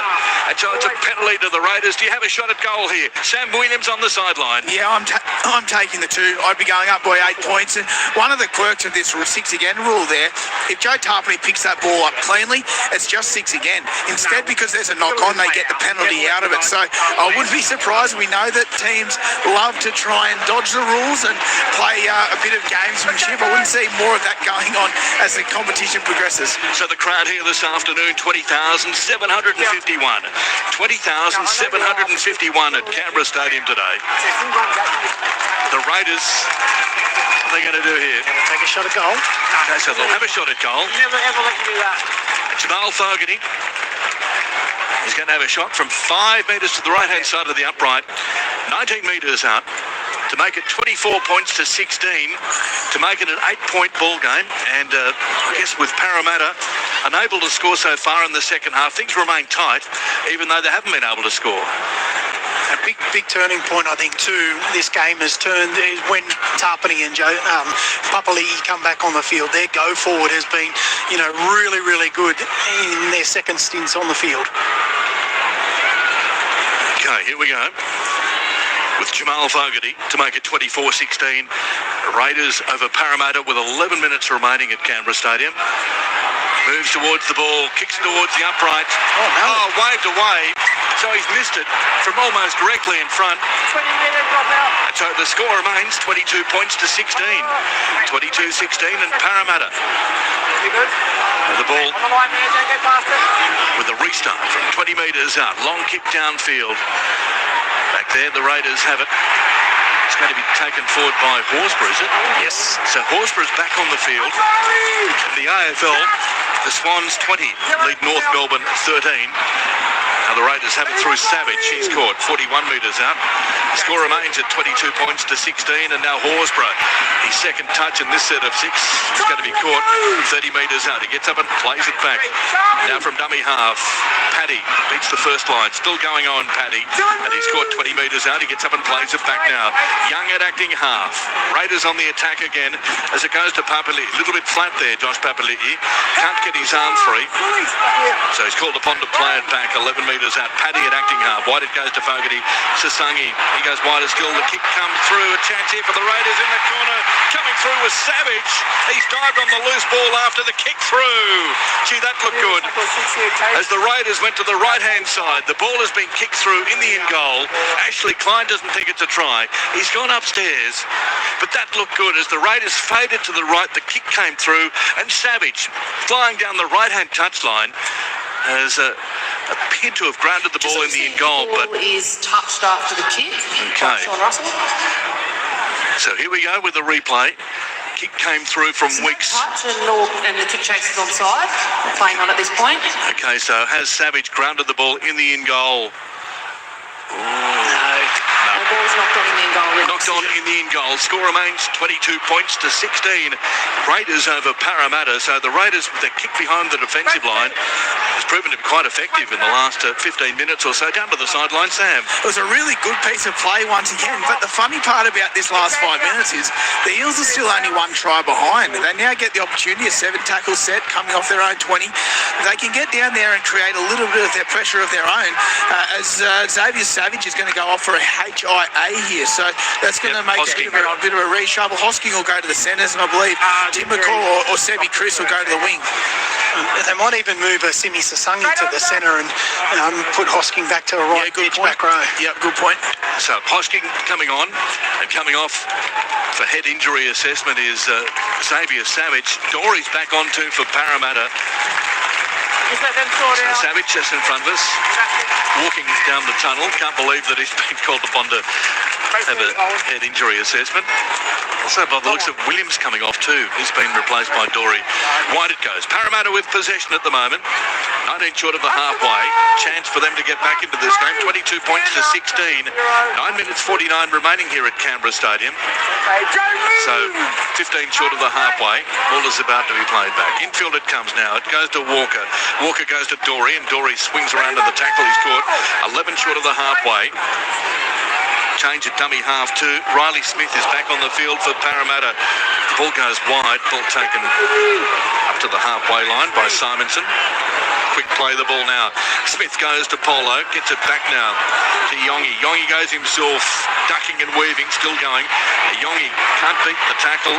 And so it's a penalty to the Raiders. Do you have a shot at goal here? Sam Williams on the sideline. Yeah, I'm taking the 2. I'd be going up by 8 points. And one of the quirks of this 6 again rule there, if Joe Tarpany picks that ball up cleanly, it's just 6 again. Instead, because there's a knock on, they get the penalty out of it. So I wouldn't be surprised. We know that teams love to try and dodge the rules and play a bit of gamesmanship. I wouldn't see more of that going on as the competition progresses. So the crowd here this afternoon, 20,751. 20,751 at Canberra Stadium today. The Raiders, what are they going to do here? Take a shot at goal. Okay, so they'll have a shot at goal. Never ever let you do that. Jamal Fogarty is going to have a shot from 5 metres to the right-hand side of the upright, 19 metres out, to make it 24 points to 16, to make it an 8-point ball game. And I guess with Parramatta unable to score so far in the second half, things remain tight, even though they haven't been able to score. A big turning point, I think, too, this game has turned is when Tarpany and Joe Papali'i come back on the field. Their go forward has been, really, really good in their second stints on the field. Okay, here we go. With Jamal Fogarty to make it 24-16. Raiders over Parramatta with 11 minutes remaining at Canberra Stadium. Moves towards the ball, kicks towards the upright. Waved away. So he's missed it from almost directly in front. 20-minute dropout. And so the score remains 22 points to 16. 22-16 and Parramatta. You good? And the ball On the line, man. Don't get past it. with a restart from 20 metres out. Long kick downfield. Back there, the Raiders have it. It's going to be taken forward by Horsburgh, is it? Yes. So Horsburgh's back on the field. In the AFL, the Swans 20 lead North Melbourne 13. Now the Raiders have it through Savage. He's caught 41 metres out. The score remains at 22 points to 16. And now Horsburgh, his second touch in this set of 6, is going to be caught 30 metres out. He gets up and plays it back. Now from dummy half, Paddy beats the first line. Still going on, Paddy. And he's caught 20 metres out. He gets up and plays it back now. Young at acting half. Raiders on the attack again as it goes to Papali'i. A little bit flat there, Josh Papali'i. Can't get his arm free. So he's called upon to play it back 11 metres out. Paddy at acting half. Wide it goes to Fogarty. Sasangi. He goes wide as still. The kick comes through. A chance here for the Raiders in the corner. Coming through was Savage. He's dived on the loose ball after the kick through. Gee, that looked good. As the Raiders went to the right-hand side, the ball has been kicked through in the in-goal. Ashley Klein doesn't think it's a try. He's gone upstairs. But that looked good as the Raiders faded to the right. The kick came through. And Savage, flying down the right-hand touchline, has appeared to have grounded the ball in the in-goal. But is touched after the kick. Okay. Sean Russell. So here we go with the replay. Kick came through from Wicks. Touch and the kick chase is onside. Playing on at this point. Okay, so has Savage grounded the ball in the in-goal? The ball's knocked on in the in-goal. Knocked on in the in-goal. Score remains 22 points to 16. Raiders over Parramatta. So the Raiders, with their kick behind the defensive line, has proven to be quite effective in the last 15 minutes or so. Down to the sideline, Sam. It was a really good piece of play once again, but the funny part about this last 5 minutes is the Eels are still only one try behind. They now get the opportunity, a 7-tackle set coming off their own 20. They can get down there and create a little bit of their pressure of their own, as Xavier Savage is going to go off for a HIA here, so that's going to make a bit of a reshuffle. Hosking will go to the centres, and I believe Tim McCall or Sebi Chris will go to the wing. They might even move a Simi Sasangi to the centre and put Hosking back to a right edge back row. Yeah, good point. So Hosking coming on and coming off for head injury assessment is Xavier Savage. Dory's back on too for Parramatta. So Savage just in front of us, walking down the tunnel. Can't believe that he's been called upon to have a head injury assessment. Also, by the looks of Williams coming off too. He's been replaced by Dory. Wide it goes. Parramatta with possession at the moment. 19 short of the halfway. Chance for them to get back into this game. 22 points to 16. 9 minutes 49 remaining here at Canberra Stadium. So 15 short of the halfway. Ball is about to be played back. Infield it comes now. It goes to Walker. Walker goes to Dory, and Dory swings around to the tackle he's caught. 11 short of the halfway. Change at dummy half two. Riley Smith is back on the field for Parramatta. The ball goes wide. Ball taken up to the halfway line by Simonson. Quick play the ball now. Smith goes to Polo. Gets it back now to Yongi. Yongi goes himself, ducking and weaving, still going. Yongi can't beat the tackle.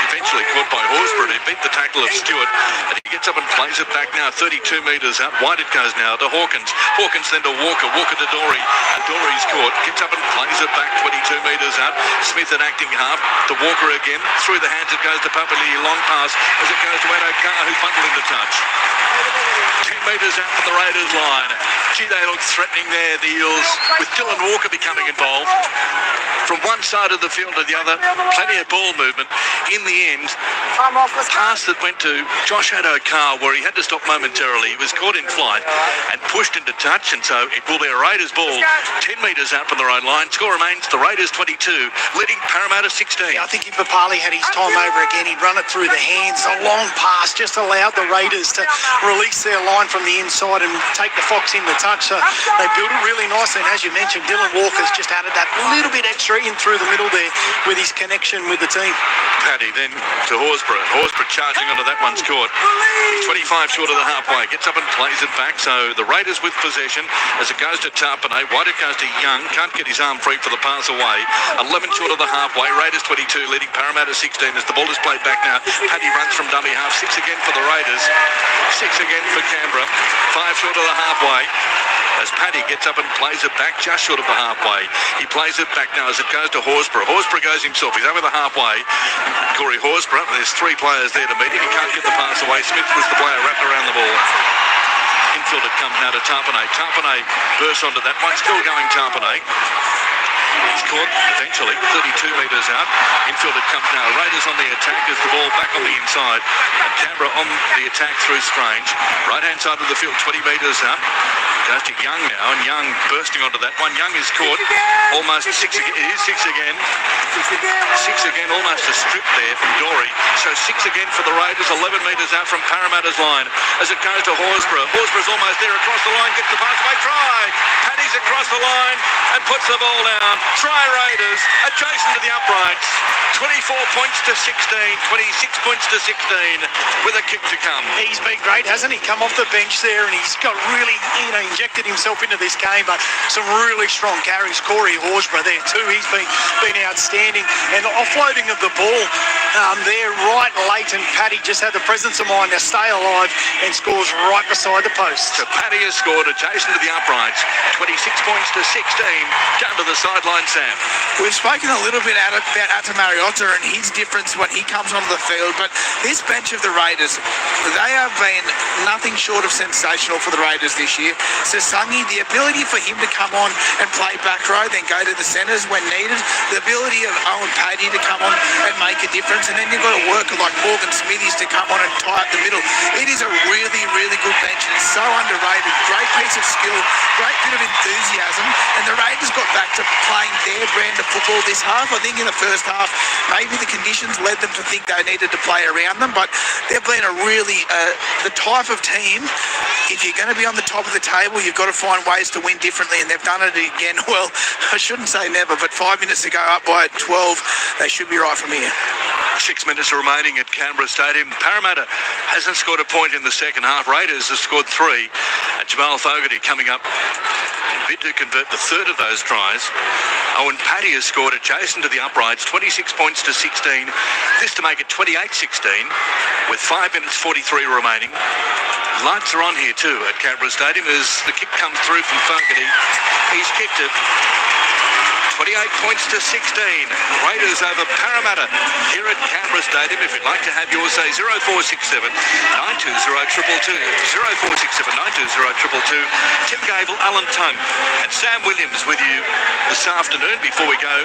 Eventually caught by Horsburgh. He beat the tackle of Stewart, and he gets up and plays it back now 32 metres out. Wide it goes now to Hawkins. Hawkins then to Walker. Walker to Dory, and Dory's caught. Gets up and plays it back 22 metres out. Smith an acting half to Walker again. Through the hands it goes to Papali. Long pass as it goes to Adokar, who's bundled into touch. 10 metres out from the Raiders line. Gee, they look threatening there, the Eels, with Dylan Walker becoming involved. From one side of the field to the other, plenty of ball movement. In the end, pass that went to Josh Adokar, where he had to stop momentarily. He was caught in flight and pushed into touch, and so it will be a Raiders ball 10 metres out from their own line. Score remains the Raiders 22, leading Parramatta 16. Yeah, I think if Papali had his time over again, he'd run it through the hands. A long pass just allowed the Raiders to release their line from the inside and take the Fox in the touch. So they built it really nicely, and as you mentioned, Dylan Walker's just added that little bit extra in through the middle there with his connection with the team. Paddy then to Horsburgh. Horsburgh charging onto that one's caught. 25 short of the halfway. Gets up and plays it back. So the Raiders with possession as it goes to Tarpanay. Wide it goes to Young. Can't get his arm free for the pass away. 11 short of the halfway. Raiders 22 leading Parramatta 16 as the ball is played back now. Paddy runs from dummy half. 6 again for the Raiders. 6 again for Canberra. 5 short of the halfway. As Paddy gets up and plays it back just short of the halfway. He plays it back now as it goes to Horsburgh. Horsburgh goes himself. He's over the halfway. Corey Horsburgh. There's 3 players there to meet him. He can't get the pass away. Smith was the player wrapped around the ball. Infield it comes now to Tarpanay. Tarpanay bursts onto that one. Still going Tarpanay. He's caught eventually, 32 metres out. Infield it comes now. Raiders on the attack as the ball back on the inside. And Canberra on the attack through Strange. Right-hand side of the field, 20 metres out. Goes to Young now, and Young bursting onto that one. Young is caught almost 6 again. It is 6 again. 6 again, almost a strip there from Dory. So 6 again for the Raiders, 11 metres out from Parramatta's line as it goes to Horsburgh. Horsburgh's almost there across the line, gets the pass away, try. Paddy's across the line and puts the ball down. Try Raiders, adjacent to the uprights. 24 points to 16, 26 points to 16 with a kick to come. He's been great, hasn't he? Come off the bench there and he's got really, injected himself into this game, but some really strong carries. Corey Horsburgh there too. He's been outstanding. And the offloading of the ball there right late, and Paddy just had the presence of mind to stay alive and scores right beside the post. So Paddy has scored adjacent to the uprights. 26 points to 16 down to the sideline, Sam. We've spoken a little bit about Ata Mariota and his difference when he comes onto the field, but this bench of the Raiders, they have been nothing short of sensational for the Raiders this year. Sasangi, the ability for him to come on and play back row, then go to the centres when needed, the ability of Owen Paddy to come on and make a difference, and then you've got a worker like Morgan Smithies to come on and tie up the middle. It is a really, really good bench, and it's so underrated. Great piece of skill, great bit of enthusiasm, and the Raiders got back to playing their brand of football this half. I think in the first half, maybe the conditions led them to think they needed to play around them, but they've been a really, the type of team, if you're going to be on the top of the table, you've got to find ways to win differently, and they've done it again. Well, I shouldn't say never, but 5 minutes to go, up by 12, they should be right from here. 6 minutes remaining at Canberra Stadium. Parramatta hasn't scored a point in the second half. Raiders have scored 3. Jamal Fogarty coming up in bid to convert the third of those tries. Owen Paddy has scored adjacent to the uprights, 26 points to 16. This to make it 28-16 with 5 minutes 43 remaining. Lights are on here too at Canberra Stadium as the kick comes through from Fogarty. He's kicked it. 28 points to 16. Raiders over Parramatta here at Canberra Stadium. If you'd like to have yours, say 0467 920 222. 0467 920 222. Tim Gable, Alan Tung and Sam Williams with you this afternoon before we go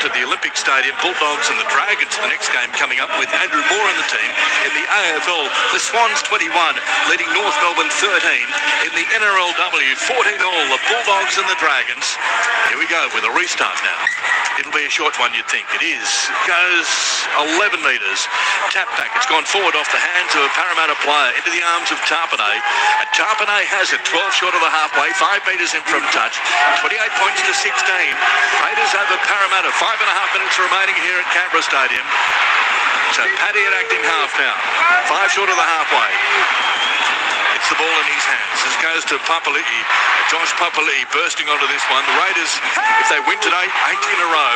to the Olympic Stadium. Bulldogs and the Dragons, the next game coming up with Andrew Moore and the team. In the AFL, the Swans 21 leading North Melbourne 13. In the NRLW, 14-all, the Bulldogs and the Dragons. Here we go with a restart now. It'll be a short one, you'd think. It is. Goes 11 metres. Tap back. It's gone forward off the hands of a Parramatta player into the arms of Tarpanay. And Tarpanay has it 12 short of the halfway, 5 metres in from touch. 28 points to 16. Raiders over Parramatta. 5.5 minutes remaining here at Canberra Stadium. So Paddy at acting half now. 5 short of the halfway. It's the ball in his hands. This goes to Papali'i. Josh Papali'i bursting onto this one. The Raiders, if they win today, 8 in a row,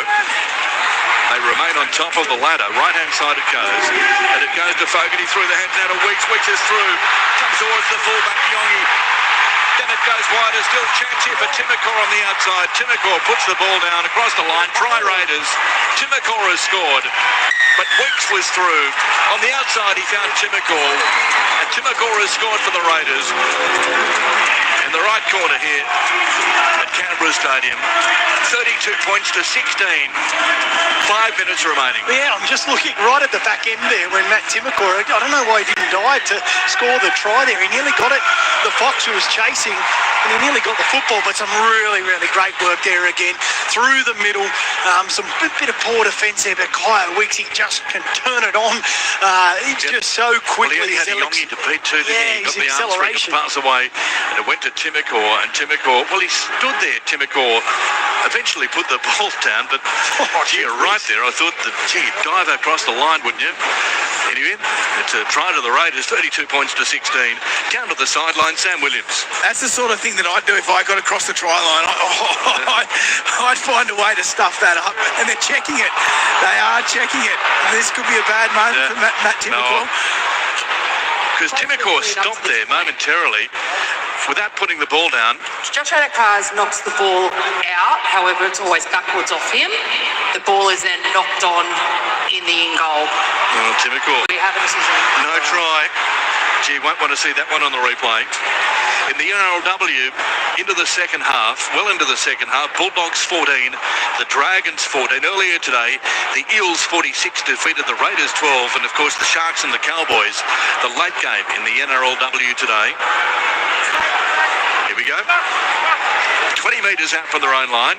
they remain on top of the ladder. Right-hand side it goes. And it goes to Fogarty through the hands now to Weeks. Weeks is through. Comes towards the fullback, Yongi. Then it goes wider. Still chance here for Timokor on the outside. Timokor puts the ball down across the line. Try Raiders. Timokor has scored. But Weeks was through. On the outside he found Timokor. And Timokor has scored for the Raiders. In the right corner here at Canberra Stadium. 32 points to 16. 5 minutes remaining. Yeah, I'm just looking right at the back end there when Matt Timokor, I don't know why he didn't dive to score the try there. He nearly got it. The Fox who was chasing, and he nearly got the football, but some really, really great work there again. Through the middle, some bit of poor defence there, but Kyle Weeks, he just can turn it on. He's just so quickly. Well, he had Yongi to beat too, didn't he? Got his the acceleration. arms pass away, and it went to Timokor, and Timokor, well, he stood there, Timokor, eventually put the ball down, but gee, you're right there. I thought that, gee, you'd dive across the line, wouldn't you? Anyway, it's a try to the Raiders, 32 points to 16. Down to the sideline, Sam Williams. That's the sort of thing that I'd do if I got across the try line. I'd find a way to stuff that up. And they're checking it. They are checking it. This could be a bad moment for Matt Timokor. Because Timokor stopped there momentarily without putting the ball down. Josh Adokars knocks the ball out, however, it's always backwards off him. The ball is then knocked on in the in goal. Oh, Timokor. We have a decision. No try. Gee, won't want to see that one on the replay. In the NRLW, into the second half, well into the second half, Bulldogs 14, the Dragons 14. Earlier today, the Eels 46 defeated the Raiders 12, and of course the Sharks and the Cowboys, the late game in the NRLW today. Here we go. 20 metres out from their own line.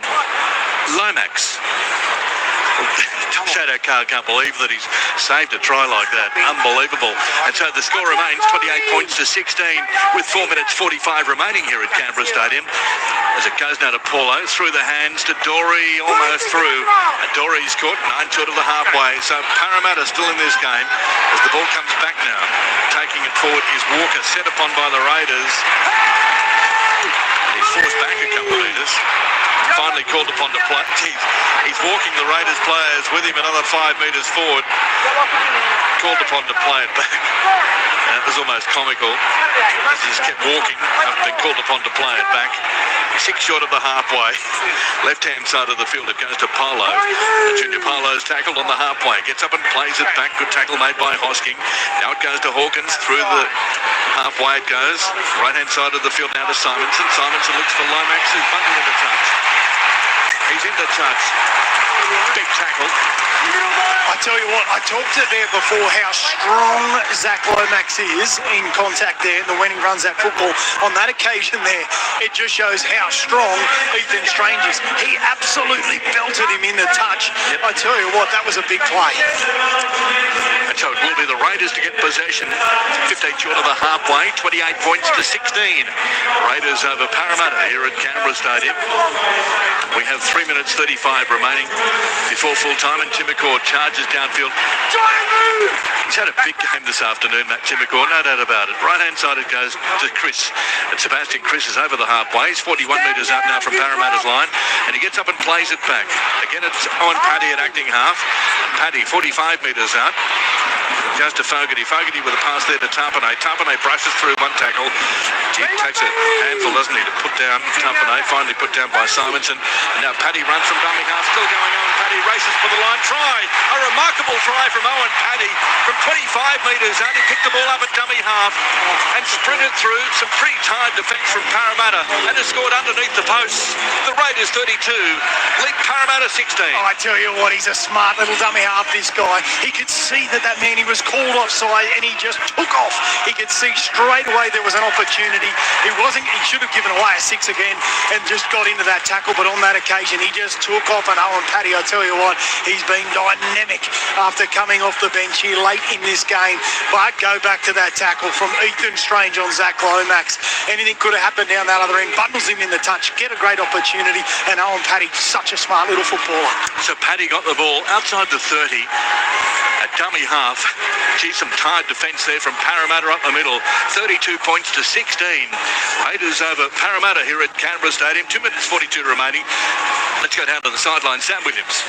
Lomax. Shadow Carr can't believe that he's saved a try like that. Unbelievable. And so the score remains 28 points to 16 with 4 minutes 45 remaining here at Canberra Stadium. As it goes now to Paulo, through the hands to Dory, almost through. And Dory's caught 9 short of the halfway. So Parramatta still in this game as the ball comes back now. Taking it forward is Walker, set upon by the Raiders. He's forced back a couple of metres. Finally called upon to play. He's walking the Raiders players with him another 5 metres forward. Called upon to play it back. That was almost comical. He just kept walking after being called upon to play it back. 6 short of the halfway. Left-hand side of the field, it goes to Paulo. Junior Paulo's tackled on the halfway. Gets up and plays it back. Good tackle made by Hosking. Now it goes to Hawkins. Through the halfway it goes. Right-hand side of the field now to Simonson. Simonson looks for Lomax, who's bundled into touch. He's into touch. Big tackle. I tell you what, I talked it there before how strong Zach Lomax is in contact there when he runs that football. On that occasion there, it just shows how strong Ethan Strange is. He absolutely belted him in the touch. I tell you what, that was a big play. And so it will be the Raiders to get possession. 15 short of the halfway, 28 points to 16. Raiders over Parramatta here at Canberra Stadium. We have 3 minutes 35 remaining before full time, and Timbercore charges downfield. He's had a big game this afternoon, Matt Timbercore, no doubt about it. Right-hand side it goes to Chris. And Sebastian Chris is over the halfway. He's 41 metres out now from Parramatta's line. And he gets up and plays it back. Again, it's Owen Paddy at acting half. Paddy, 45 metres out. Goes to Fogarty. Fogarty with a pass there to Tarpanay. Tarpanay brushes through one tackle. He takes a handful, doesn't he, to put down Tarpanay. Finally put down by Simonson. And now Paddy runs from dummy half. Still going on. Paddy races for the line. Try. A remarkable try from Owen Paddy. From 25 metres out, he picked the ball up at dummy half and sprinted through some pretty tired defence from Parramatta and has scored underneath the posts. The Raiders 32, lead Parramatta 16. Oh, I tell you what, he's a smart little dummy half, this guy. He could see that man, he was called offside and he just took off. He could see straight away there was an opportunity. He should have given away a 6 again and just got into that tackle, but on that occasion he just took off. And Owen Paddy, I tell you what, he's been dynamic after coming off the bench here late in this game. But go back to that tackle from Ethan Strange on Zach Lomax. Anything could have happened down that other end. Bundles him in the touch, get a great opportunity, and Owen Paddy, such a smart little footballer. So Paddy got the ball outside the 30 at dummy half. Gee, some tired defence there from Parramatta up the middle. 32 points to 16. Raiders over Parramatta here at Canberra Stadium. 2 minutes 42 remaining. Let's go down to the sideline. Sam Williams.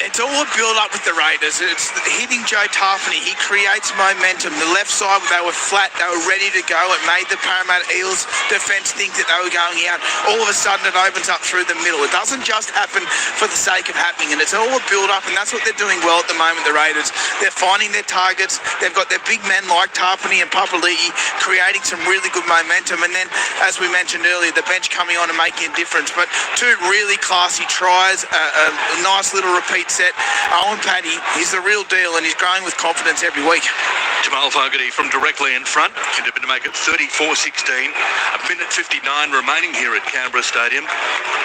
It's all a build-up with the Raiders. It's hitting Joe Tarpany. He creates momentum. The left side, they were flat. They were ready to go. It made the Parramatta Eels defence think that they were going out. All of a sudden, it opens up through the middle. It doesn't just happen for the sake of happening, and it's all a build-up, and that's what they're doing well at the moment, the Raiders. They're finding their targets. They've got their big men like Tarpany and Papali'i creating some really good momentum, and then, as we mentioned earlier, the bench coming on and making a difference. But two really classy tries, a nice little repeat set. Owen Paddy, he's the real deal, and he's growing with confidence every week. Jamal Fogarty from directly in front, to make it 34-16. A minute 59 remaining here at Canberra Stadium.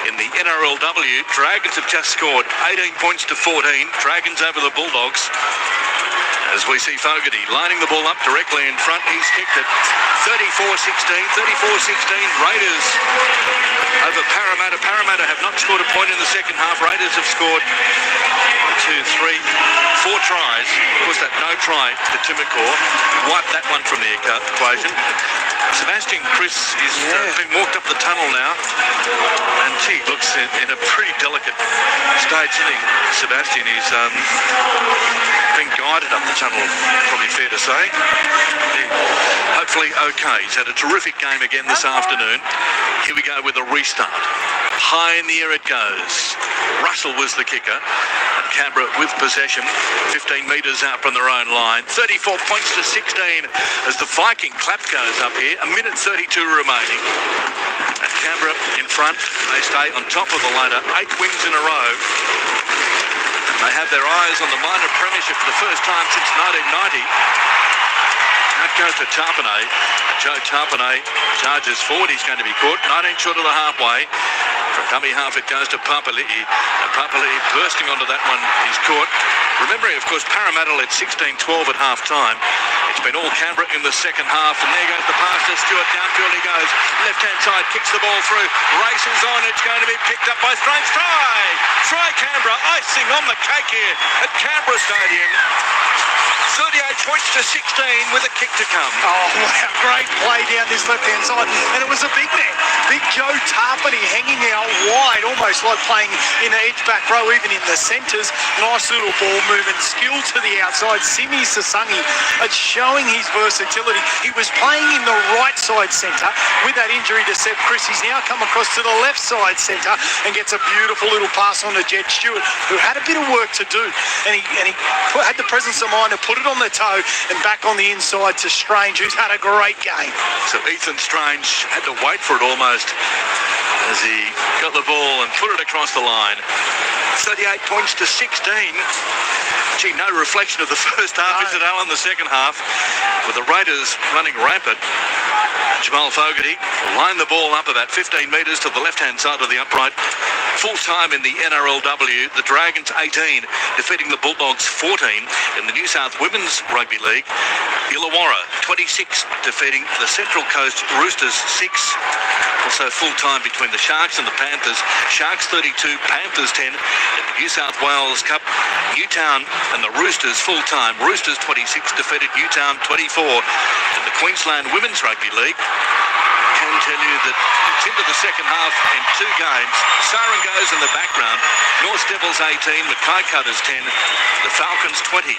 In the NRLW, Dragons have just scored 18 points to 14. Dragons over the Bulldogs. As we see Fogarty lining the ball up directly in front, he's kicked it 34-16. Raiders over Parramatta. Parramatta have not scored a point in the second half. Raiders have scored 4 tries. Of course, that no try to Timbercore wiped that one from the equation. Sebastian Chris is being walked up the tunnel now, and he looks in a pretty delicate stage, isn't he, Sebastian? He's being guided up the tunnel, probably fair to say. Hopefully okay. He's had a terrific game again this afternoon. Here we go with a restart. High in the air it goes. Russell was the kicker. And Canberra with possession, 15 metres out from their own line. 34 points to 16 as the Viking clap goes up here. A minute 32 remaining. And Canberra in front. They stay on top of the ladder. 8 wins in a row. They have their eyes on the minor premiership for the first time since 1990. That goes to Tarpanay. Joe Tarpanay charges forward. He's going to be caught. 19 short of the halfway. From dummy half it goes to Papali'i. And Papali'i bursting onto that one. He's caught. Remembering, of course, Parramatta led 16-12 at half-time. It's been all Canberra in the second half. And there goes the pass to Stewart. Downfield he goes. Left-hand side, kicks the ball through. Races on. It's going to be picked up by Strange. Try Canberra. Icing on the cake here at Canberra Stadium. 38 points to 16 with a kick to come. Oh, wow, great play down this left-hand side. And it was a big man. Big Joe Tarpany hanging out wide, almost like playing in the edge-back row, even in the centres. Nice little ball movement, skill to the outside. Simi Sasangi, it's showing his versatility. He was playing in the right side centre with that injury to Seb Chris. He's now come across to the left side centre and gets a beautiful little pass on to Jed Stewart, who had a bit of work to do. And he had the presence of mind to put it on the toe and back on the inside to Strange, who's had a great game. So Ethan Strange had to wait for it almost as he got the ball and put it across the line. 38 points to 16. Gee, no reflection of the first half, is it, Alan, the second half? With the Raiders running rampant. Jamal Fogarty will line the ball up about 15 metres to the left-hand side of the upright. Full time in the NRLW, the Dragons 18, defeating the Bulldogs 14 in the New South Women's Rugby League. Illawarra 26, defeating the Central Coast Roosters 6. Also full time between the Sharks and the Panthers. Sharks 32, Panthers 10. In the New South Wales Cup, Newtown and the Roosters full time. Roosters 26 defeated Newtown 24. In the Queensland Women's Rugby League, can tell you that it's into the second half in 2 games. Siren goes in the background. North Devils 18, Mackay Cutters 10, the Falcons 20.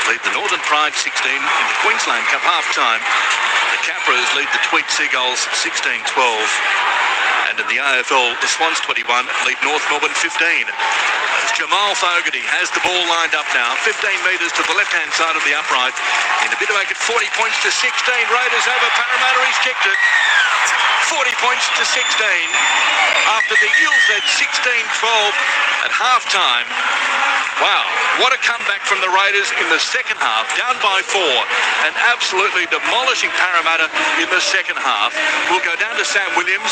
Lead the Northern Pride 16 in the Queensland Cup half-time. The Capras lead the Tweed Seagulls 16-12. And in the AFL, the Swans 21 lead North Melbourne 15. As Jamal Fogarty has the ball lined up now, 15 metres to the left-hand side of the upright. In a bit to make it 40 points to 16. Raiders over Parramatta. He's kicked it. 40 points to 16 after the Eels led 16-12 at half-time. Wow, what a comeback from the Raiders in the second half, down by 4 and absolutely demolishing Parramatta in the second half. We'll go down to Sam Williams,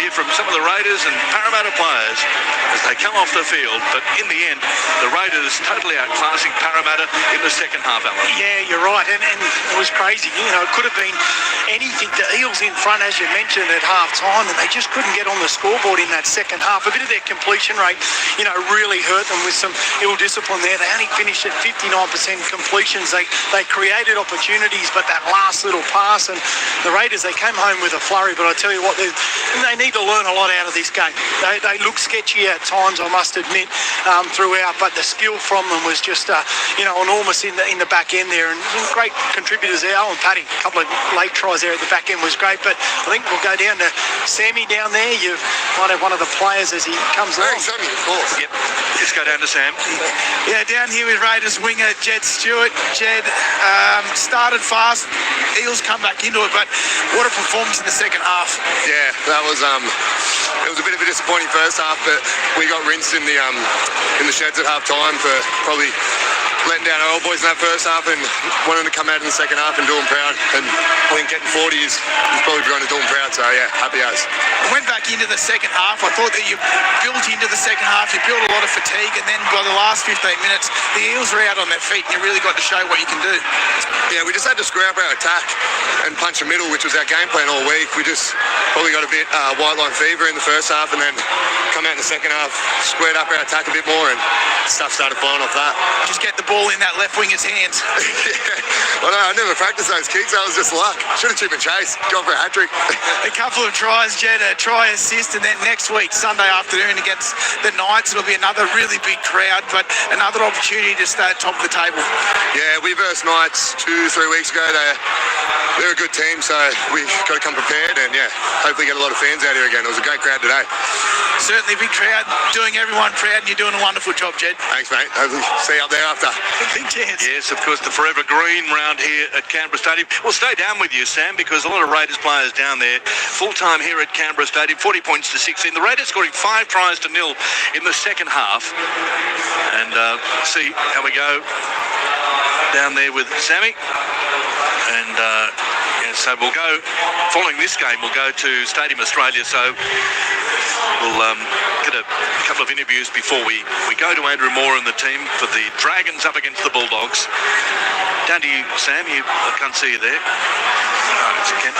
hear from some of the Raiders and Parramatta players as they come off the field, but in the end, the Raiders totally outclassing Parramatta in the second half, Alan. Yeah, you're right, and it was crazy. You know, it could have been anything. The Eels in front, as you mentioned, at half-time, and they just couldn't get on the scoreboard in that second half. A bit of their completion rate, you know, really hurt them with some ill discipline there. They only finished at 59% completions. They created opportunities, but that last little pass, and the Raiders, they came home with a flurry, but I tell you what, they need to learn a lot out of this game. They look sketchy at times, I must admit, throughout, but the skill from them was just, enormous in the back end there, and some great contributors there. Owen Paddy, a couple of late tries there at the back end was great, but I think we'll go down to Sammy down there. You might have one of the players as he comes along. Sammy, of course. Yep. Let's go down to Sam. Yeah, down here with Raiders winger Jed Stewart. Jed started fast. Eels come back into it, but what a performance in the second half. Yeah, that was it was a bit of a disappointing first half, but we got rinsed in the sheds at half time for probably letting down our old boys in that first half and wanting to come out in the second half and do them proud. And I think getting 40 is probably going to do them proud. So yeah, happy as. I went back into the second half. I thought that you built into the second half. You built a lot of fatigue, and then by the last 15 minutes, the Eels were out on their feet, and you really got to show what you can do. Yeah, we just had to screw up our attack and punch the middle, which was our game plan all week. We just probably got a bit white line fever in the first half, and then come out in the second half, squared up our attack a bit more, and stuff started flying off that. Just get the ball in that left winger's hands. Yeah, well, no, I never practiced those kicks. That was just luck. Should have chipped and chased, gone for a hat trick. A couple of tries, Jed, a try assist, and then next week, Sunday afternoon against the Knights, it'll be another really big crowd, but another opportunity to stay at top of the table. Yeah, we versed Knights 2-3 weeks ago. They're a good team, so we got to come prepared, and yeah, hopefully get a lot of fans out here again. It was a great crowd today. Certainly big crowd, doing everyone proud, and you're doing a wonderful job, Jed. Thanks, mate. Hopefully see you up there after. Big chance. Yes, of course, the forever green round here at Canberra Stadium. We'll stay down with you, Sam, because a lot of Raiders players down there, full-time here at Canberra Stadium, 40 points to 16. The Raiders scoring 5 tries to 0 in the second half. And see how we go down there with Sammy. And so we'll go, following this game, we'll go to Stadium Australia. So we'll get a couple of interviews before we go to Andrew Moore and the team for the Dragons up against the Bulldogs. Down to you, Sam. I can't see you there. Yes, you can.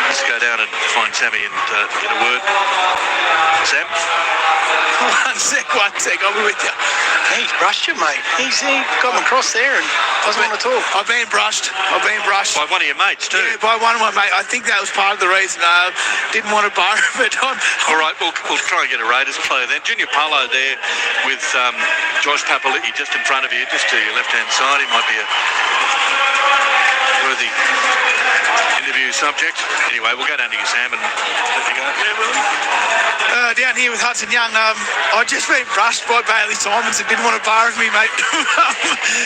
Let's go down and find Sammy and get a word. Sam? One sec, I'll be with you. He's brushed you, mate. He's got him across there and doesn't want to talk. I've been brushed. By one of your mates, too. Yeah, by one of my mates. I think that was part of the reason I didn't want to borrow it on. All right, we'll try and get a Raiders player then. Junior Paulo there with Josh Papali'i just in front of you, just to your left-hand side. He might be a worthy interview sensitive subject. Anyway, we'll go down to you, Sam, and let you go. Down here with Hudson Young, I've just been brushed by Bailey Simons and didn't want to bar with me, mate.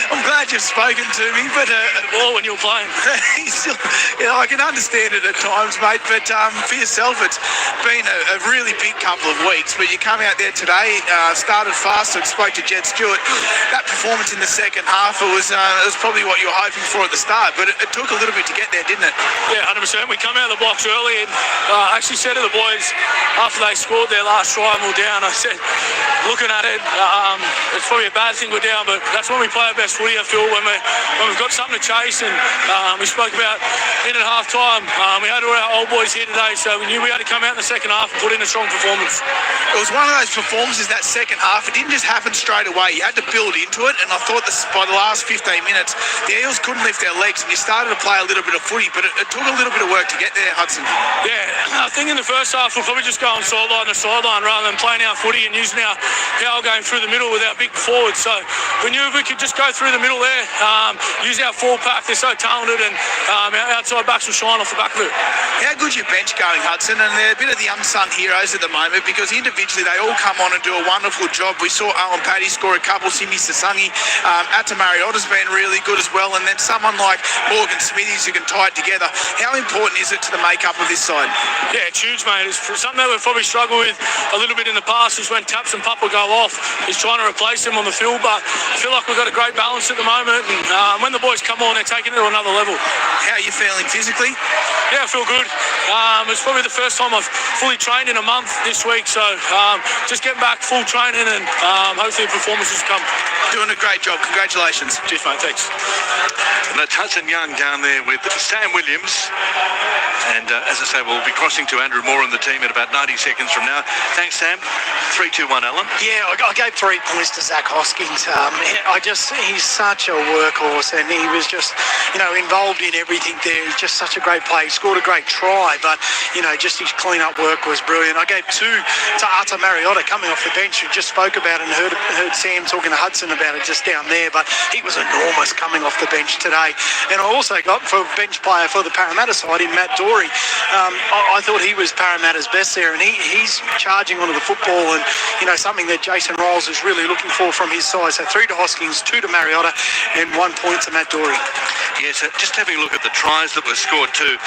I'm glad you've spoken to me, but Ball when you're playing. I can understand it at times, mate. But for yourself, it's been a really big couple of weeks. But you come out there today, started fast, and spoke to Jed Stewart. That performance in the second half, it was probably what you were hoping for at the start, but it took a little bit to get there, didn't it? Yeah, 100%. We come out of the blocks early, and I actually said to the boys after they scored their last try and we're down, I said, looking at it, it's probably a bad thing we're down, but that's when we play our best footy, I feel, when we've got something to chase. And we spoke about in at half time, we had all our old boys here today, so we knew we had to come out in the second half and put in a strong performance. It was one of those performances, that second half, it didn't just happen straight away. You had to build into it, and I thought by the last 15 minutes, the Eels couldn't lift their legs, and you started to play a little bit of footy, but it took a little bit of work to get there, Hudson. Yeah, I think in the first half we'll probably just go on sideline to sideline rather than playing our footy and using our power game through the middle with our big forwards. So we knew if we could just go through the middle there, use our full pack, they're so talented, and our outside backs will shine off the back of it. How good's your bench going, Hudson? And they're a bit of the unsung heroes at the moment, because individually they all come on and do a wonderful job. We saw Owen Paddy score a couple, Simi Sasangi, Ata Mariotta's been really good as well, and then someone like Morgan Smithies who can tie it together. How important is it to the makeup of this side? Yeah, it's huge, mate. It's something that we've probably struggled with a little bit in the past, is when Taps and Papa go off, is trying to replace them on the field, but I feel like we've got a great balance at the moment, and when the boys come on, they're taking it to another level. How are you feeling physically? Yeah, I feel good. It's probably the first time I've fully trained in a month this week, so just getting back full training, and hopefully the performances come. Doing a great job. Congratulations. Cheers, mate. Thanks. And that's Hudson Young down there with Sam Williams. And as I say, we'll be crossing to Andrew Moore and the team in about 90 seconds from now. Thanks, Sam. 3-2-1, Alan. Yeah, I gave 3 points to Zach Hoskins. He's such a workhorse, and he was just, involved in everything there. He's just such a great play. He scored a great try, but, just his clean-up work was brilliant. I gave 2 to Ata Mariotta coming off the bench, who just spoke about it, and heard Sam talking to Hudson about it just down there, but he was enormous coming off the bench today. And I also got for a bench player for the Parramatta side in Matt Dory. I thought he was Parramatta's best there, and he's charging onto the football, and something that Jason Riles is really looking for from his side. So 3 to Hoskins, 2 to Mariotta, and 1 point to Matt Dory. Yes, just having a look at the tries that were scored too.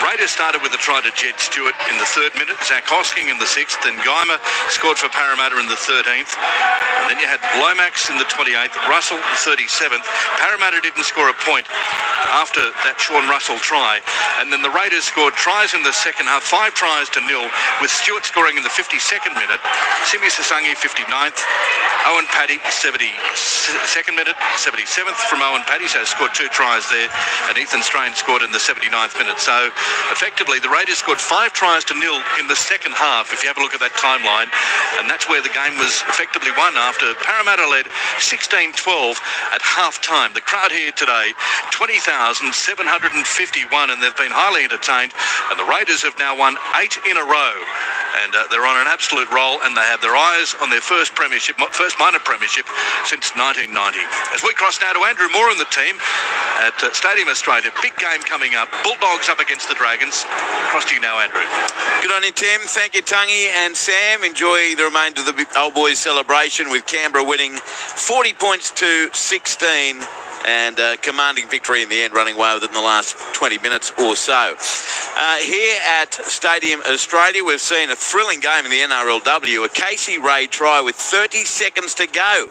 Raiders started with a try to Jed Stewart in the 3rd minute, Zach Hosking in the 6th, and Geimer scored for Parramatta in the 13th. And then you had Lomax in the 28th, Russell the 37th. Parramatta didn't score a point after that Sean Russell try. And then the Raiders scored tries in the second half, 5 tries to 0, with Stewart scoring in the 52nd minute, Simi Sasangi 59th, Owen Paddy 72nd minute, 77th from Owen Paddy, so scored 2 tries there, and Ethan Strain scored in the 79th minute. So effectively the Raiders scored 5 tries to 0 in the second half, if you have a look at that timeline, and that's where the game was effectively won after Parramatta led 16-12 at half time. The crowd here today, 20,751, and they've been highly entertained, and the Raiders have now won 8 in a row, and they're on an absolute roll, and they have their eyes on their first minor premiership since 1990. As we cross now to Andrew Moore and the team at Stadium Australia, big game coming up, Bulldogs up against the Dragons. Across to you now, Andrew. Good on you, Tim. Thank you, Tungy and Sam. Enjoy the remainder of the old boys celebration, with Canberra winning 40 points to 16. And commanding victory in the end, running away with it in the last 20 minutes or so. Here at Stadium Australia, we've seen a thrilling game in the NRLW. A Casey Ray try with 30 seconds to go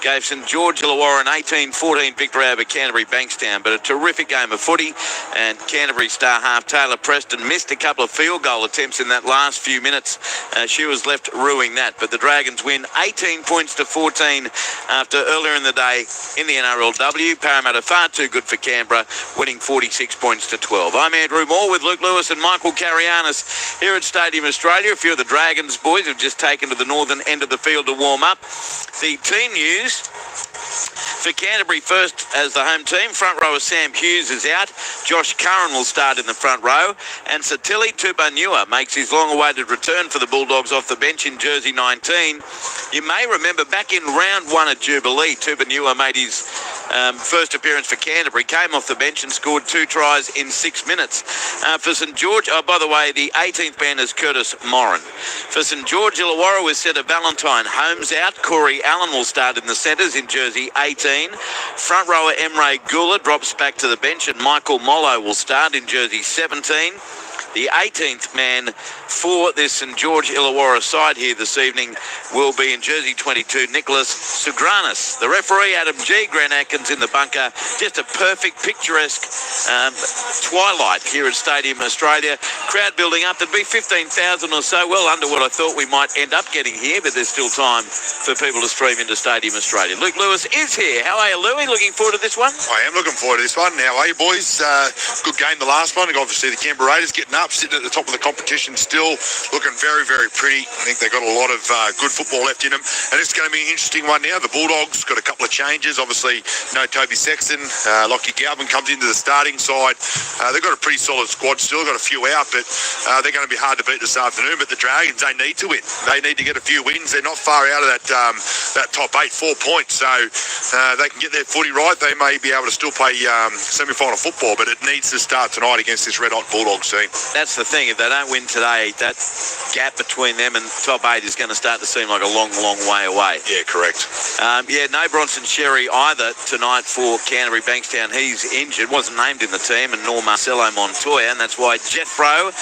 gave St George Illawarra an 18-14 victory over Canterbury Bankstown. But a terrific game of footy, and Canterbury star half Taylor Preston missed a couple of field goal attempts in that last few minutes. She was left ruining that. But the Dragons win 18 points to 14 after earlier in the day in the NRLW. Parramatta far too good for Canberra, winning 46 points to 12. I'm Andrew Moore with Luke Lewis and Michael Carianis here at Stadium Australia. A few of the Dragons boys have just taken to the northern end of the field to warm up. The team news: For Canterbury first as the home team, front rower Sam Hughes is out. Josh Curran will start in the front row. And Satili Tubanua makes his long-awaited return for the Bulldogs off the bench in jersey 19. You may remember back in round 1 at Jubilee, Tubanua made his first appearance for Canterbury, came off the bench and scored 2 tries in 6 minutes. For St George, by the way, the 18th man is Curtis Moran. For St George Illawarra with centre Valentine Holmes out. Corey Allen will start in the centres in jersey 18. Front rower Emre Gula drops back to the bench and Michael Mollo will start in jersey 17. The 18th man for this St George Illawarra side here this evening will be in jersey 22, Nicholas Sugranis. The referee, Adam G. Grant Atkins in the bunker. Just a perfect, picturesque twilight here at Stadium Australia. Crowd building up. There'd be 15,000 or so, well under what I thought we might end up getting here, but there's still time for people to stream into Stadium Australia. Luke Lewis is here. How are you, Louie? Looking forward to this one? I am looking forward to this one. How are you, boys? Good game, the last one. Obviously, the Canberra Raiders getting up, sitting at the top of the competition still, looking very, very pretty. I think they've got a lot of good football left in them. And it's going to be an interesting one now. The Bulldogs got a couple of changes. Obviously, no Toby Sexton. Lockie Galvin comes into the starting side. They've got a pretty solid squad still. Got a few out, but they're going to be hard to beat this afternoon. But the Dragons, they need to win. They need to get a few wins. They're not far out of that top 8, 4 points. So they can get their footy right. They may be able to still play semi-final football, but it needs to start tonight against this red-hot Bulldogs team. That's the thing. If they don't win today, that gap between them and top 8 is going to start to seem like a long, long way away. Yeah, correct. No Bronson Sherry either tonight for Canterbury Bankstown. He's injured, wasn't named in the team, and nor Marcelo Montoya, and that's why Jethro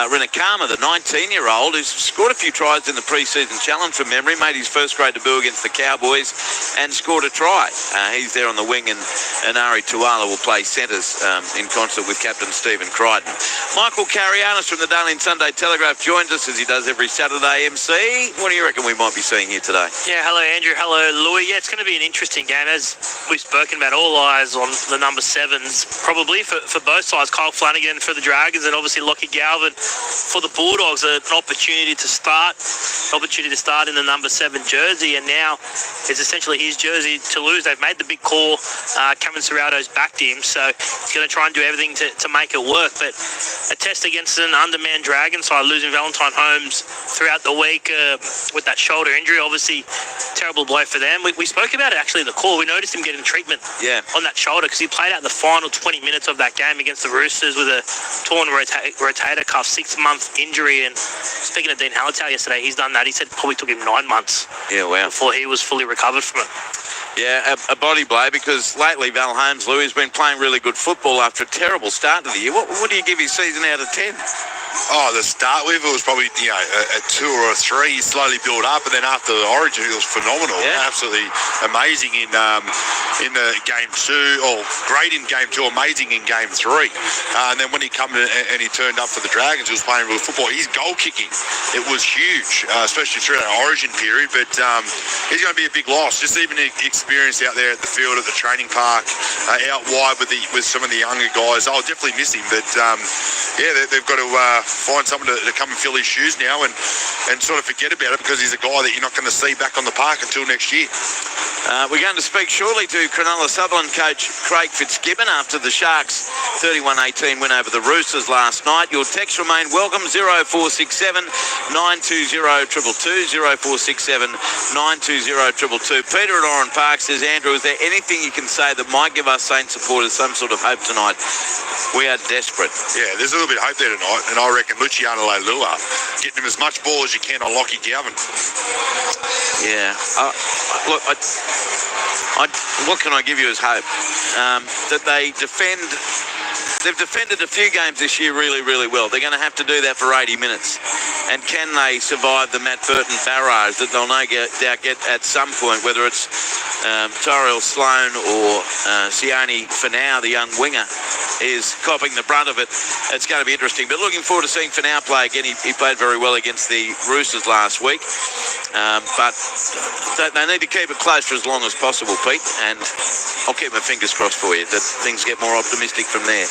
Rinakama, the 19-year-old, who's scored a few tries in the pre-season challenge from memory, made his first grade debut against the Cowboys and scored a try. He's there on the wing, and Ari Tuala will play centres in concert with Captain Stephen Crichton. Michael Carianis from the Darling Sunday Telegraph joins us as he does every Saturday. MC, what do you reckon we might be seeing here today? Yeah, hello Andrew, hello Louis. Yeah, it's going to be an interesting game, as we've spoken about. All eyes on the number 7s, probably for both sides. Kyle Flanagan for the Dragons, and obviously Lockie Galvin for the Bulldogs. An opportunity to start in the number 7 jersey, and now it's essentially his jersey to lose. They've made the big call. Cameron Serrato's backed him, so he's going to try and do everything to make it work. But a test against an undermanned Dragon side, losing Valentine Holmes throughout the week with that shoulder injury. Obviously, terrible blow for them. We spoke about it actually in the call. We noticed him getting treatment on that shoulder because he played out the final 20 minutes of that game against the Roosters with a torn rotator cuff, 6-month injury. And speaking of Dean Hallertau yesterday, he's done that. He said it probably took him 9 months before he was fully recovered from it. Yeah, a body blow, because lately Val Holmes, Louis, has been playing really good football after a terrible start to the year. What do you give his season out of 10? Oh, to start with, it was probably a 2 or a 3. He slowly built up, and then after the Origin, it was phenomenal. Yeah. Absolutely amazing in the game 2, or great in game 2, amazing in game 3. And then when he came and he turned up for the Dragons, he was playing real football. His goal kicking, it was huge, especially through that Origin period. But he's going to be a big loss. Just even the experience out there at the field, at the training park, out wide with some of the younger guys. I'll definitely miss him. But they've got to find someone to come and fill his shoes now and sort of forget about it, because he's a guy that you're not going to see back on the park until next year. We're going to speak shortly to Cronulla Sutherland coach Craig Fitzgibbon after the Sharks 31-18 win over the Roosters last night. Your texts remain welcome, 0467 920 222, 0467 920 222. Peter at Oran Park says, Andrew, is there anything you can say that might give us Saints supporters some sort of hope tonight? We are desperate. Yeah, there's a little bit of hope there tonight, and I reckon Luciano Leilua getting him as much ball as you can on Lockie Galvin. Yeah. Look, what can I give you as hope? That they defend. They've defended a few games this year really, really well. They're going to have to do that for 80 minutes. And can they survive the Matt Burton barrage that they'll no doubt get at some point, whether it's Tyrell Sloan or Sione Finau, the young winger, is copping the brunt of it. It's going to be interesting. But looking forward to seeing Finau play again. He played very well against the Roosters last week. But they need to keep it close for as long as possible, Pete, and I'll keep my fingers crossed for you that things get more optimistic from there.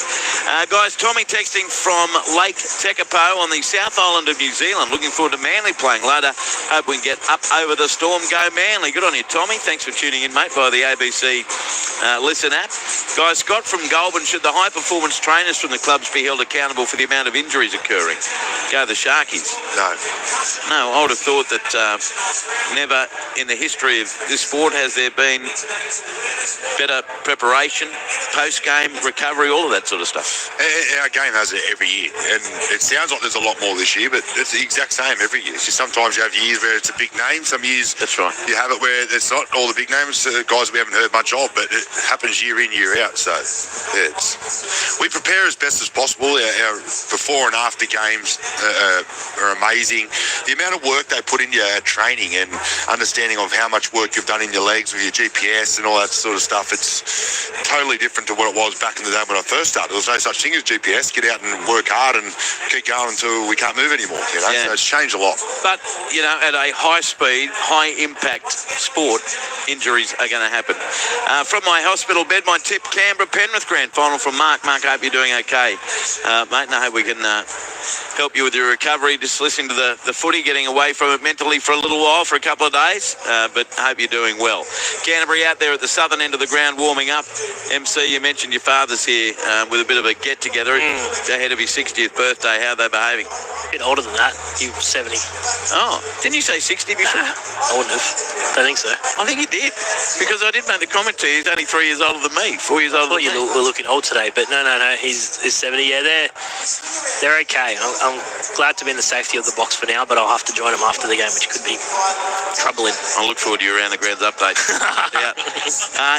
Guys, Tommy texting from Lake Tekapo on the South Island of New Zealand. Looking forward to Manly playing later. Hope we can get up over the storm. Go Manly. Good on you, Tommy. Thanks for tuning in, mate, via the ABC Listen app. Guys, Scott from Goulburn, should the high-performance trainers from the clubs be held accountable for the amount of injuries occurring? Go the Sharkies. No, I would have thought that never in the history of this sport has there been better preparation, post-game recovery, all of that sort of stuff. Our game has it every year, and it sounds like there's a lot more this year, but it's the exact same every year. So sometimes you have years where it's a big name, some years that's right. You have it where it's not all the big names, guys we haven't heard much of, but it happens year in, year out. So we prepare as best as possible. Our before and after games are amazing. The amount of work they put into training and understanding of how much work you've done in your legs with your GPS and all that sort of stuff, it's totally different to what it was back in the day when I first started. There was no such thing as GPS. Get out and work hard and keep going until we can't move anymore. So it's changed a lot. But at a high speed, high impact sport, injuries are going to happen. From my hospital bed, my tip: Canberra Penrith grand final from Mark. Mark, I hope you're doing okay, mate, and I hope we can help you with your recovery. Just listening to the footy, getting away from it mentally for a little while, for a couple of days, but I hope you're doing well. Canterbury out there at the southern end of the ground warming up. MC, you mentioned your father's here with a bit of a get-together ahead of his 60th birthday. How are they behaving? A bit older than that. He was 70. Oh, didn't you say 60 before? I wouldn't have. Don't think so. I think you did, because I did make the comment to you. He's only 3 years older than me, 4 years older than me. I thought you were looking old today, but no. He's 70. Yeah, they're okay. I'm glad to be in the safety of the box for now, but I'll have to join them after the game, which could be troubling. I'll look forward to you around the grounds update.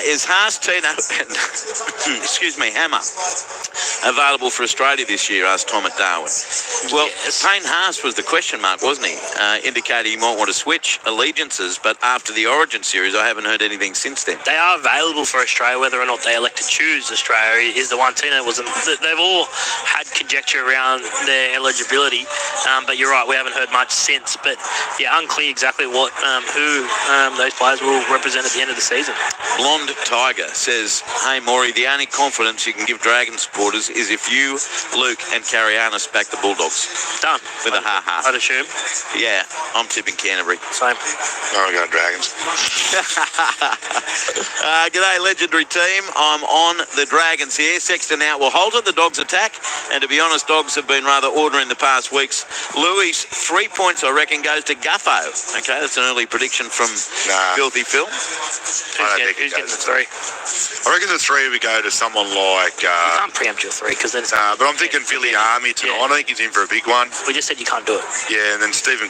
Is Haas, Tino, and Hammer available for Australia this year? Asked Tom at Darwin. Well, yes. Payne Haas was the question mark, wasn't he? Indicated he might want to switch allegiances, but after the Origin series, I haven't heard anything since then. They are available for Australia. Whether or not they elect to choose Australia is the one. Tino wasn't. They've all had conjecture around their eligibility, but you're right, we haven't heard much since. But yeah, unclear exactly who those players will represent at the end of the season. Blonde Tiger says, "Hey Maury, the only confidence you can give Dragon supporters is if you, Luke, and Carianis back the Bulldogs." Done. With a ha-ha. I'd assume. Yeah, I'm tipping Canterbury. Same. I'm going Dragons. G'day, legendary team. I'm on the Dragons here. Sexton out will halt at the Dogs attack, and to be honest, Dogs have been rather ordinary in the past weeks. Louis, 3 points, I reckon, goes to Guffo. Okay, that's an early prediction from Filthy Phil. Who's getting the 3? I reckon the 3 would go to someone like... you can't preempt your 3 because then it's... but I'm thinking Philly Army tonight. I think he's in for a big one. We just said you can't do it. Yeah, and then Stephen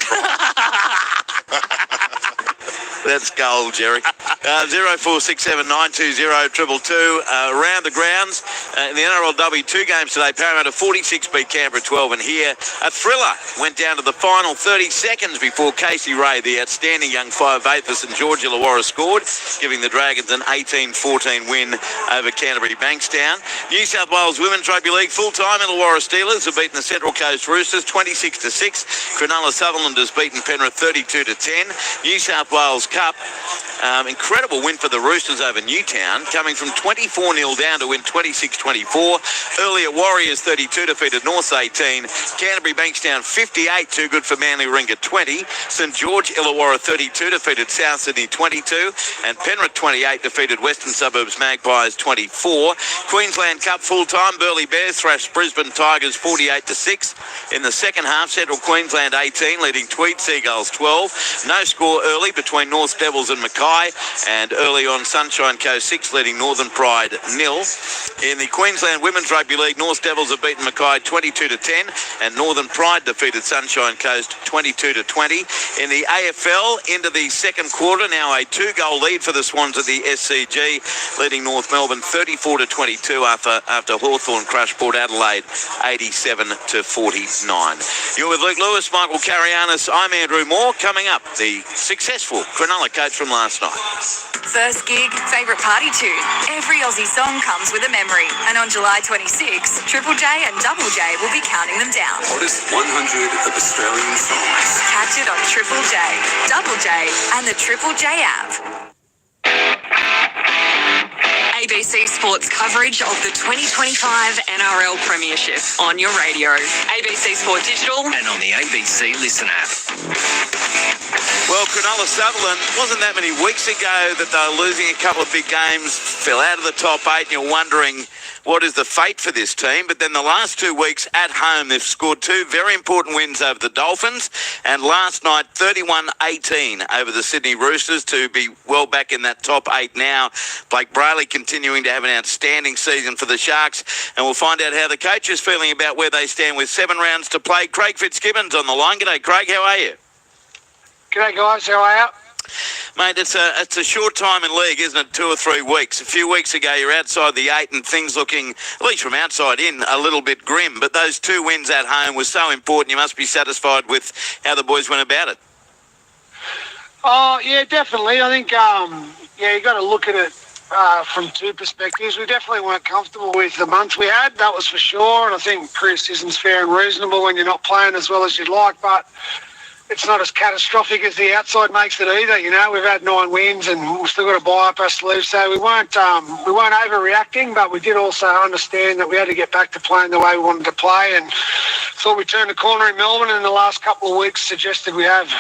That's gold, Jerry. 0467920222. Around the grounds in the NRLW 2 games today. Parramatta 46 beat Canberra 12, and here a thriller went down to the final 30 seconds before Casey Ray, the outstanding young 5'8" for St George Illawarra, scored, giving the Dragons an 18-14 win over Canterbury Bankstown. New South Wales Women's Rugby League full-time Illawarra Steelers have beaten the Central Coast Roosters 26-6. Cronulla Sutherland has beaten Penrith 32-10. New South Wales Cup, incredible win for the Roosters over Newtown, coming from 24-0 down to win 26-24. Earlier, Warriors 32 defeated Norths 18. Canterbury Bankstown 58, too good for Manly Ringer 20. St George Illawarra 32 defeated South Sydney 22. And Penrith 28 defeated Western Suburbs Magpies 24. Queensland Cup full-time, Burleigh Bears thrashed Brisbane Tigers 48-6. In the second half, Central Queensland 18, leading Tweed Seagulls 12. No score early between North Devils and Mackay, and early on Sunshine Coast 6 leading Northern Pride 0. In the Queensland Women's Rugby League, North Devils have beaten Mackay 22-10, and Northern Pride defeated Sunshine Coast 22-20. In the AFL, into the second quarter, now a 2-goal lead for the Swans at the SCG, leading North Melbourne 34-22 after Hawthorn crushed Port Adelaide 87-49. You're with Luke Lewis, Michael Carianis. I'm Andrew Moore. Coming up, the successful Cronulla Cronulla coach from last night. First gig, favourite party tune. Every Aussie song comes with a memory. And on July 26, Triple J and Double J will be counting them down. Hottest 100 of Australian songs. Catch it on Triple J, Double J and the Triple J app. ABC Sports coverage of the 2025 NRL Premiership on your radio, ABC Sport Digital And on the ABC Listen app. Well, Cronulla Sutherland, wasn't that many weeks ago that they were losing a couple of big games, fell out of the top 8, and you're wondering what is the fate for this team. But then the last 2 weeks at home, they've scored 2 very important wins over the Dolphins, and last night 31-18 over the Sydney Roosters to be well back in that top 8 now. Blake Brayley continuing to have an outstanding season for the Sharks, and we'll find out how the coach is feeling about where they stand with 7 rounds to play. Craig Fitzgibbons on the line. G'day, Craig. How are you? G'day, guys. How are you? Mate, it's a short time in league, isn't it? 2 or 3 weeks. A few weeks ago, you're outside the 8 and things looking, at least from outside in, a little bit grim. But those 2 wins at home were so important. You must be satisfied with how the boys went about it. Oh, yeah, definitely. I think, you got to look at it from 2 perspectives. We definitely weren't comfortable with the month we had, that was for sure. And I think criticism's fair and reasonable when you're not playing as well as you'd like. But it's not as catastrophic as the outside makes it either. You know, we've had 9 wins and we've still got to buy up our sleeves. So we weren't overreacting, but we did also understand that we had to get back to playing the way we wanted to play, and thought we turned the corner in Melbourne, and the last couple of weeks suggested we have.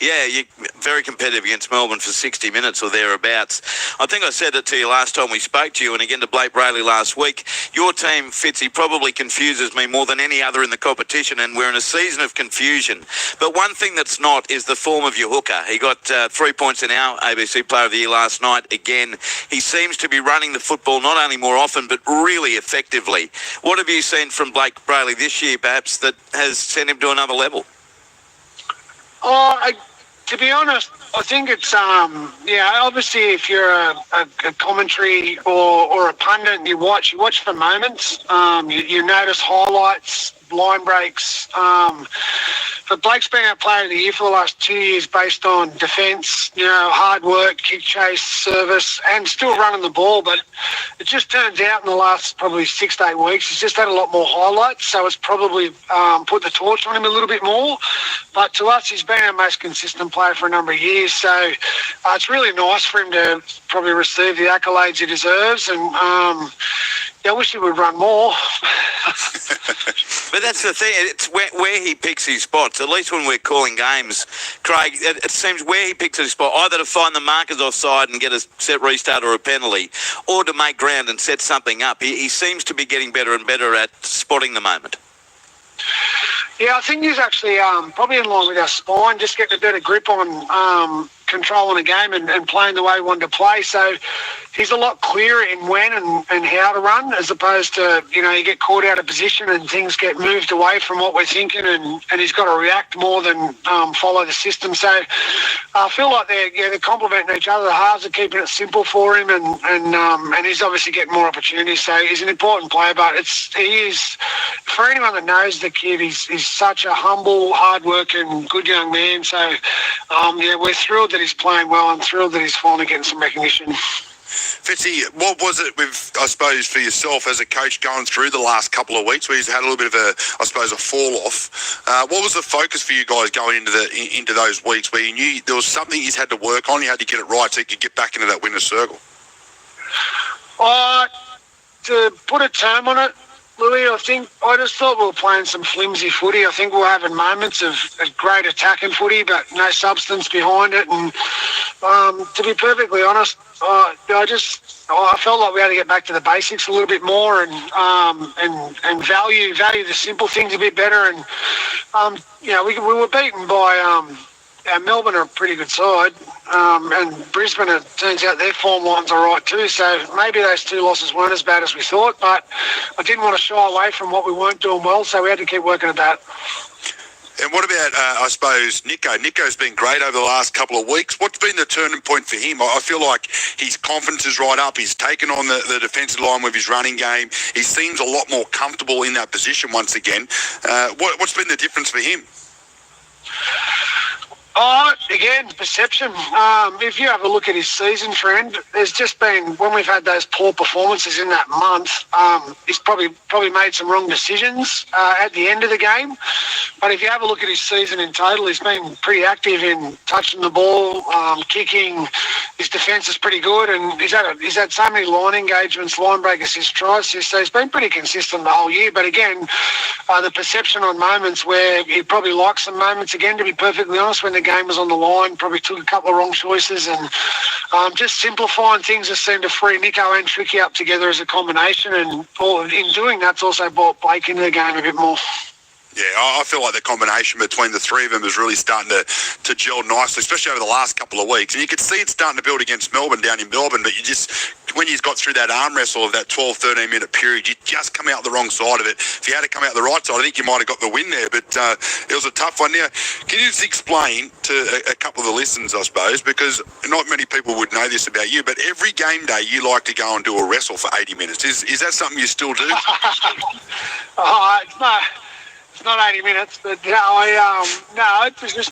Yeah, you're very competitive against Melbourne for 60 minutes or thereabouts. I think I said it to you last time we spoke to you, and again to Blake Brayley last week. Your team, Fitzy, probably confuses me more than any other in the competition, and we're in a season of confusion. But one thing that's not is the form of your hooker. He got 3 points in our ABC Player of the Year last night. Again, he seems to be running the football not only more often, but really effectively. What have you seen from Blake Brayley this year, perhaps, that has sent him to another level? To be honest, I think it's, obviously if you're a commentary or a pundit, you watch for moments. You notice highlights, line breaks. But Blake's been our Player of the Year for the last 2 years based on defence, hard work, kick chase, service, and still running the ball. But it just turns out in the last probably 6 to 8 weeks, he's just had a lot more highlights. So it's probably put the torch on him a little bit more. But to us, he's been our most consistent player for a number of years. So it's really nice for him to probably receive the accolades he deserves. And I wish he would run more. But that's the thing. It's where he picks his spots. At least when we're calling games, Craig, it seems where he picks his spot, either to find the markers offside and get a set restart or a penalty, or to make ground and set something up. He seems to be getting better and better at spotting the moment. Yeah, I think he's actually probably in line with our spine, just getting a better grip on controlling a game and playing the way we wanted to play. So he's a lot clearer in when and how to run, as opposed to, you get caught out of position and things get moved away from what we're thinking, and he's got to react more than follow the system. So I feel like they're complementing each other. The halves are keeping it simple for him, and he's obviously getting more opportunities. So he's an important player, but he is, for anyone that knows the kid, he's such a humble, hard-working, good young man. So we're thrilled that he's playing well. I'm thrilled that he's finally getting some recognition. Fitzy, what was it with, I suppose, for yourself as a coach going through the last couple of weeks where you've had a little bit of a fall off? What was the focus for you guys going into those weeks where you knew there was something you had to work on, you had to get it right so you could get back into that winner's circle? To put a term on it, Louis, I just thought we were playing some flimsy footy. I think we were having moments of great attacking footy, but no substance behind it. And to be perfectly honest, I felt like we had to get back to the basics a little bit more and value the simple things a bit better. And we were beaten by Melbourne are a pretty good side, and Brisbane, it turns out their form line's all right too, so maybe those 2 losses weren't as bad as we thought, but I didn't want to shy away from what we weren't doing well, so we had to keep working at that. And what about, I suppose, Nico? Nico's been great over the last couple of weeks. What's been the turning point for him? I feel like his confidence is right up. He's taken on the defensive line with his running game. He seems a lot more comfortable in that position once again. What's been the difference for him? Oh, again, perception. If you have a look at his season trend, there's just been, when we've had those poor performances in that month, he's probably made some wrong decisions at the end of the game. But if you have a look at his season in total, he's been pretty active in touching the ball, kicking. His defence is pretty good, and he's had so many line engagements, line break assists, try assists. So he's been pretty consistent the whole year. But again, the perception on moments where he probably likes some moments, again, to be perfectly honest, when the game was on the line, probably took a couple of wrong choices, and just simplifying things has seemed to free Nico and Tricky up together as a combination, and in doing that's also brought Blake into the game a bit more. Yeah, I feel like the combination between the three of them is really starting to gel nicely, especially over the last couple of weeks. And you could see it starting to build against Melbourne down in Melbourne, but when you got through that arm wrestle of that 12, 13-minute period, you just come out the wrong side of it. If you had to come out the right side, I think you might have got the win there, but it was a tough one. Now, can you just explain to a couple of the listeners, I suppose, because not many people would know this about you, but every game day you like to go and do a wrestle for 80 minutes. Is that something you still do? It's not 80 minutes, but no, it was just